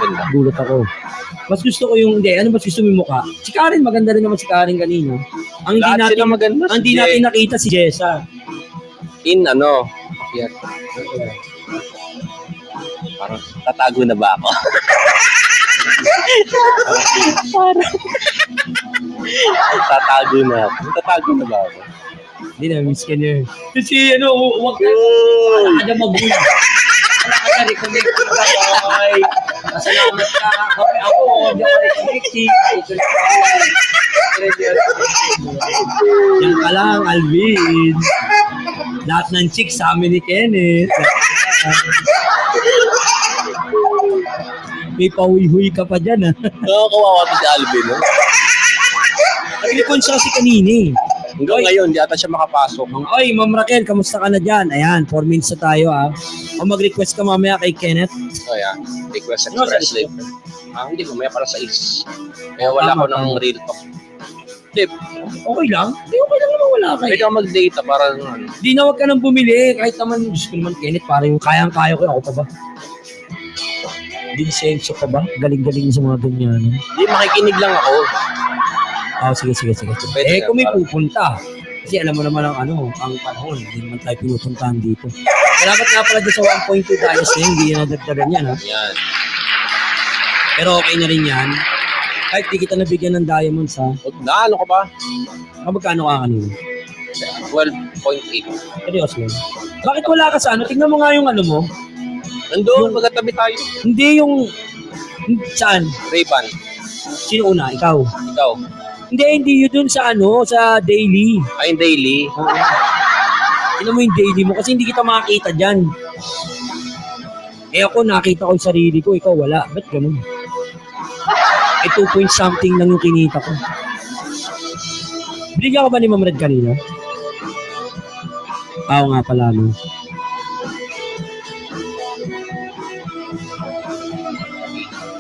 Ganda. Gulat ako. Mas gusto ko yung, hindi, ano mas gusto mo yung mukha? Si Karen, maganda rin naman si Karen kanina. Ang di Lahat sila natin, maganda. ang di natin nakita si Jessa. In ano? Yan. Parang tatago na ba ako? Tatago na ako. Tatago na ba ako? Hindi na, miss ka niya. Kasi ano, huwag ka. Wala ka na mag-uwi. Wala ka na reconnect ka, boy. Masalamat ka. Ako, hindi ako reconnecting. Yan ka lang, Alvin. Lahat ng chicks sa amin ni Kenneth. May pahuy-huy ka pa dyan, ha? Kawawa ko si Alvin. No? Nag-recon siya kasi kanina, eh. Hanggang ngayon, di ata siya makapasok. Oy, Ma'am Raquel, kamusta ka na dyan? Ayan, 4 minutes na tayo, ha? O mag-request ka mamaya kay Kenneth. So, yeah. Request express later. Hindi ko, maya para sa is. Kaya wala ko ng real talk. Tip, Okay lang? Hindi, okay lang naman wala kayo. pwede ka mag-data para Di na wag ka nang bumili. Kahit naman, Diyos ko naman, Kenneth, para yung kayang-kaya ko, ako pa ba? Dinsensyo ka ba? Galing-galing sa mga ganyan. Hindi, makikinig lang ako. Sige. Pwede Kung may nga, pupunta. Kasi alam mo naman ang panahon. Hindi naman tayo pinupuntahan dito. Salamat nga pala dyan sa 1.2 tayo na hindi na nadagdagan yan, ha? Yan. Pero okay na rin yan. Kahit di kita nabigyan ng diamonds, ha? Huwag na, ano ka ba? Magkano ka kanina? 12.8. Seryoso yun. Bakit wala ka sa ano? Tingnan mo nga yung ano mo. Nandun, magkatabi tayo. Hindi yung... Saan? Ray-Ban, Sino una? Ikaw? ikaw. Hindi yun dun sa ano, sa daily. Ay, daily. Tingnan mo yung daily mo kasi hindi kita makakita dyan. Ako, nakita ko yung sarili ko, ikaw wala. Ba't ganun? 2 point something lang yung kinita ko. Binigyan ka ba ni Ma'am Red kanina? Oo nga pala, no?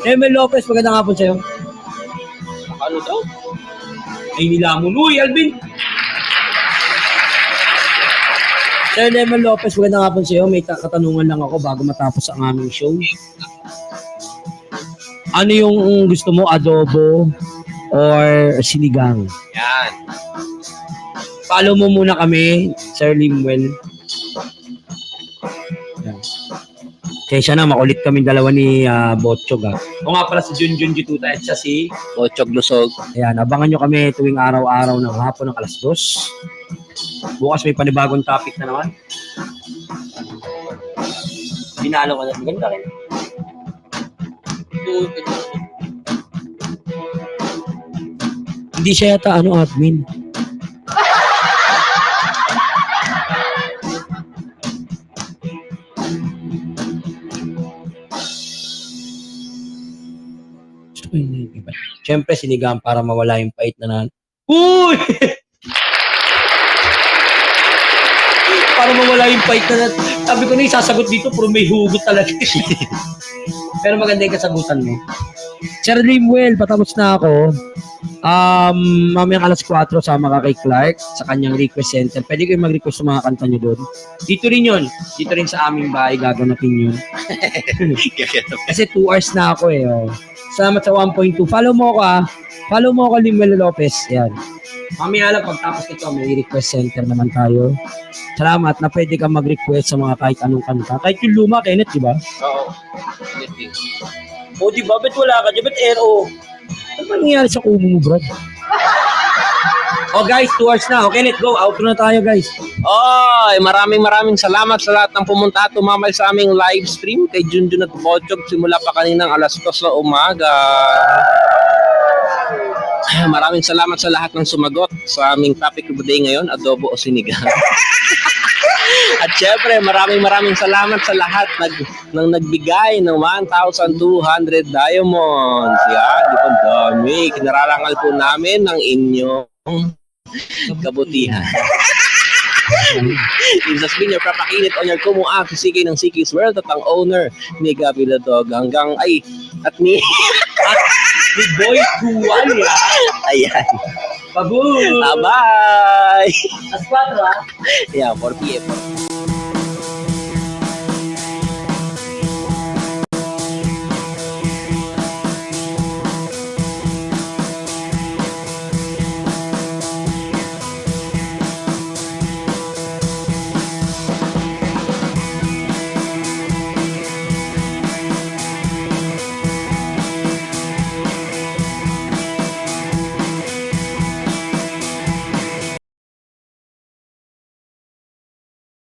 Emel Lopez, magandang hapon sa'yo. Ano daw? Ay nilamon. Uy, Alvin! Sir Emel Lopez, magandang hapon sa'yo. May katanungan lang ako bago matapos ang aming show. Ano yung gusto mo, adobo or sinigang? Yan. Follow mo muna kami, Sir Limwell. Kaya na, makulit kami dalawa ni Botchog. O nga pala si Junjun Jituta at siya si Botchog Lusog. Ayan, abangan nyo kami tuwing araw-araw ng hapon ng alas 2. Bukas may panibagong topic na naman. Binalo ka na. Maganda rin. Hindi siya yata admin. Siyempre, sinigang para mawala yung pait na Uy! Para mawala yung pait na sabi ko na isasagot dito, pero may hugot talaga. Pero maganda yung kasagutan mo. Sir Limwell, patapos na ako. Mamaya alas 4, sama ka kay Clark sa kanyang request center. Pwede kayo mag-request sa mga kanta nyo doon. Dito rin yun. Dito rin sa aming bahay gaganapin yun. Kasi 2 hours na ako eh. Oh. Salamat sa 1.2. Follow mo ako Follow mo ako, Limwell Lopez. Yan. Mamaya lang pagtapos nito, may request center naman tayo. Salamat na pwede kang mag-request sa mga kahit anong kanta. Kahit yung luma, Kenneth, di ba? Oo. O, di ba? Ba't wala ka dyan? Ba't RO? Ano ba nangyari sa kumo mo, bro? Guys, 2 hours na. Okay, let's go. Outro na tayo, guys. Maraming salamat sa lahat ng pumunta at umamay sa aming live stream kay Junjun at Botchog simula pa kaninang alas 2 na umaga. Maraming salamat sa lahat ng sumagot sa aming topic of the day ngayon, adobo o sinigang. At syempre, maraming salamat sa lahat ng nagbigay ng 1,200 diamonds. Yan, di ba dami? Kinararangal po namin ng inyong kabutihan. This has been your papakinit on your Kumuak, si CK ng CK's World at ang owner ni Gabi the Dog hanggang at ni Boy Tuwalya. ayan. Babu! Bye! As 4 ah. Yeah, 4 p.m.